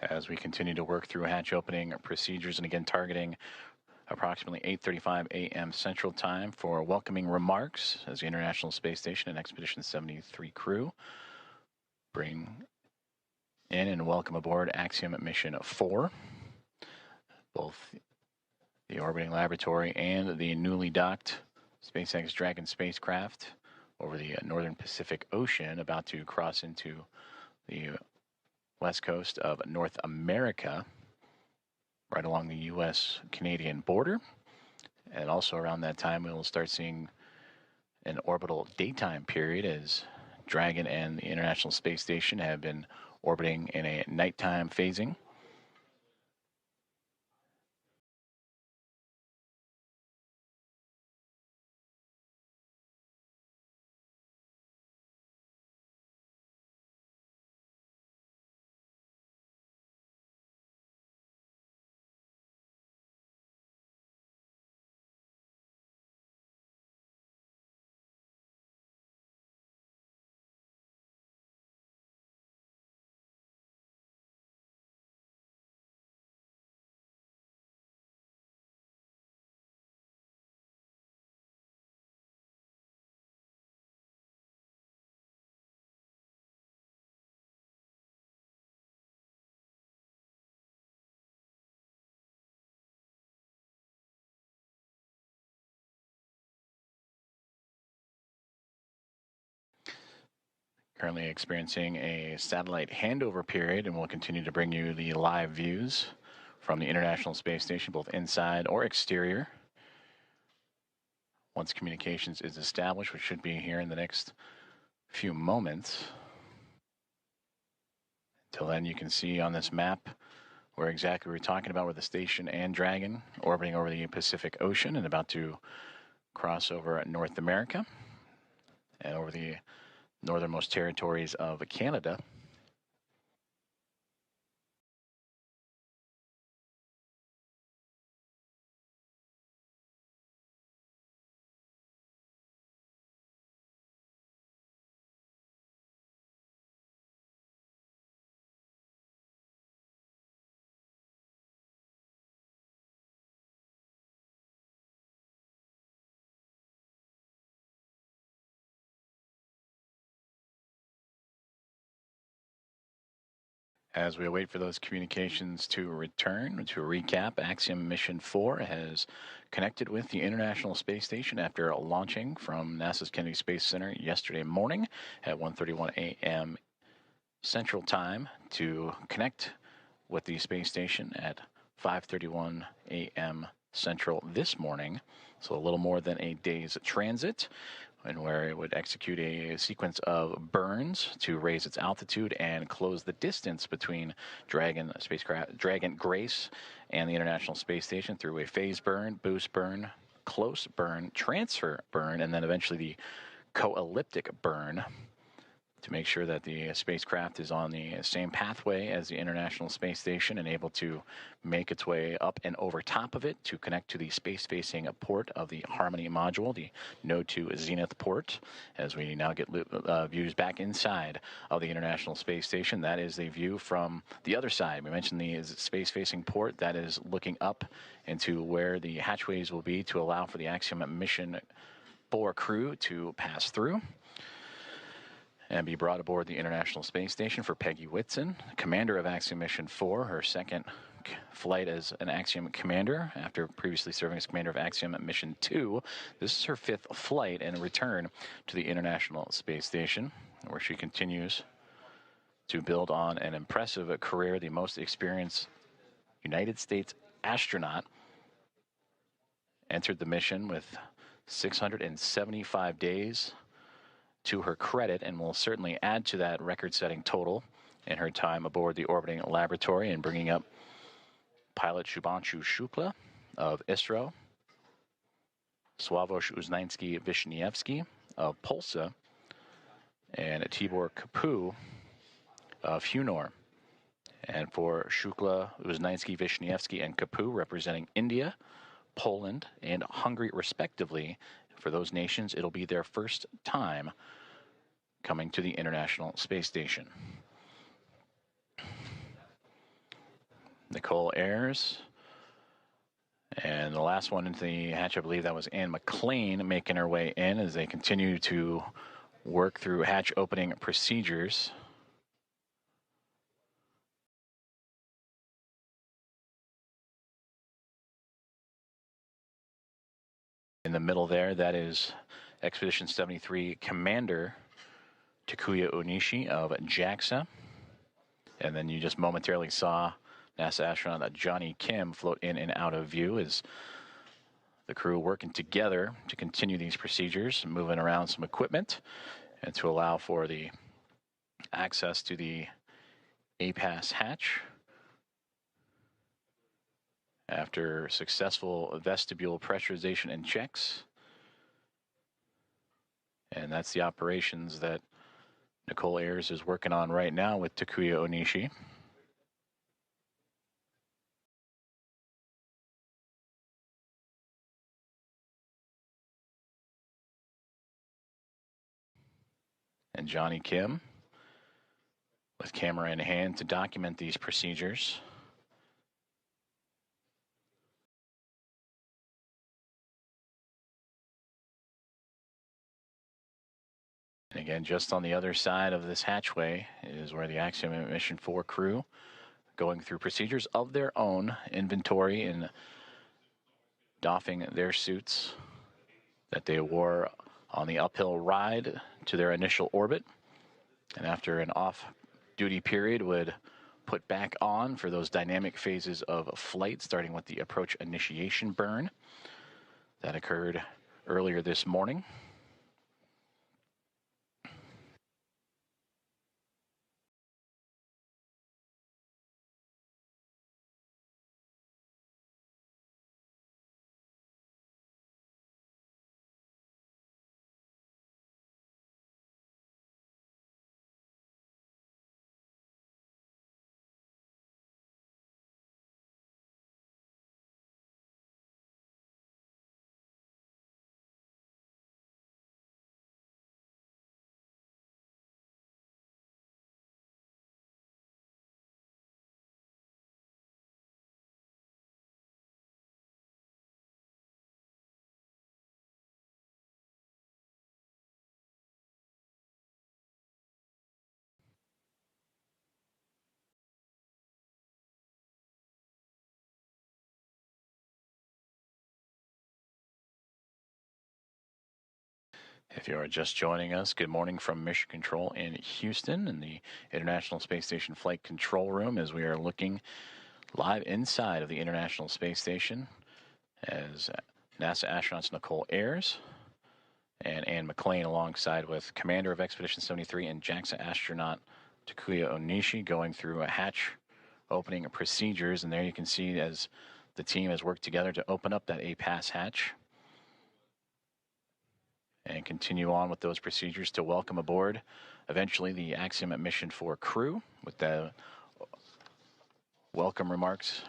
As we continue to work through hatch opening procedures, and again targeting approximately 8:35 a.m. Central Time for welcoming remarks as the International Space Station and Expedition 73 crew bring in and welcome aboard Axiom Mission 4. Both the orbiting laboratory and the newly docked SpaceX Dragon spacecraft over the northern Pacific Ocean, about to cross into the west coast of North America, right along the U.S.-Canadian border. And also around that time, we will start seeing an orbital daytime period as Dragon and the International Space Station have been orbiting in a nighttime phasing. Currently experiencing a satellite handover period, and we'll continue to bring you the live views from the International Space Station, both inside or exterior. Once communications is established, which should be here in the next few moments. Until then, you can see on this map where exactly we're talking about, where the station and Dragon orbiting over the Pacific Ocean and about to cross over North America and over the northernmost territories of Canada. As we await for those communications to return, to recap, Axiom Mission 4 has connected with the International Space Station after launching from NASA's Kennedy Space Center yesterday morning at 1:31 a.m. Central Time to connect with the space station at 5:31 a.m. Central this morning. So a little more than a day's transit, and where it would execute a sequence of burns to raise its altitude and close the distance between Dragon spacecraft, Dragon Grace, and the International Space Station through a phase burn, boost burn, close burn, transfer burn, and then eventually the co-elliptic burn, to make sure that the spacecraft is on the same pathway as the International Space Station and able to make its way up and over top of it to connect to the space-facing port of the Harmony module, the Node 2 Zenith port. As we now get views back inside of the International Space Station, that is a view from the other side. We mentioned the space-facing port that is looking up into where the hatchways will be to allow for the Axiom Mission 4 crew to pass through and be brought aboard the International Space Station for Peggy Whitson, commander of Axiom Mission 4, her second flight as an Axiom commander after previously serving as commander of Axiom Mission 2. This is her 5th flight and return to the International Space Station, where she continues to build on an impressive career, the most experienced United States astronaut. Entered the mission with 675 days to her credit and will certainly add to that record-setting total in her time aboard the orbiting laboratory, and bringing up pilot Shubhanshu Shukla of ISRO, Sławosz Uznański-Wiśniewski of Polsa, and Tibor Kapu of Hunor. And for Shukla, Uznański-Wiśniewski, and Kapu, representing India, Poland, and Hungary, respectively, for those nations, it'll be their first time coming to the International Space Station. Nicole Ayers. And the last one into the hatch, I believe that was Anne McLean making her way in as they continue to work through hatch opening procedures. In the middle there, that is Expedition 73 Commander Takuya Onishi of JAXA. And then you just momentarily saw NASA astronaut Johnny Kim float in and out of view as the crew working together to continue these procedures, moving around some equipment, and to allow for the access to the APAS hatch. After successful vestibule pressurization and checks. And that's the operations that Nicole Ayers is working on right now with Takuya Onishi. And Johnny Kim with camera in hand to document these procedures. And again, just on the other side of this hatchway is where the Axiom Mission 4 crew going through procedures of their own, inventory and doffing their suits that they wore on the uphill ride to their initial orbit. And after an off-duty period would put back on for those dynamic phases of flight, starting with the approach initiation burn that occurred earlier this morning. If you are just joining us, good morning from Mission Control in Houston in the International Space Station Flight Control Room, as we are looking live inside of the International Space Station as NASA astronauts Nicole Ayers and Anne McLean, alongside with Commander of Expedition 73 and JAXA astronaut Takuya Onishi, going through a hatch opening procedures. And there you can see as the team has worked together to open up that APAS hatch and continue on with those procedures to welcome aboard eventually the Axiom Mission 4 crew with the welcome remarks.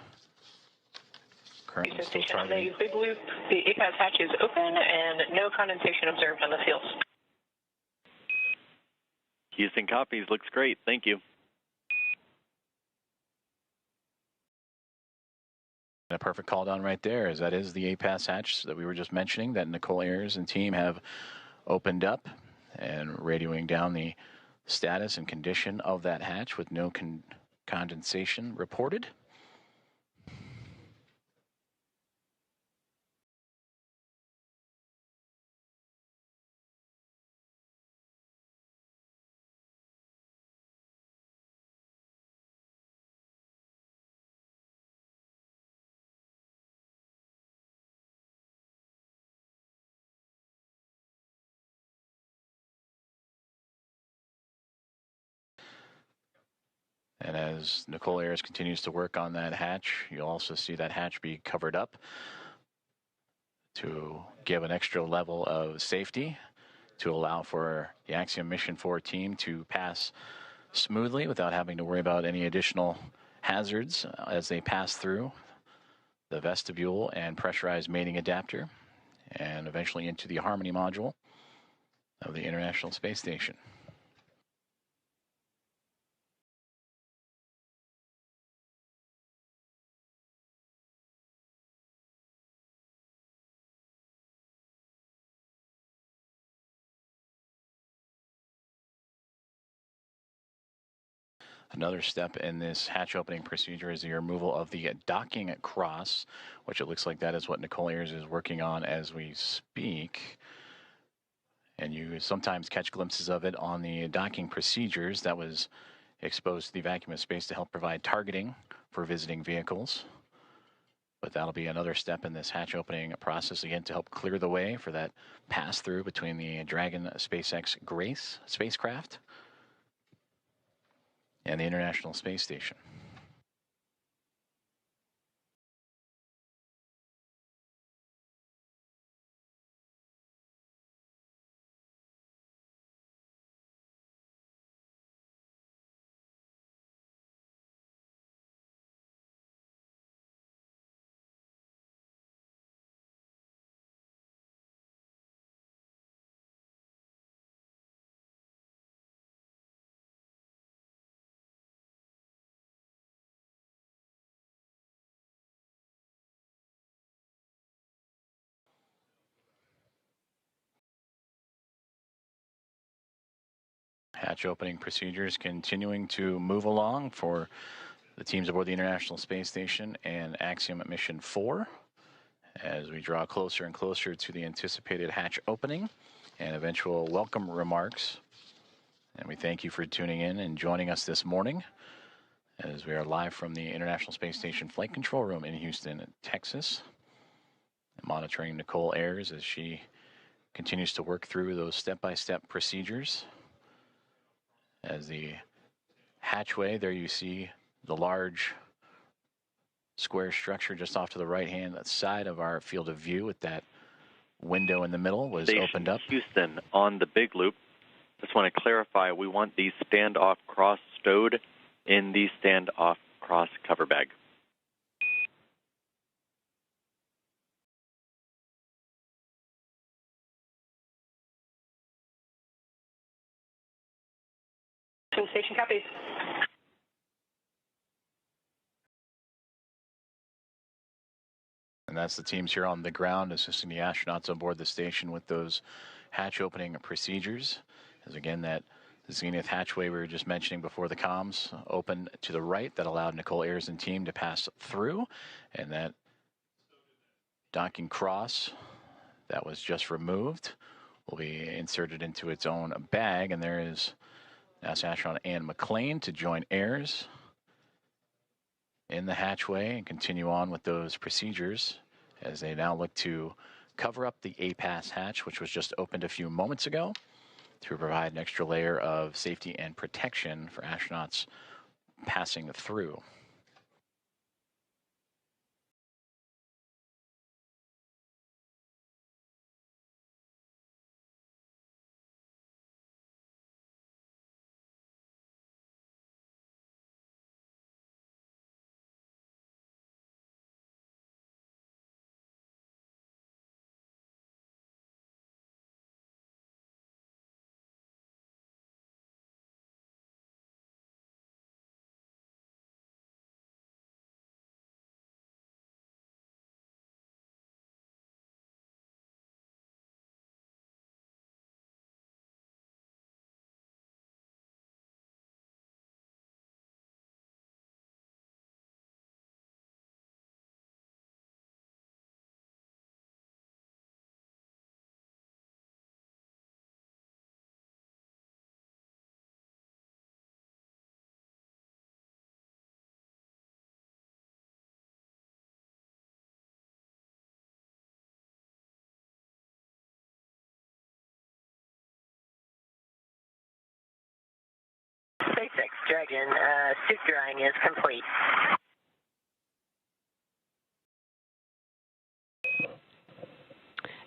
Currently still targeting. The big loop, the APAS hatch is open and no condensation observed on the fields. Houston copies. Looks great. Thank you. A perfect call down right there, as that is the APAS hatch that we were just mentioning that Nicole Ayers and team have opened up, and radioing down the status and condition of that hatch with no condensation reported. And as Nicole Ayers continues to work on that hatch, you'll also see that hatch be covered up to give an extra level of safety to allow for the Axiom Mission 4 team to pass smoothly without having to worry about any additional hazards as they pass through the vestibule and pressurized mating adapter and eventually into the Harmony module of the International Space Station. Another step in this hatch opening procedure is the removal of the docking cross, which it looks like that is what Nicole Ayers is working on as we speak. And you sometimes catch glimpses of it on the docking procedures that was exposed to the vacuum of space to help provide targeting for visiting vehicles. But that'll be another step in this hatch opening process, again, to help clear the way for that pass-through between the Dragon SpaceX Grace spacecraft and the International Space Station. Hatch opening procedures continuing to move along for the teams aboard the International Space Station and Axiom Mission 4 as we draw closer and closer to the anticipated hatch opening and eventual welcome remarks. And we thank you for tuning in and joining us this morning as we are live from the International Space Station Flight Control Room in Houston, Texas, monitoring Nicole Ayers as she continues to work through those step-by-step procedures. As the hatchway, there you see the large square structure just off to the right-hand side of our field of view with that window in the middle was Station opened up. Houston on the big loop. Just want to clarify, we want the standoff cross stowed in the standoff cross cover bag. Station copies. And that's the teams here on the ground assisting the astronauts on board the station with those hatch opening procedures. As again, that zenith hatchway we were just mentioning before the comms opened to the right that allowed Nicole Ayers and team to pass through. And that docking cross that was just removed will be inserted into its own bag. And there is NASA astronaut Ann McLean to join Ayers in the hatchway and continue on with those procedures as they now look to cover up the APAS hatch, which was just opened a few moments ago, to provide an extra layer of safety and protection for astronauts passing through. Dragon, suit drying is complete.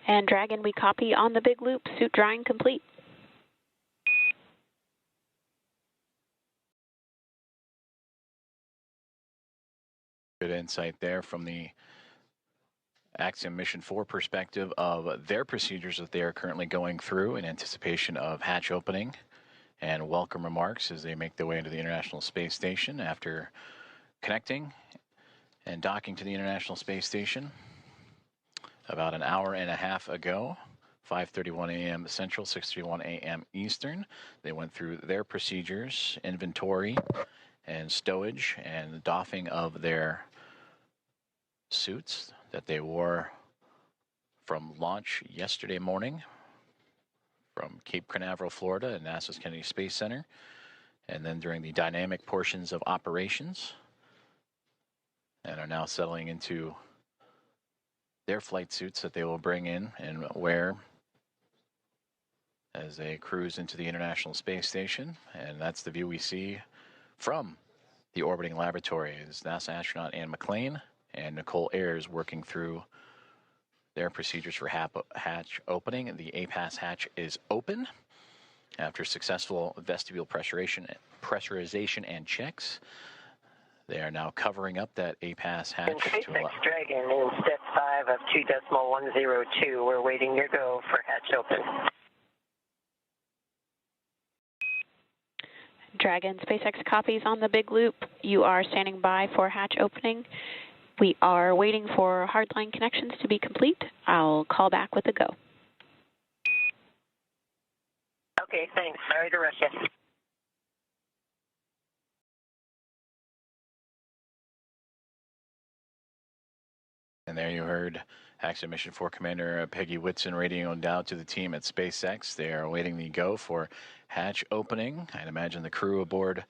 And Dragon, we copy on the big loop, suit drying complete. Good insight there from the Axiom Mission 4 perspective of their procedures that they are currently going through in anticipation of hatch opening, and welcome remarks as they make their way into the International Space Station after connecting and docking to the International Space Station about an hour and a half ago. 5:31 a.m. Central, 6:31 a.m. Eastern. They went through their procedures, inventory, and stowage, and the doffing of their suits that they wore from launch yesterday morning from Cape Canaveral, Florida, at NASA's Kennedy Space Center, and then during the dynamic portions of operations, and are now settling into their flight suits that they will bring in and wear as they cruise into the International Space Station. And that's the view we see from the orbiting laboratory. Is NASA astronaut Anne McClain and Nicole Ayers working through their procedures for hatch opening. The APAS hatch is open after successful vestibule pressurization and checks. They are now covering up that APAS hatch. SpaceX Dragon in step 5 of 2.102. We're waiting your go for hatch open. Dragon, SpaceX copies on the big loop. You are standing by for hatch opening. We are waiting for hardline connections to be complete. I'll call back with a go. Okay, thanks. Sorry to rush you. And there you heard Axiom Mission 4 Commander Peggy Whitson radioing down to the team at SpaceX. They are awaiting the go for hatch opening. I'd imagine the crew aboard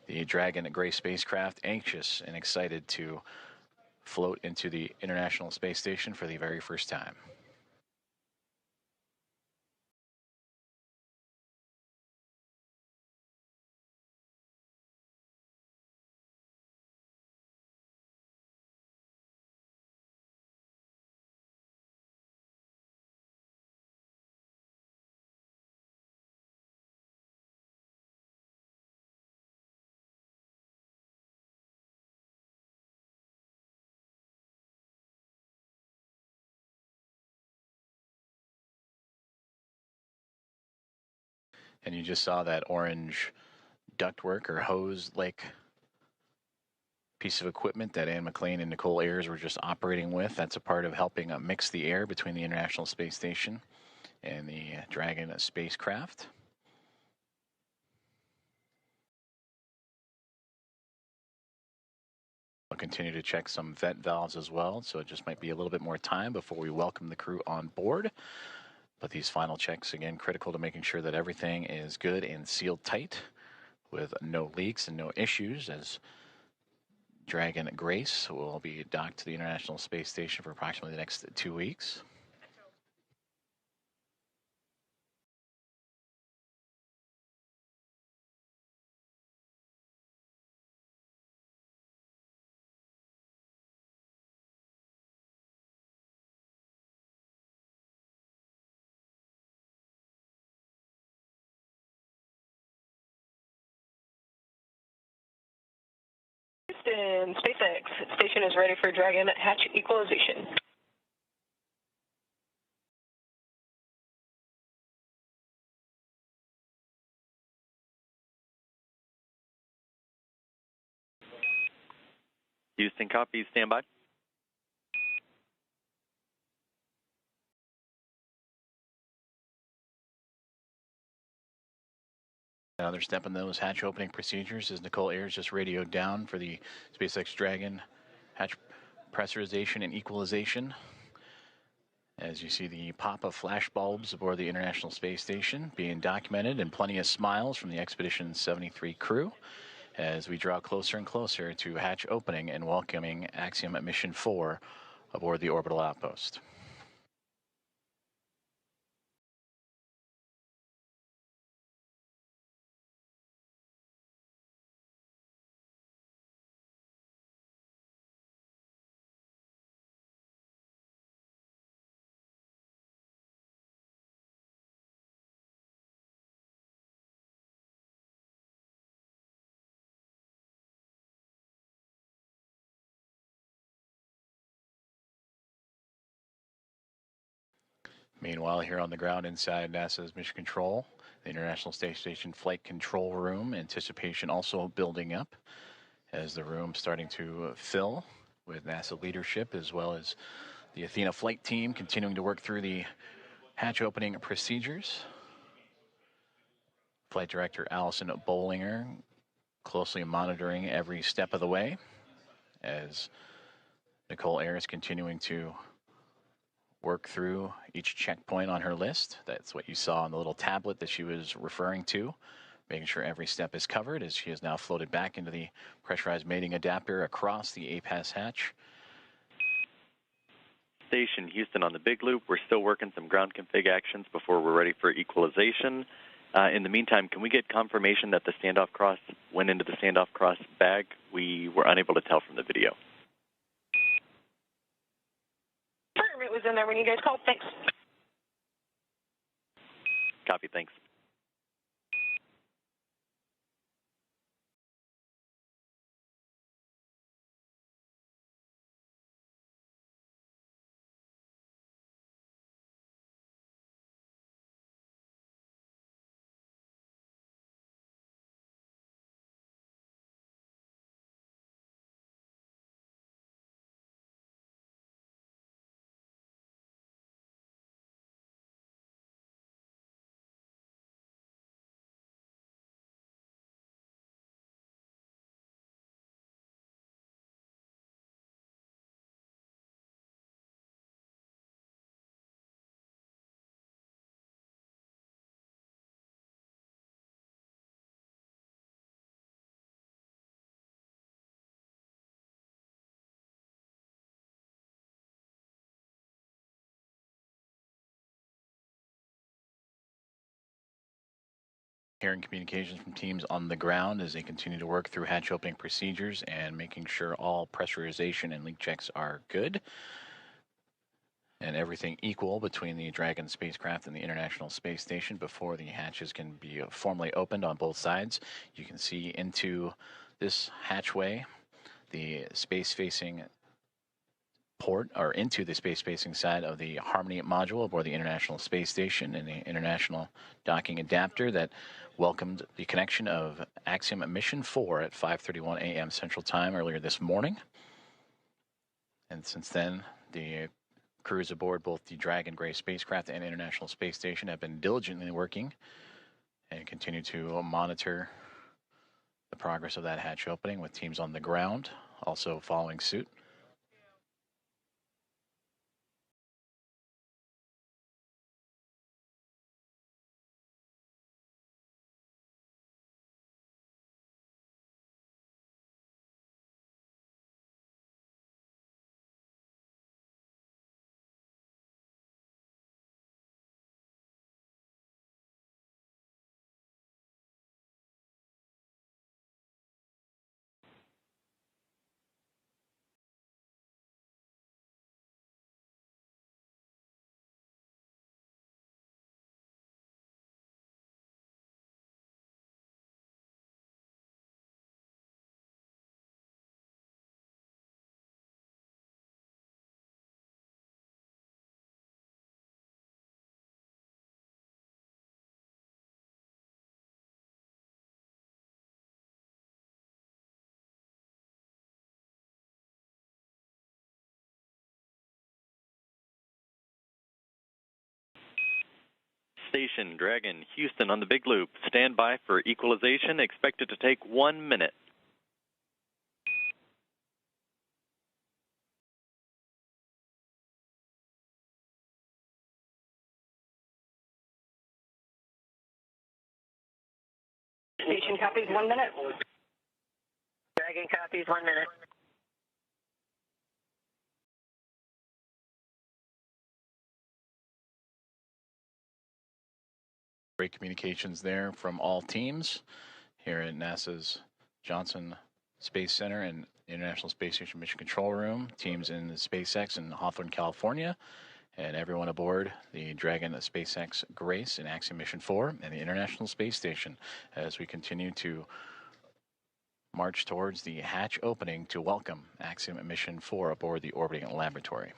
the Dragon Gray spacecraft anxious and excited to float into the International Space Station for the very first time. And you just saw that orange ductwork or hose-like piece of equipment that Anne McClain and Nicole Ayers were just operating with. That's a part of helping mix the air between the International Space Station and the Dragon spacecraft. We'll continue to check some vent valves as well, so it just might be a little bit more time before we welcome the crew on board. But these final checks, again, critical to making sure that everything is good and sealed tight with no leaks and no issues, as Dragon Grace will be docked to the International Space Station for approximately the next 2 weeks. Houston, SpaceX station is ready for Dragon hatch equalization. Houston, copy. Stand by. Another step in those hatch opening procedures is Nicole Ayers just radioed down for the SpaceX Dragon hatch pressurization and equalization. As you see the pop of flash bulbs aboard the International Space Station being documented, and plenty of smiles from the Expedition 73 crew as we draw closer and closer to hatch opening and welcoming Axiom Mission 4 aboard the orbital outpost. Meanwhile, here on the ground inside NASA's Mission Control, the International Space Station Flight Control Room, anticipation also building up as the room starting to fill with NASA leadership as well as the Athena flight team continuing to work through the hatch opening procedures. Flight Director Allison Bollinger closely monitoring every step of the way as Nicole Ayers continuing to work through each checkpoint on her list. That's what you saw on the little tablet that she was referring to, making sure every step is covered as she is now floated back into the pressurized mating adapter across the APAS hatch. Station Houston on the big loop. We're still working some ground config actions before we're ready for equalization. In the meantime, can we get confirmation that the standoff cross went into the standoff cross bag? We were unable to tell from the video. It was in there when you guys called. Thanks. Copy, thanks. Hearing communications from teams on the ground as they continue to work through hatch opening procedures and making sure all pressurization and leak checks are good and everything equal between the Dragon spacecraft and the International Space Station before the hatches can be formally opened on both sides. You can see into this hatchway the space-facing port, or into the space-facing side of the Harmony module aboard the International Space Station and the International Docking adapter that welcomed the connection of Axiom Mission 4 at 5:31 a.m. Central Time earlier this morning. And since then, the crews aboard both the Dragon Gray spacecraft and International Space Station have been diligently working and continue to monitor the progress of that hatch opening with teams on the ground also following suit. Station Dragon Houston on the big loop. Stand by for equalization. Expected to take 1 minute. Station copies 1 minute. Dragon copies 1 minute. Great communications there from all teams here at NASA's Johnson Space Center and International Space Station Mission Control Room, teams in the SpaceX in Hawthorne, California, and everyone aboard the Dragon SpaceX Grace in Axiom Mission 4 and the International Space Station as we continue to march towards the hatch opening to welcome Axiom Mission 4 aboard the orbiting laboratory.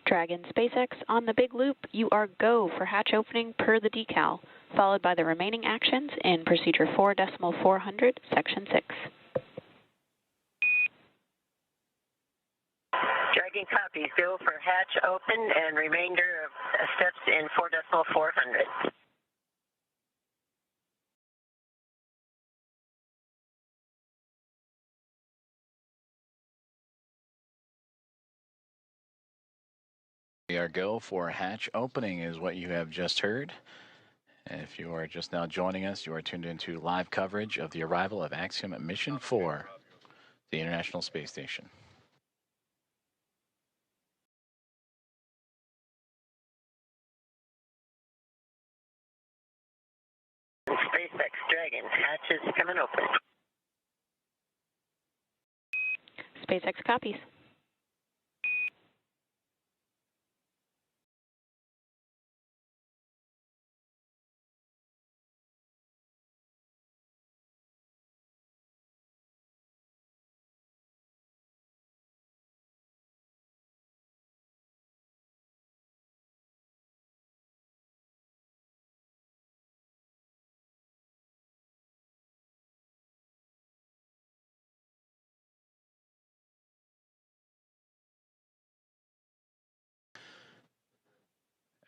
Dragon SpaceX on the big loop, you are go for hatch opening per the decal, followed by the remaining actions in procedure 4.400, section 6. Dragon copies. Go for hatch open and remainder of steps in 4.400. We are go for hatch opening is what you have just heard. And if you are just now joining us, you are tuned into live coverage of the arrival of Axiom Mission 4, the International Space Station. SpaceX Dragon, hatch is coming open. SpaceX copies.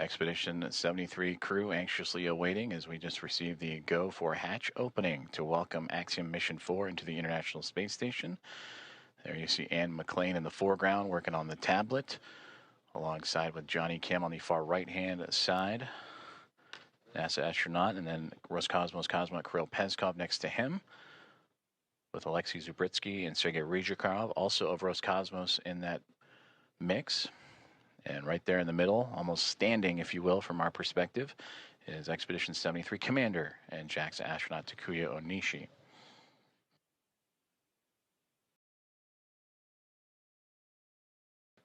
Expedition 73 crew anxiously awaiting as we just received the go for hatch opening to welcome Axiom Mission 4 into the International Space Station. There you see Ann McLean in the foreground working on the tablet, alongside with Johnny Kim on the far right-hand side, NASA astronaut, and then Roscosmos cosmonaut Kirill Peskov next to him, with Alexei Zubritsky and Sergei Ryzhikov, also of Roscosmos in that mix. And right there in the middle, almost standing, if you will, from our perspective, is Expedition 73 Commander and JAXA astronaut Takuya Onishi.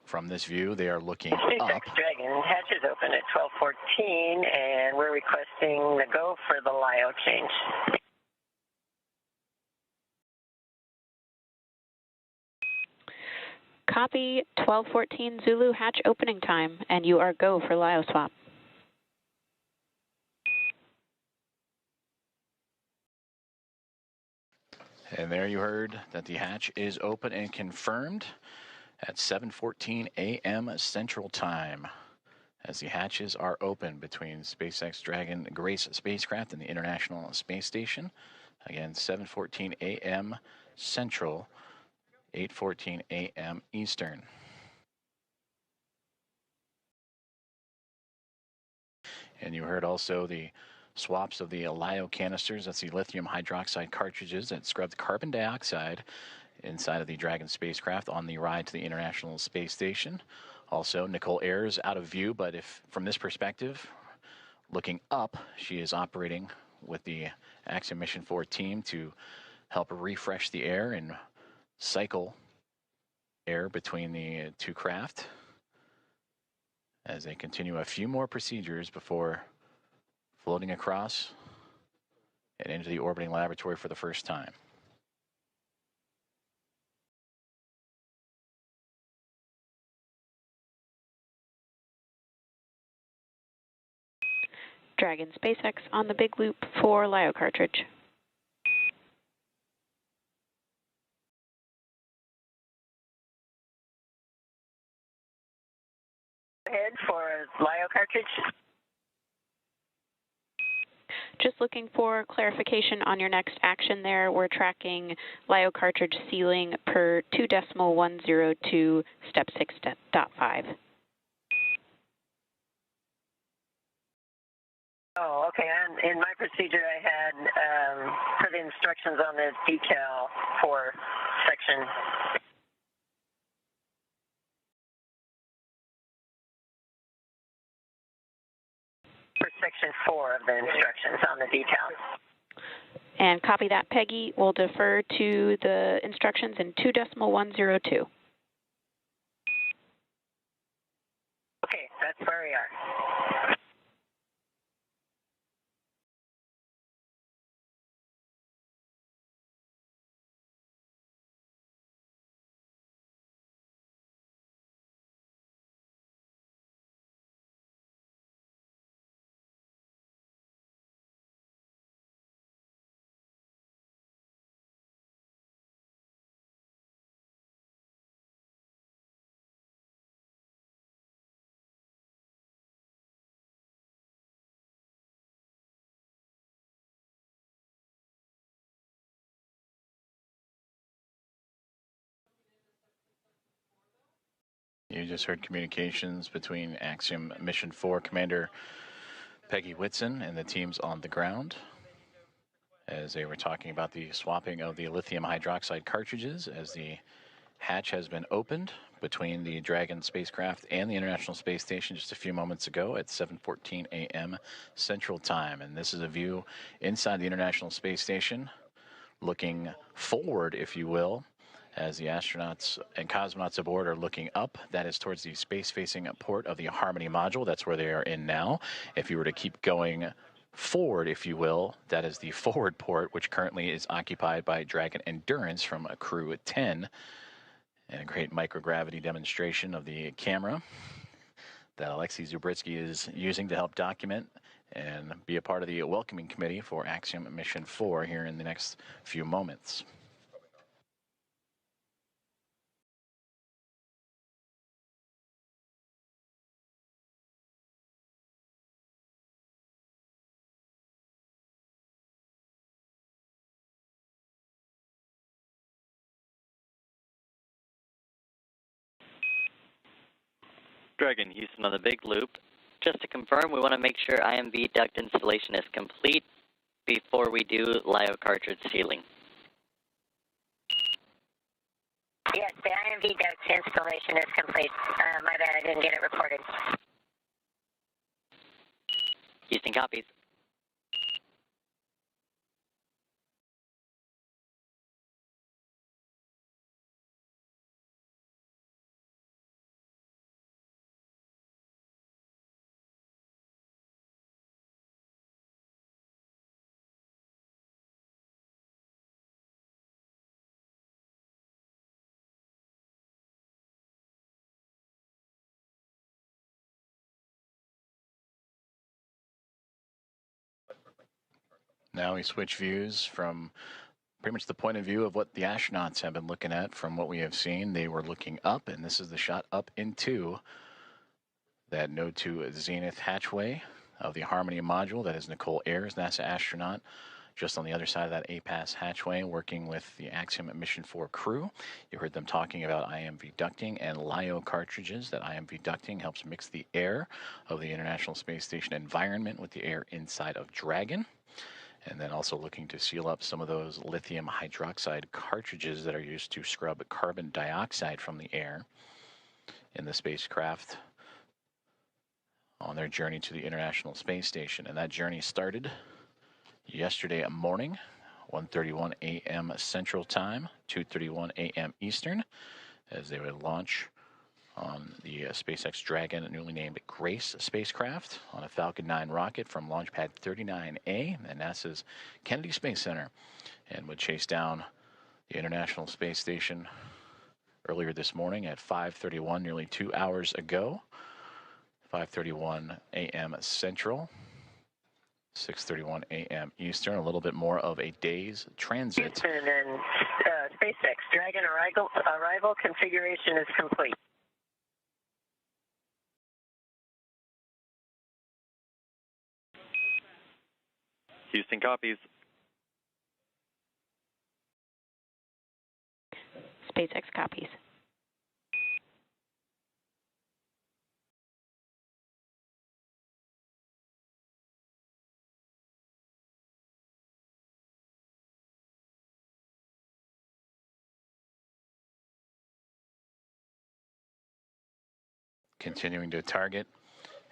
From this view, they are looking SpaceX up. Dragon, hatch is open at 12:14, and we're requesting the go for the LIO change. Copy 1214 Zulu hatch opening time, and you are go for LIO swap. And there you heard that the hatch is open and confirmed at 7:14 a.m. Central Time, as the hatches are open between SpaceX Dragon Grace spacecraft and the International Space Station. Again, 7:14 a.m. Central, 8:14 a.m. Eastern. And you heard also the swaps of the LIO canisters. That's the lithium hydroxide cartridges that scrub the carbon dioxide inside of the Dragon spacecraft on the ride to the International Space Station. Also, Nicole Ayers out of view, but if from this perspective, looking up, she is operating with the Axiom Mission 4 team to help refresh the air and cycle air between the two craft as they continue a few more procedures before floating across and into the orbiting laboratory for the first time. Dragon SpaceX on the big loop for LIO cartridge. Ahead for LIO cartridge. Just looking for clarification on your next action there. We're tracking LIO cartridge sealing per 2.102 step 6.5. Oh, okay. And in my procedure, I had put instructions on the decal for section. For section 4 of the instructions on the decal. And copy that, Peggy. We'll defer to the instructions in 2.102. Okay, that's where we are. You just heard communications between Axiom Mission 4 Commander Peggy Whitson and the teams on the ground as they were talking about the swapping of the lithium hydroxide cartridges as the hatch has been opened between the Dragon spacecraft and the International Space Station just a few moments ago at 7:14 a.m. Central Time. And this is a view inside the International Space Station, looking forward, if you will, as the astronauts and cosmonauts aboard are looking up. That is towards the space-facing port of the Harmony module. That's where they are in now. If you were to keep going forward, if you will, that is the forward port, which currently is occupied by Dragon Endurance from Crew 10. And a great microgravity demonstration of the camera that Alexei Zubritsky is using to help document and be a part of the welcoming committee for Axiom Mission 4 here in the next few moments. Dragon, Houston on the big loop. Just to confirm, we want to make sure IMV duct installation is complete before we do LiO cartridge sealing. Yes, the IMV duct installation is complete. My bad, I didn't get it reported. Houston copies. Now we switch views from pretty much the point of view of what the astronauts have been looking at. From what we have seen, they were looking up, and this is the shot up into that node to zenith hatchway of the Harmony module. That is Nicole Ayers, NASA astronaut, just on the other side of that APAS hatchway, working with the Axiom Mission 4 crew. You heard them talking about IMV ducting and LiO cartridges. That IMV ducting helps mix the air of the International Space Station environment with the air inside of Dragon. And then also looking to seal up some of those lithium hydroxide cartridges that are used to scrub carbon dioxide from the air in the spacecraft on their journey to the International Space Station. And that journey started yesterday morning, 1:31 a.m. Central Time, 2:31 a.m. Eastern, as they would launch on the SpaceX Dragon, newly named Grace spacecraft, on a Falcon 9 rocket from Launch Pad 39A at NASA's Kennedy Space Center, and would chase down the International Space Station earlier this morning at 5:31, nearly 2 hours ago, 5:31 a.m. Central, 6:31 a.m. Eastern, a little bit more of a day's transit. Houston and SpaceX Dragon arrival configuration is complete. Houston copies. SpaceX copies. Continuing to target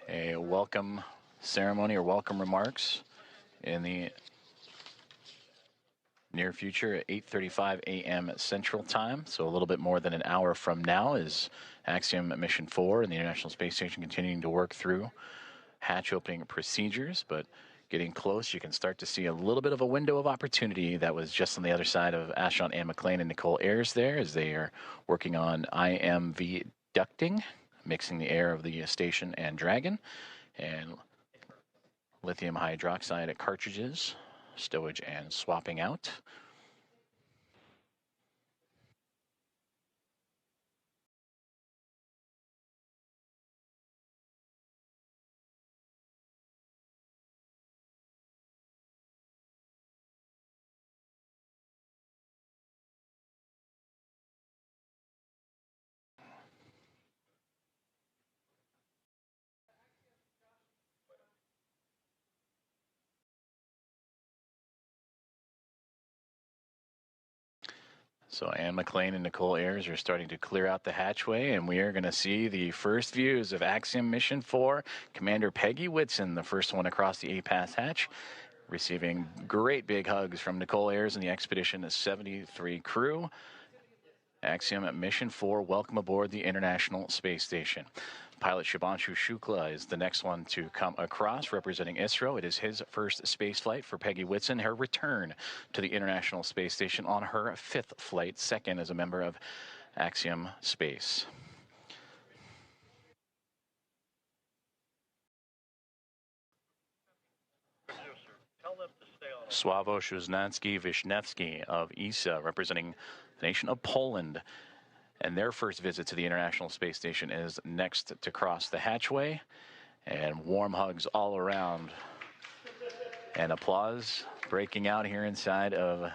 a welcome ceremony or welcome remarks in the near future at 8:35 a.m. Central Time. So a little bit more than an hour from now is Axiom Mission 4 and the International Space Station continuing to work through hatch opening procedures, but getting close, you can start to see a little bit of a window of opportunity that was just on the other side of astronaut Anne McLean and Nicole Ayers there, as they are working on IMV ducting, mixing the air of the station and Dragon, and lithium hydroxide cartridges, stowage and swapping out. So Anne McLean and Nicole Ayers are starting to clear out the hatchway, and we are going to see the first views of Axiom Mission 4. Commander Peggy Whitson, the first one across the A-Pass hatch, receiving great big hugs from Nicole Ayers and the Expedition 73 crew. Axiom Mission 4, welcome aboard the International Space Station. Pilot Shubhanshu Shukla is the next one to come across, representing ISRO. It is his first space flight for Peggy Whitson, her return to the International Space Station on her 5th flight, second as a member of Axiom Space. Sławomir Wisniewski of ESA, representing the nation of Poland. And their first visit to the International Space Station is next to cross the hatchway. And warm hugs all around. And applause breaking out here inside of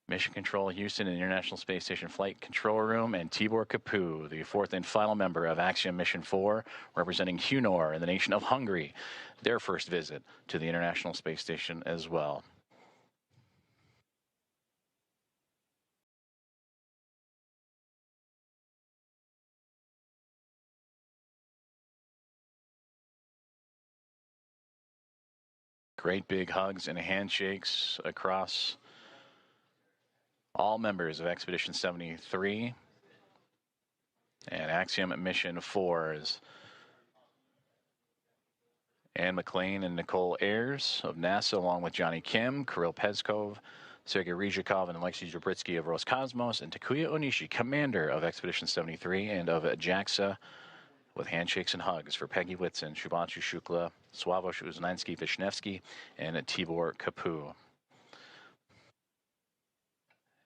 Mission Control Houston and International Space Station Flight Control Room. And Tibor Kapu, the fourth and final member of Axiom Mission 4, representing Hunor and the nation of Hungary. Their first visit to the International Space Station as well. Great big hugs and handshakes across all members of Expedition 73 and Axiom Mission 4 is Anne McLean and Nicole Ayers of NASA, along with Johnny Kim, Kirill Peskov, Sergei Ryzhikov, and Alexei Zabritsky of Roscosmos, and Takuya Onishi, commander of Expedition 73 and of JAXA, with handshakes and hugs for Peggy Whitson, Shubhanshu Shukla, Sławomir Wisniewski, and Tibor Kapu.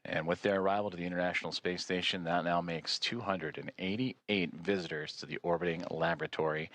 And with their arrival to the International Space Station, that now makes 288 visitors to the orbiting laboratory.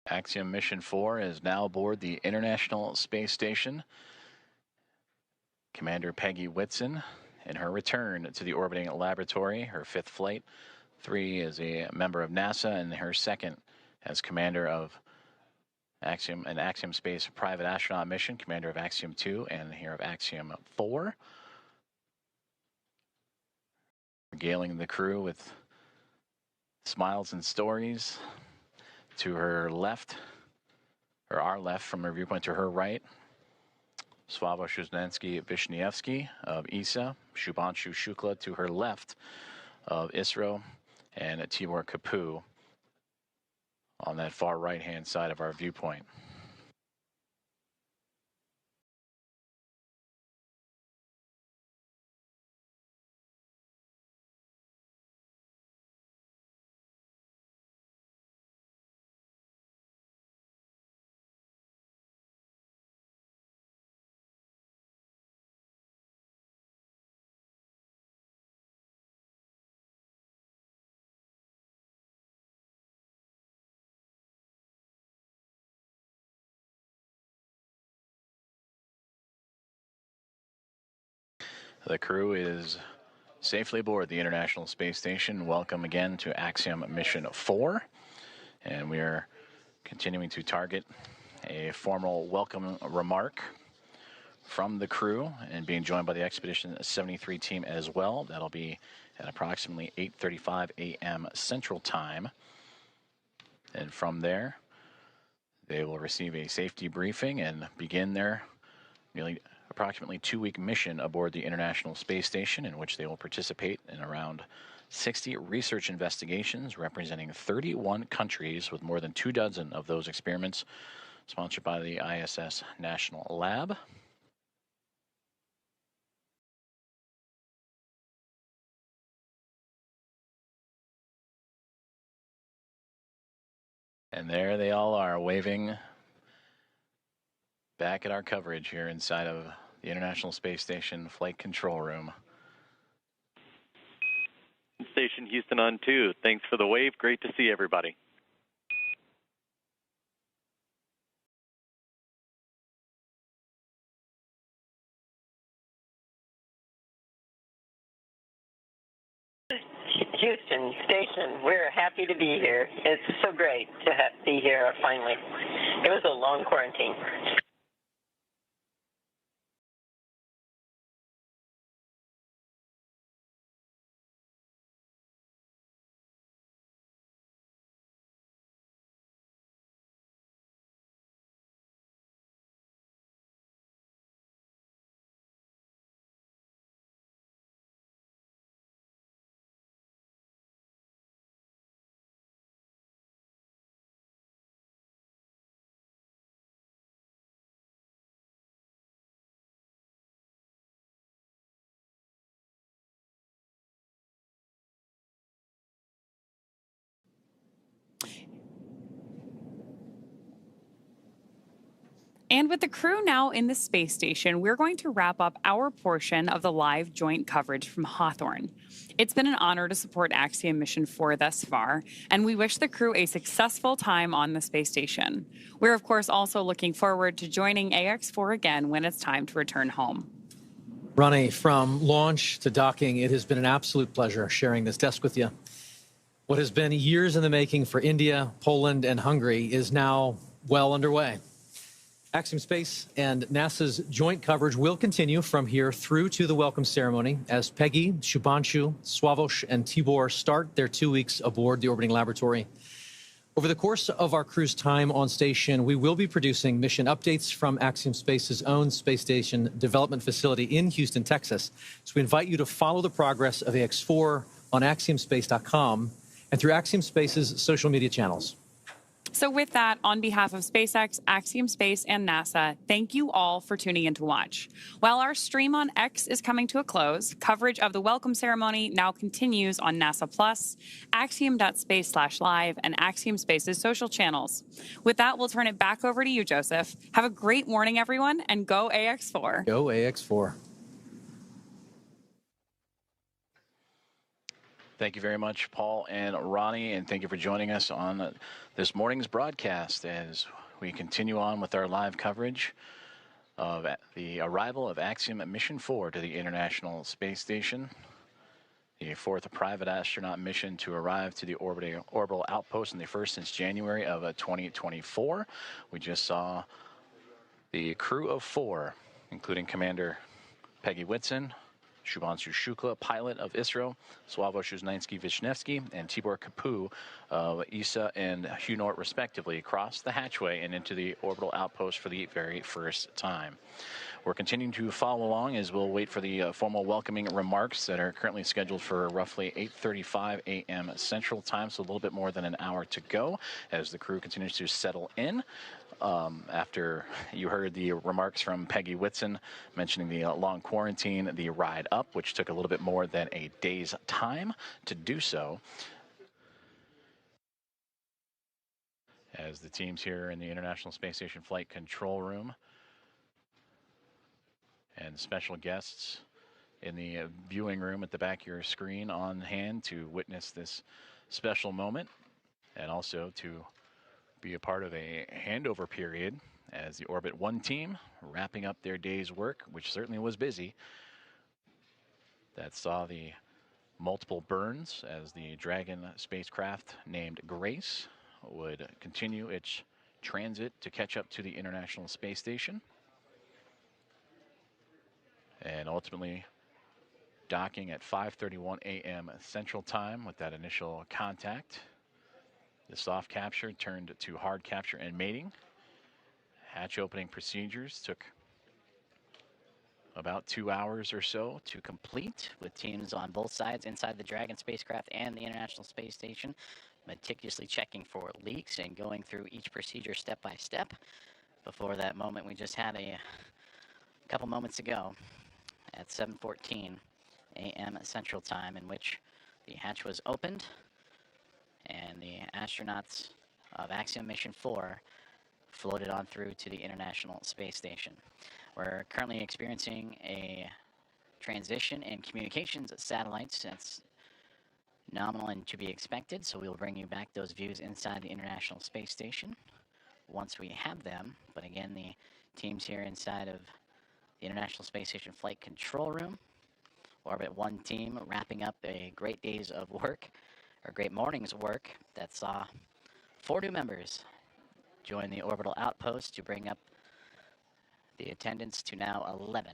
Axiom Mission 4 is now aboard the International Space Station. Commander Peggy Whitson, in her return to the orbiting laboratory, her 5th flight. 3 is a member of NASA, and her 2nd as commander of Axiom Space private astronaut mission, commander of Axiom 2 and here of Axiom 4. Regaling the crew with smiles and stories. To her left, or our left from her viewpoint, to her right, Sławomir Wisniewski of ESA, Shubhanshu Shukla to her left of ISRO, and Tibor Kapu on that far right-hand side of our viewpoint. The crew is safely aboard the International Space Station. Welcome again to Axiom Mission 4. And we are continuing to target a formal welcome remark from the crew and being joined by the Expedition 73 team as well. That'll be at approximately 8:35 a.m. Central Time. And from there, they will receive a safety briefing and begin their approximately 2-week mission aboard the International Space Station, in which they will participate in around 60 research investigations representing 31 countries, with more than 24 of those experiments sponsored by the ISS National Lab. And there they all are, waving back at our coverage here inside of the International Space Station Flight Control Room. Station Houston on 2. Thanks for the wave. Great to see everybody. Houston Station, we're happy to be here. It's so great to be here finally. It was a long quarantine. And with the crew now in the space station, we're going to wrap up our portion of the live joint coverage from Hawthorne. It's been an honor to support Axiom Mission 4 thus far, and we wish the crew a successful time on the space station. We're, of course, also looking forward to joining AX4 again when it's time to return home. Ronnie, from launch to docking, it has been an absolute pleasure sharing this desk with you. What has been years in the making for India, Poland, and Hungary is now well underway. Axiom Space and NASA's joint coverage will continue from here through to the welcome ceremony as Peggy, Shubhanshu, Swavesh, and Tibor start their 2 weeks aboard the orbiting laboratory. Over the course of our crew's time on station, we will be producing mission updates from Axiom Space's own space station development facility in Houston, Texas. So we invite you to follow the progress of AX4 on axiomspace.com and through Axiom Space's social media channels. So with that, on behalf of SpaceX, Axiom Space, and NASA, thank you all for tuning in to watch. While our stream on X is coming to a close, coverage of the welcome ceremony now continues on NASA Plus, axiom.space/live, and Axiom Space's social channels. With that, we'll turn it back over to you, Joseph. Have a great morning, everyone, and go AX4. Go AX4. Thank you very much, Paul and Ronnie, and thank you for joining us on this morning's broadcast as we continue on with our live coverage of the arrival of Axiom Mission 4 to the International Space Station, the fourth private astronaut mission to arrive to the orbital outpost and the first since January of 2024. We just saw the crew of 4, including Commander Peggy Whitson, Shubhanshu Shukla, pilot of ISRO, Swavesh Uznanski-Vishnevsky, and Tibor Kapu of ESA and HUNORT, respectively, crossed the hatchway and into the orbital outpost for the very first time. We're continuing to follow along as we'll wait for the formal welcoming remarks that are currently scheduled for roughly 8:35 a.m. Central Time, so a little bit more than an hour to go as the crew continues to settle in. After you heard the remarks from Peggy Whitson mentioning the long quarantine, the ride up, which took a little bit more than a day's time to do so. As the teams here in the International Space Station Flight Control Room and special guests in the viewing room at the back of your screen on hand to witness this special moment and also to be a part of a handover period as the Orbit 1 team wrapping up their day's work, which certainly was busy. That saw the multiple burns as the Dragon spacecraft named Grace would continue its transit to catch up to the International Space Station. And ultimately docking at 5:31 a.m. Central Time with that initial contact. The soft capture turned to hard capture and mating. Hatch opening procedures took about 2 hours or so to complete, with teams on both sides inside the Dragon spacecraft and the International Space Station, meticulously checking for leaks and going through each procedure step by step. Before that moment we just had a couple moments ago at 7:14 a.m. Central Time, in which the hatch was opened and the astronauts of Axiom Mission 4 floated on through to the International Space Station. We're currently experiencing a transition in communications satellites. That's nominal and to be expected, so we'll bring you back those views inside the International Space Station once we have them. But again, the teams here inside of the International Space Station Flight Control Room. Orbit 1 team wrapping up a great day's of work, or great morning's work, that saw 4 new members join the orbital outpost to bring up the attendance to now 11.